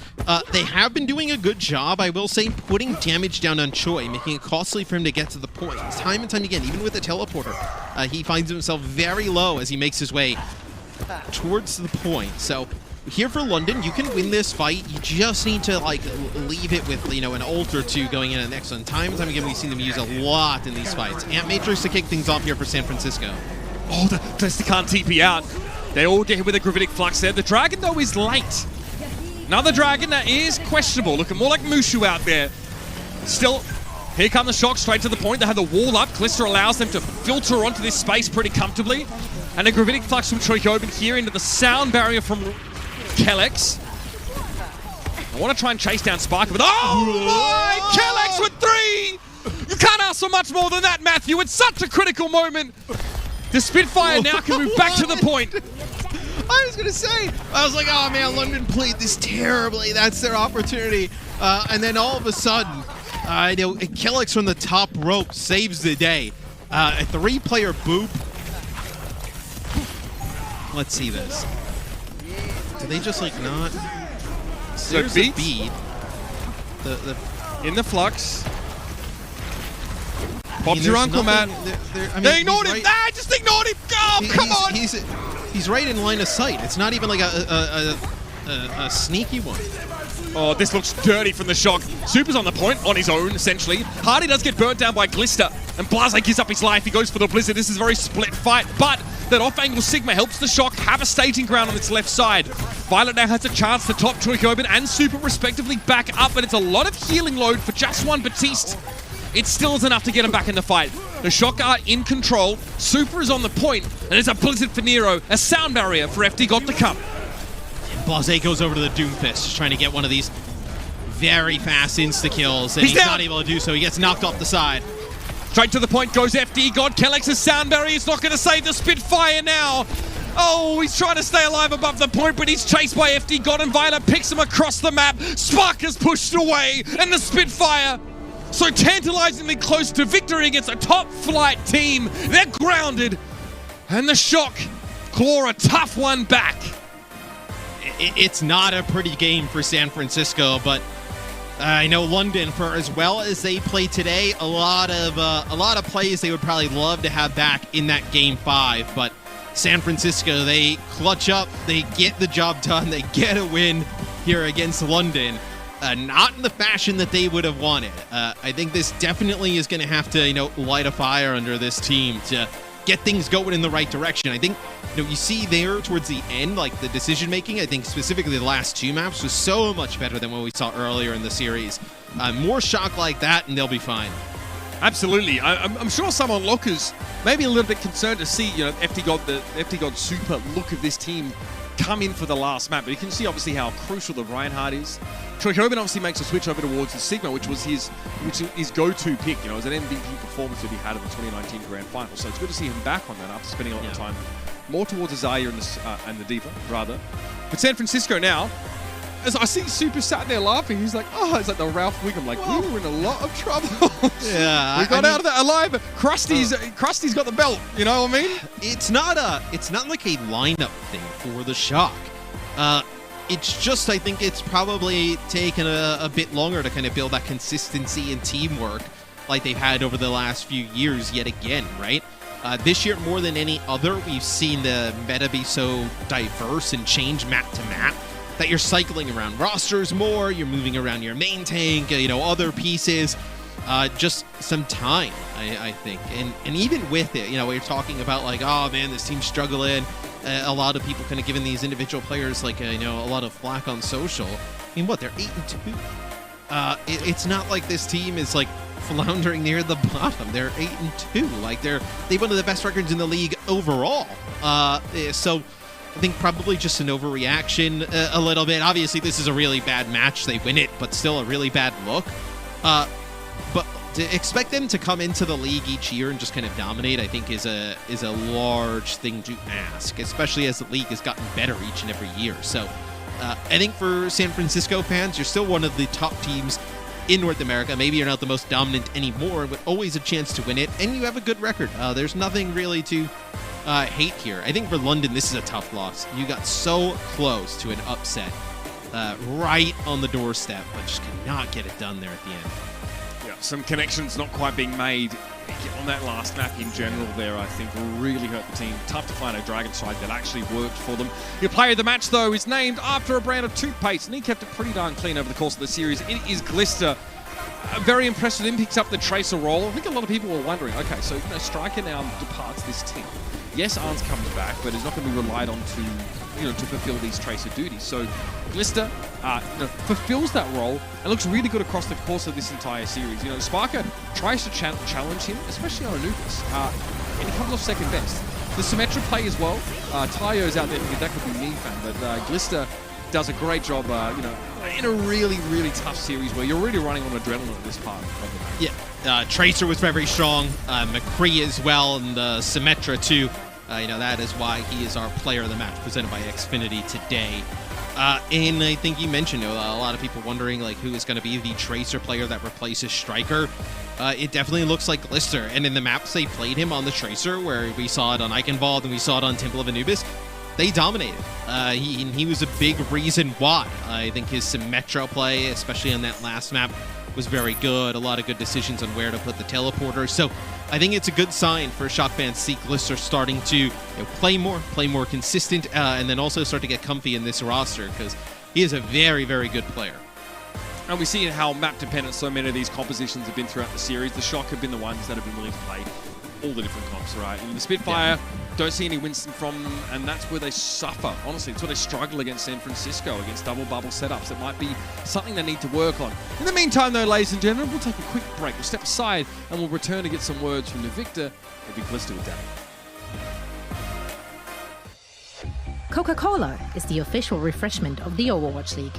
[SPEAKER 2] They have been doing a good job, I will say, putting damage down on Choi, making it costly for him to get to the point. Time and time again, even with the teleporter, he finds himself very low as he makes his way towards the point. So here for London, you can win this fight. You just need to like leave it with an ult or two going in an excellent. Time and time again, we've seen them use a lot in these fights. Ant Matrix to kick things off here for San Francisco.
[SPEAKER 1] Oh, the can't TP out. They all get hit with a Gravitic Flux there. The Dragon, though, is late. Another Dragon that is questionable. Looking more like Mushu out there. Still, here come the Shock straight to the point. They have the wall up. Glister allows them to filter onto this space pretty comfortably. And a Gravitic Flux from Troykoven here into the Sound Barrier from Kellex. I want to try and chase down Sparker, but oh my! Kellex with 3! You can't ask for much more than that, Matthew. It's such a critical moment. The Spitfire now can move back to the point.
[SPEAKER 2] I was going to say, I was like, oh man, London played this terribly. That's their opportunity. And then all of a sudden, I know Killix from the top rope saves the day. A 3-player boop. Let's see this. Do they just like not? There's a beat.
[SPEAKER 1] In the flux. Pops your uncle, Matt. They ignored him. They just ignored him. Oh, come on.
[SPEAKER 2] He's right in line of sight. It's not even like a sneaky one.
[SPEAKER 1] Oh, this looks dirty from the Shock. Super's on the point, on his own, essentially. Hardy does get burnt down by Glister, and Blase gives up his life. He goes for the Blizzard. This is a very split fight, but that off-angle Sigma helps the Shock have a staging ground on its left side. Violet now has a chance to top Troikoben and Super respectively back up, but it's a lot of healing load for just one Batiste. It still is enough to get him back in the fight. The Shock are in control. Super is on the point, and it's a Blizzard for Nero, a sound barrier for FD got to come.
[SPEAKER 2] Blase goes over to the Doomfist, trying to get one of these very fast insta-kills, and he's not able to do so. He gets knocked off the side.
[SPEAKER 1] Straight to the point goes FD God. Kelex's sound barrier is not going to save the Spitfire now. Oh, he's trying to stay alive above the point, but he's chased by FD God, and Violet picks him across the map. Spark is pushed away, and the Spitfire so tantalizingly close to victory against a top-flight team. They're grounded, and the Shock claw a tough one back.
[SPEAKER 2] It's not a pretty game for San Francisco, but I know London, for as well as they play today, a lot of plays they would probably love to have back in that Game 5, but San Francisco, they clutch up, they get the job done, they get a win here against London. Not in the fashion that they would have wanted. I think this definitely is going to have to, light a fire under this team to get things going in the right direction. I think, you see there towards the end, like the decision making, I think specifically the last 2 maps was so much better than what we saw earlier in the series. More shock like that, and they'll be fine.
[SPEAKER 1] Absolutely. I'm sure some onlookers may be a little bit concerned to see, the FD God Super look of this team come in for the last map, but you can see obviously how crucial the Reinhardt is. Troikoben obviously makes a switch over towards the Sigma, which was his go-to pick. It was an MVP performance that he had in the 2019 Grand Final, so it's good to see him back on that after spending a lot of time more towards Azaya and the Diva, rather. But San Francisco now, as I see Super sat there laughing, he's like, it's like the Ralph Wiggum, like, we were in a lot of trouble.
[SPEAKER 2] Yeah.
[SPEAKER 1] We got out of that alive. Krusty's got the belt, you know what I mean?
[SPEAKER 2] It's not like a lineup thing for the Shock. It's just, I think it's probably taken a bit longer to kind of build that consistency and teamwork like they've had over the last few years yet again, right? This year, more than any other, we've seen the meta be so diverse and change map to map that you're cycling around rosters more, you're moving around your main tank, other pieces. Just some time, I think. And even with it, we're talking about like, oh man, this team's struggling. A lot of people kind of giving these individual players like, a lot of flack on social. I mean, they're 8-2. It's not like this team is like floundering near the bottom. They're 8-2. Like they've one of the best records in the league overall. So I think probably just an overreaction a little bit. Obviously, this is a really bad match. They win it, but still a really bad look. But to expect them to come into the league each year and just kind of dominate, I think is a large thing to ask, especially as the league has gotten better each and every year. So I think for San Francisco fans, you're still one of the top teams in North America. Maybe you're not the most dominant anymore, but always a chance to win it, and you have a good record. There's nothing really to hate here. I think for London, this is a tough loss. You got so close to an upset right on the doorstep, but just could not get it done there at the end.
[SPEAKER 1] Yeah, some connections not quite being made on that last map in general there, I think, really hurt the team. Tough to find a Dragon side that actually worked for them. Your player of the match, though, is named after a brand of toothpaste, and he kept it pretty darn clean over the course of the series. It is Glister. Very impressed with him, picks up the Tracer role. I think a lot of people were wondering, okay, so Striker now departs this team. Yes, Arns comes back, but is not going to be relied on to fulfill these Tracer duties. So Glister fulfills that role and looks really good across the course of this entire series. Sparker tries to challenge him, especially on Anubis, and he comes off second best. The Symmetra play as well. Tayo's out there thinking that could be me fan, but Glister does a great job, in a really, really tough series where you're really running on adrenaline at this part of the match.
[SPEAKER 2] Yeah, Tracer was very, very strong. McCree as well, and Symmetra too. That is why he is our player of the match, presented by Xfinity today. And I think you mentioned a lot of people wondering like who is going to be the Tracer player that replaces Striker. It definitely looks like Glister, and in the maps they played him on the Tracer, where we saw it on Eichenwald and we saw it on Temple of Anubis, they dominated. He was a big reason why. I think his Symmetro play, especially on that last map, was very good. A lot of good decisions on where to put the teleporter. So I think it's a good sign for Shock fans to see Glister starting to play more consistent, and then also start to get comfy in this roster, because he is a very, very good player.
[SPEAKER 1] And we see how map-dependent so many of these compositions have been throughout the series. The Shock have been the ones that have been willing to play all the different comps, right? And the Spitfire, don't see any Winston from them, and that's where they suffer. Honestly, it's where they struggle against San Francisco, against double bubble setups. It might be something they need to work on. In the meantime, though, ladies and gentlemen, we'll take a quick break. We'll step aside, and we'll return to get some words from the victor, maybe Glister with Danny.
[SPEAKER 3] Coca-Cola is the official refreshment of the Overwatch League.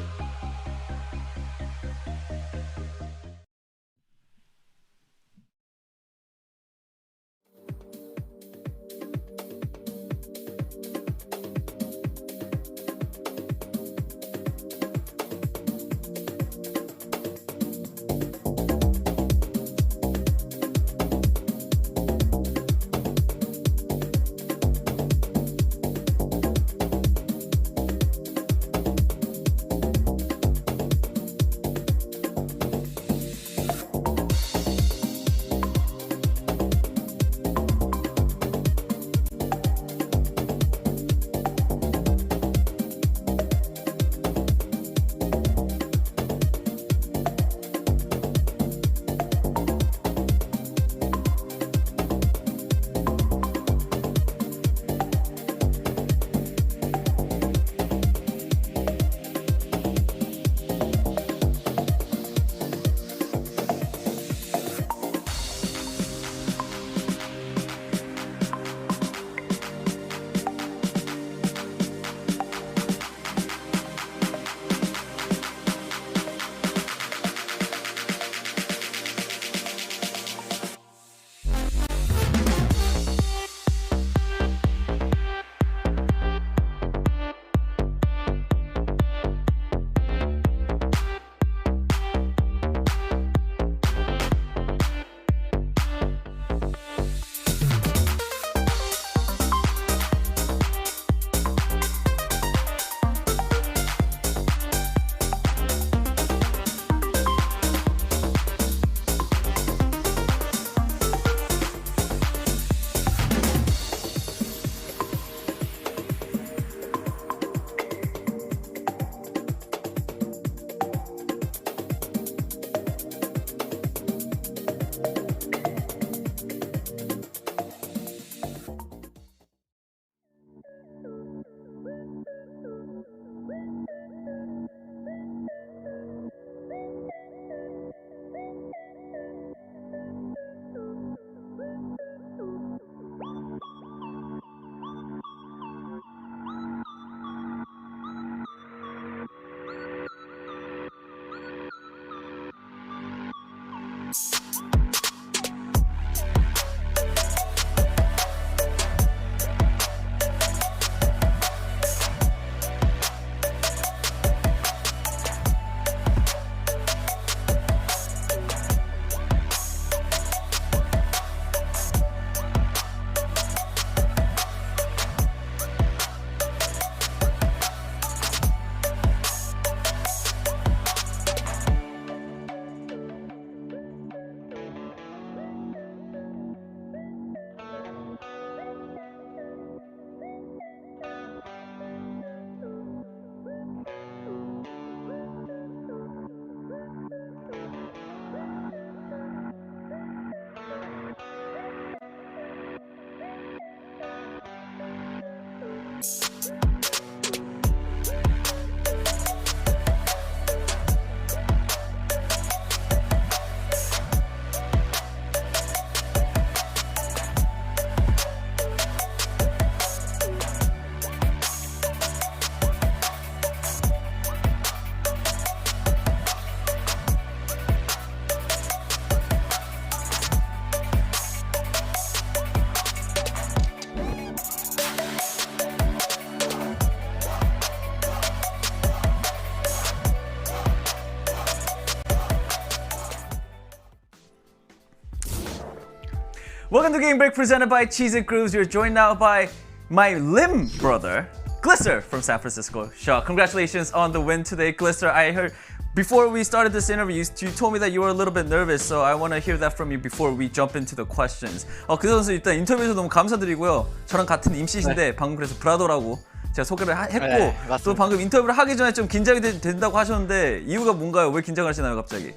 [SPEAKER 4] Welcome to Game Break presented by Cheez It Grooves. You're joined now by my limb brother, Glister from San Francisco. Shaw, congratulations on the win today, Glister. I heard before we started this interview, you told me that you were a little bit nervous, so I want to hear that from you before we jump into the questions. 그 선수 일단 인터뷰에서 너무 감사드리고요. 저랑 같은 임시신데 방금 그래서 브라더라고 제가 소개를 했고
[SPEAKER 5] 네,
[SPEAKER 4] 또 방금 인터뷰를 하기 전에 좀 긴장이 된다고 하셨는데 이유가 뭔가요? 왜 긴장하시나요, 갑자기?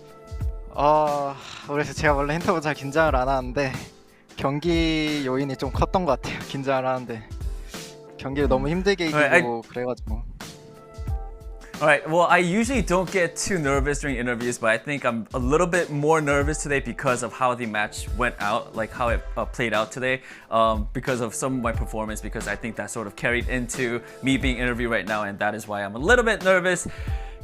[SPEAKER 5] 그래서 제가 원래 인터뷰 잘 긴장을 안 하는데 경기 요인이 좀 컸던 것 같아요. 긴장을 하는데 경기를 너무 힘들게 이기고 그래가지고.
[SPEAKER 4] Alright, well, I usually don't get too nervous during interviews, but I think I'm a little bit more nervous today because of how the match went out, like how it played out today, because of some of my performance, because I think that sort of carried into me being interviewed right now, and that is why I'm a little bit nervous.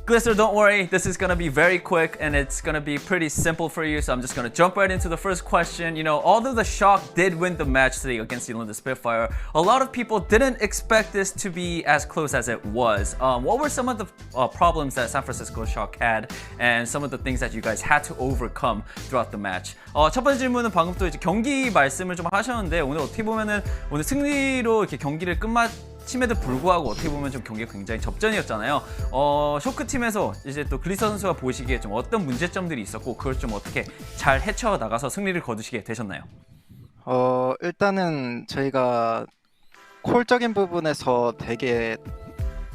[SPEAKER 4] Glister, don't worry, this is gonna be very quick and it's gonna be pretty simple for you, so I'm just gonna jump right into the first question. You know, although the Shock did win the match today against the London Spitfire, a lot of people didn't expect this to be as close as it was. What were some of the problems that San Francisco Shock had and some of the things that you guys had to overcome throughout the match? 첫 번째 질문은 방금 또 이제 경기 말씀을 좀 하셨는데 오늘 어떻게 보면은 오늘 승리로 이렇게 경기를 끝마침에도 불구하고 어떻게 보면 좀 경기가 굉장히 접전이었잖아요. 쇼크 팀에서 이제 또 글리서 선수가 보시기에 좀 어떤 문제점들이 있었고 그걸 좀 어떻게 잘 헤쳐 나가서 승리를 거두시게 되셨나요?
[SPEAKER 5] 일단은 저희가 콜적인 부분에서 되게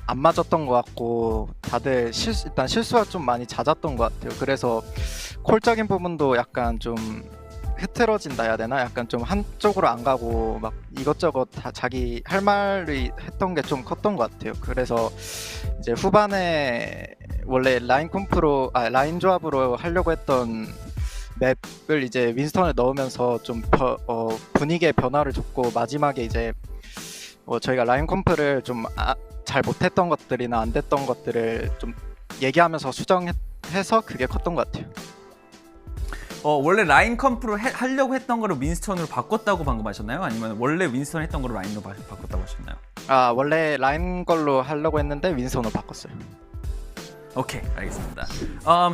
[SPEAKER 5] 안 맞았던 것 같고 다들 일단 실수가 좀 많이 잦았던 것 같아요. 그래서 콜적인 부분도 약간 좀 흐트러진다 해야 되나? 약간 좀 한쪽으로 안 가고 막 이것저것 다 자기 할 말을 했던 게 좀 컸던 것 같아요. 그래서 이제 후반에 원래 라인 조합으로 하려고 했던 맵을 이제 윈스턴을 넣으면서 좀 분위기의 변화를 줬고 마지막에 이제 저희가 라인 컴프를 좀 잘 못했던 것들이나 안 됐던 것들을 좀 얘기하면서 수정해서 그게 컸던 것 같아요.
[SPEAKER 4] 원래 라인 컴프로 하려고 했던 거를 윈스턴으로 바꿨다고 방금 하셨나요? 아니면 원래 윈스턴 했던 거를 라인으로 바꿨다고 하셨나요?
[SPEAKER 5] 원래 라인 걸로 하려고 했는데 윈스턴으로 바꿨어요.
[SPEAKER 4] Okay, 알겠습니다.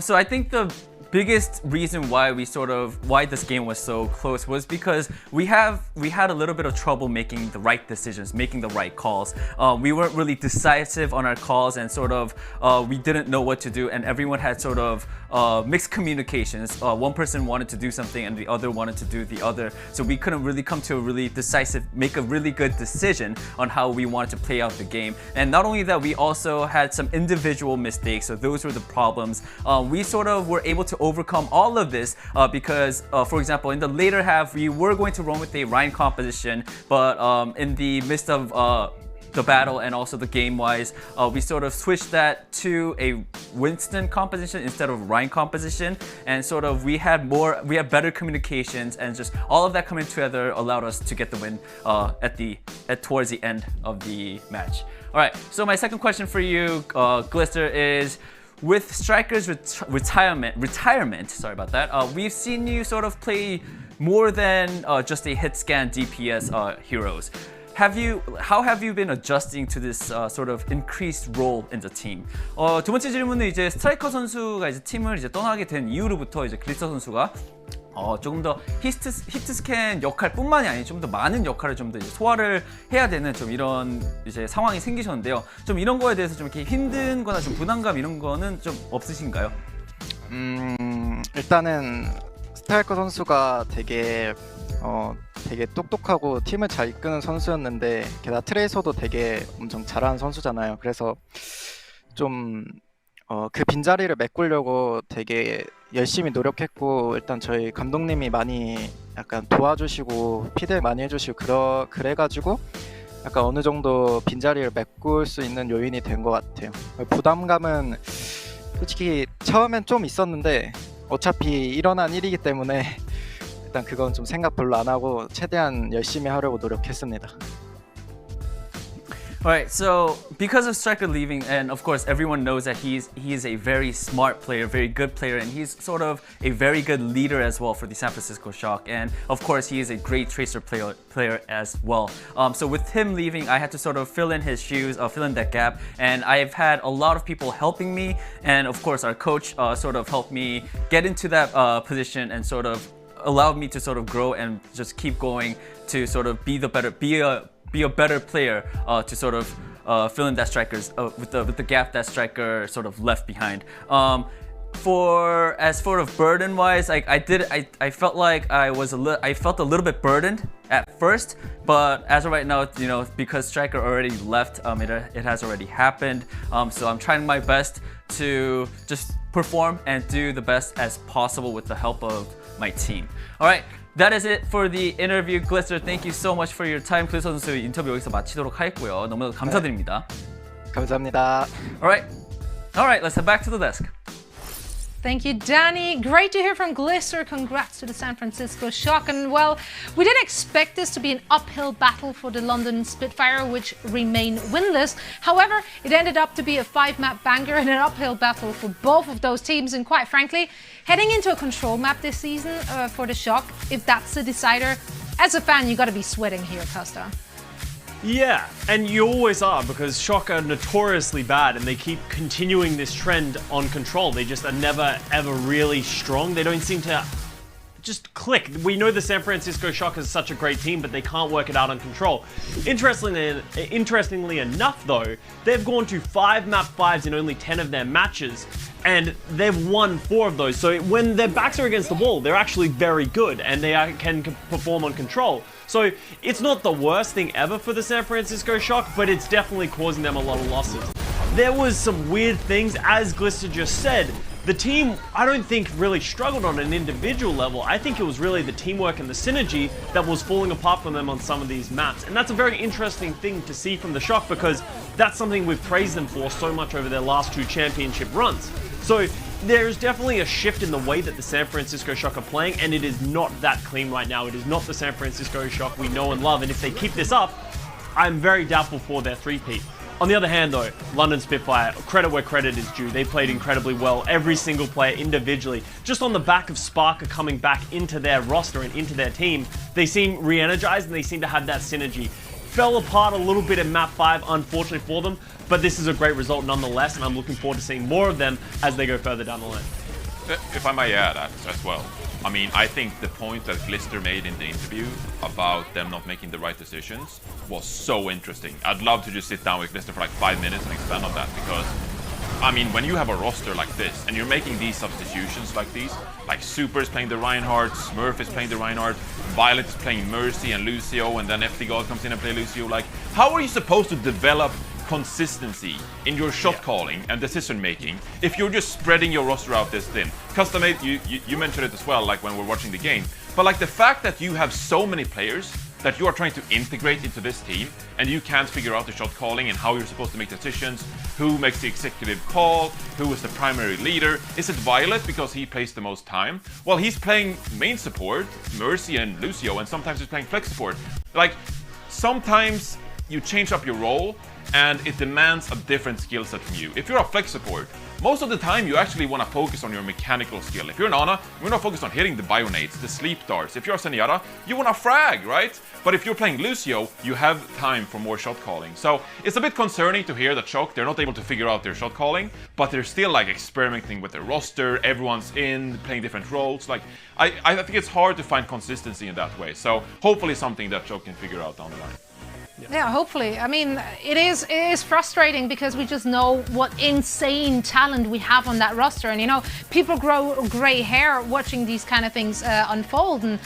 [SPEAKER 4] So I think the biggest reason why this game was so close was because we had a little bit of trouble making the right decisions, making the right calls. We weren't really decisive on our calls, and we didn't know what to do, and everyone had mixed communications. One person wanted to do something and the other wanted to do the other, so we couldn't really come to make a really good decision on how we wanted to play out the game. And not only that, we also had some individual mistakes, so those were the problems. We were able to overcome all of this because, for example, in the later half, we were going to run with a Ryan composition, but in the midst of the battle and also the game-wise, we switched that to a Winston composition instead of Ryan composition, and we had better communications, and just all of that coming together allowed us to get the win towards the end of the match. All right, so my second question for you, Glister, is with Striker's retirement, sorry about that, we've seen you play more than just a hit scan DPS heroes. How have you been adjusting to this increased role in the team? 두 번째 질문은 이제 스트라이커 선수가 이제 팀을 이제 떠나게 된 이후로부터 이제 글리서 선수가 조금 더 히트 스캔 역할뿐만이 아닌 좀 더 많은 역할을 좀 더 이제 소화를 해야 되는 좀 이런 이제 상황이 생기셨는데요. 좀 이런 거에 대해서 좀 이렇게 힘든거나 좀 부담감 이런 거는 좀 없으신가요?
[SPEAKER 5] 일단은 스트라이커 선수가 되게 똑똑하고 팀을 잘 이끄는 선수였는데 게다가 트레이서도 되게 엄청 잘하는 선수잖아요. 그래서 좀 그 빈자리를 메꾸려고 되게 열심히 노력했고, 일단 저희 감독님이 많이 약간 도와주시고 피드백 많이 해주시고 그래가지고 약간 어느 정도 빈자리를 메꿀 수 있는 요인이 된 것 같아요. 부담감은 솔직히 처음엔 좀 있었는데 어차피 일어난 일이기 때문에 일단 그건 좀 생각 별로 안 하고 최대한 열심히 하려고 노력했습니다.
[SPEAKER 4] Alright, so because of Striker leaving, and of course everyone knows that he is a very smart player, very good player, and he's a very good leader as well for the San Francisco Shock, and of course he is a great tracer player as well. So with him leaving, I had to fill in his shoes, fill in that gap, and I've had a lot of people helping me, and of course our coach helped me get into that position and allowed me to sort of grow and just keep going to sort of be a better player to sort of fill in that striker's with the gap that striker sort of left behind. As sort of burden wise, I felt like I felt a little bit burdened at first, but as of right now, because striker already left, it has already happened. So I'm trying my best to just perform and do the best as possible with the help of my team. All right. That is it for the interview. Glister, thank you so much for your time. 글리스터 선수 인터뷰 여기서 마치도록 하겠고요. 너무나도 감사드립니다.
[SPEAKER 5] 감사합니다.
[SPEAKER 4] All right, let's head back to the desk.
[SPEAKER 3] Thank you, Danny. Great to hear from Glister. Congrats to the San Francisco Shock. And well, we didn't expect this to be an uphill battle for the London Spitfire, which remain winless. However, it ended up to be a 5-map banger and an uphill battle for both of those teams. And quite frankly, heading into a control map this season for the Shock, if that's the decider, as a fan, you got to be sweating here, Costa.
[SPEAKER 6] Yeah, and you always are, because Shock are notoriously bad and they keep continuing this trend on control. They just are never ever really strong. They don't seem to just click. We know the San Francisco Shock is such a great team, but they can't work it out on control. Interestingly enough though, they've gone to 5 map 5s in only 10 of their matches, and they've won 4 of those. So when their backs are against the wall, they're actually very good and they can perform on control. So it's not the worst thing ever for the San Francisco Shock, but it's definitely causing them a lot of losses. There was some weird things, as Glister just said. The team, I don't think, really struggled on an individual level. I think it was really the teamwork and the synergy that was falling apart from them on some of these maps. And that's a very interesting thing to see from the Shock, because that's something we've praised them for so much over their last 2 championship runs. So there's definitely a shift in the way that the San Francisco Shock are playing, and it is not that clean right now. It is not the San Francisco Shock we know and love, and if they keep this up, I'm very doubtful for their 3-peat. On the other hand though, London Spitfire, credit where credit is due. They played incredibly well, every single player individually. Just on the back of Spark coming back into their roster and into their team, they seem re-energized and they seem to have that synergy. Fell apart a little bit in map 5, unfortunately for them, but this is a great result nonetheless, and I'm looking forward to seeing more of them as they go further down the line.
[SPEAKER 7] If I may add as well, I mean, I think the point that Glister made in the interview about them not making the right decisions was so interesting. I'd love to just sit down with Glister for like 5 minutes and expand on that, because I mean, when you have a roster like this and you're making these substitutions like these, like Super is playing the Reinhardt, Smurf is playing the Reinhardt, Violet is playing Mercy and Lucio, and then FD God comes in and play Lucio, like, how are you supposed to develop consistency in your shot calling and decision making if you're just spreading your roster out this thin? Custom made, you mentioned it as well, like when we're watching the game, but like the fact that you have so many players that you are trying to integrate into this team and you can't figure out the shot calling and how you're supposed to make decisions, who makes the executive call, who is the primary leader. Is it Violet because he plays the most time? Well, he's playing main support, Mercy and Lucio, and sometimes he's playing flex support. Like, sometimes you change up your role and it demands a different skill set from you. If you're a flex support, most of the time you actually want to focus on your mechanical skill. If you're an Ana, you're not focused on hitting the bionades, the sleep darts. If you're a Zenyatta, you want to frag, right? But if you're playing Lucio, you have time for more shot calling. So it's a bit concerning to hear that Shock, they're not able to figure out their shot calling, but they're still like experimenting with their roster, everyone's in, playing different roles. Like, I think it's hard to find consistency in that way. So hopefully something that Shock can figure out down the line.
[SPEAKER 3] Yeah, hopefully. I mean, it is frustrating because we just know what insane talent we have on that roster, and you know, people grow gray hair watching these kind of things unfold. And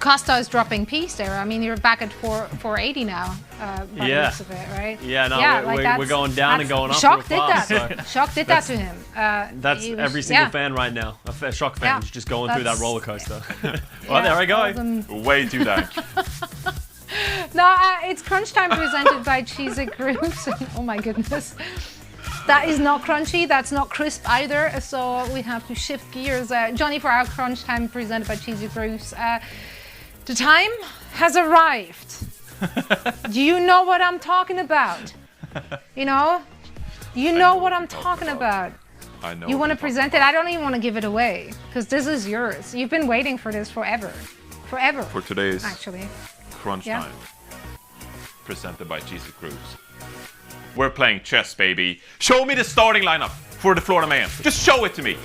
[SPEAKER 3] Costa is dropping peace there. I mean, you're back at 480 now. By the looks of it, right?
[SPEAKER 6] Yeah, no,
[SPEAKER 3] yeah,
[SPEAKER 6] we're going down and going up.
[SPEAKER 3] Shock
[SPEAKER 6] real
[SPEAKER 3] did
[SPEAKER 6] fast,
[SPEAKER 3] that.
[SPEAKER 6] so.
[SPEAKER 3] Shock did that to him.
[SPEAKER 6] That's every single fan right now. A Shock fan is just going through that roller coaster. Well, there I go.
[SPEAKER 7] Way too dark.
[SPEAKER 3] No, it's Crunch Time presented by Cheesy Groups. Oh my goodness. That is not crunchy, that's not crisp either, so we have to shift gears. Johnny, for our Crunch Time presented by Cheesy Groups. The time has arrived. Do you know what I'm talking about? You know? You know what I'm talking about.
[SPEAKER 7] I know.
[SPEAKER 3] You want to present it? I don't even want to give it away, because this is yours. You've been waiting for this forever. Forever.
[SPEAKER 7] For today's
[SPEAKER 3] actually.
[SPEAKER 7] Crunch Time, presented by Cheesy Groups. We're playing chess, baby. Show me the starting lineup for the Florida Mayhem. Just show it to me.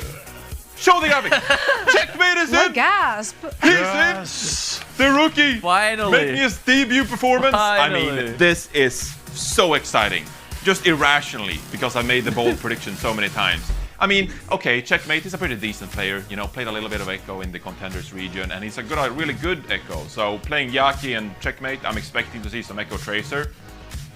[SPEAKER 7] Show the graphic. Checkmate is in.
[SPEAKER 8] Gasp!
[SPEAKER 7] He's in. The rookie.
[SPEAKER 4] Finally.
[SPEAKER 7] Making his debut performance.
[SPEAKER 4] Finally.
[SPEAKER 7] I mean, this is so exciting. Just irrationally, because I made the bold prediction so many times. I mean, okay, Checkmate is a pretty decent player. You know, played a little bit of Echo in the Contenders region, and he's a really good Echo. So playing Yaki and Checkmate, I'm expecting to see some Echo Tracer.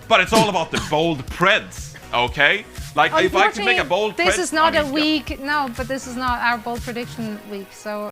[SPEAKER 7] But it's all about the bold preds, okay? Like, if I can make a bold
[SPEAKER 8] this
[SPEAKER 7] pred,
[SPEAKER 8] is not
[SPEAKER 7] I
[SPEAKER 8] a
[SPEAKER 7] mean,
[SPEAKER 8] week. No, but this is not our bold prediction week. So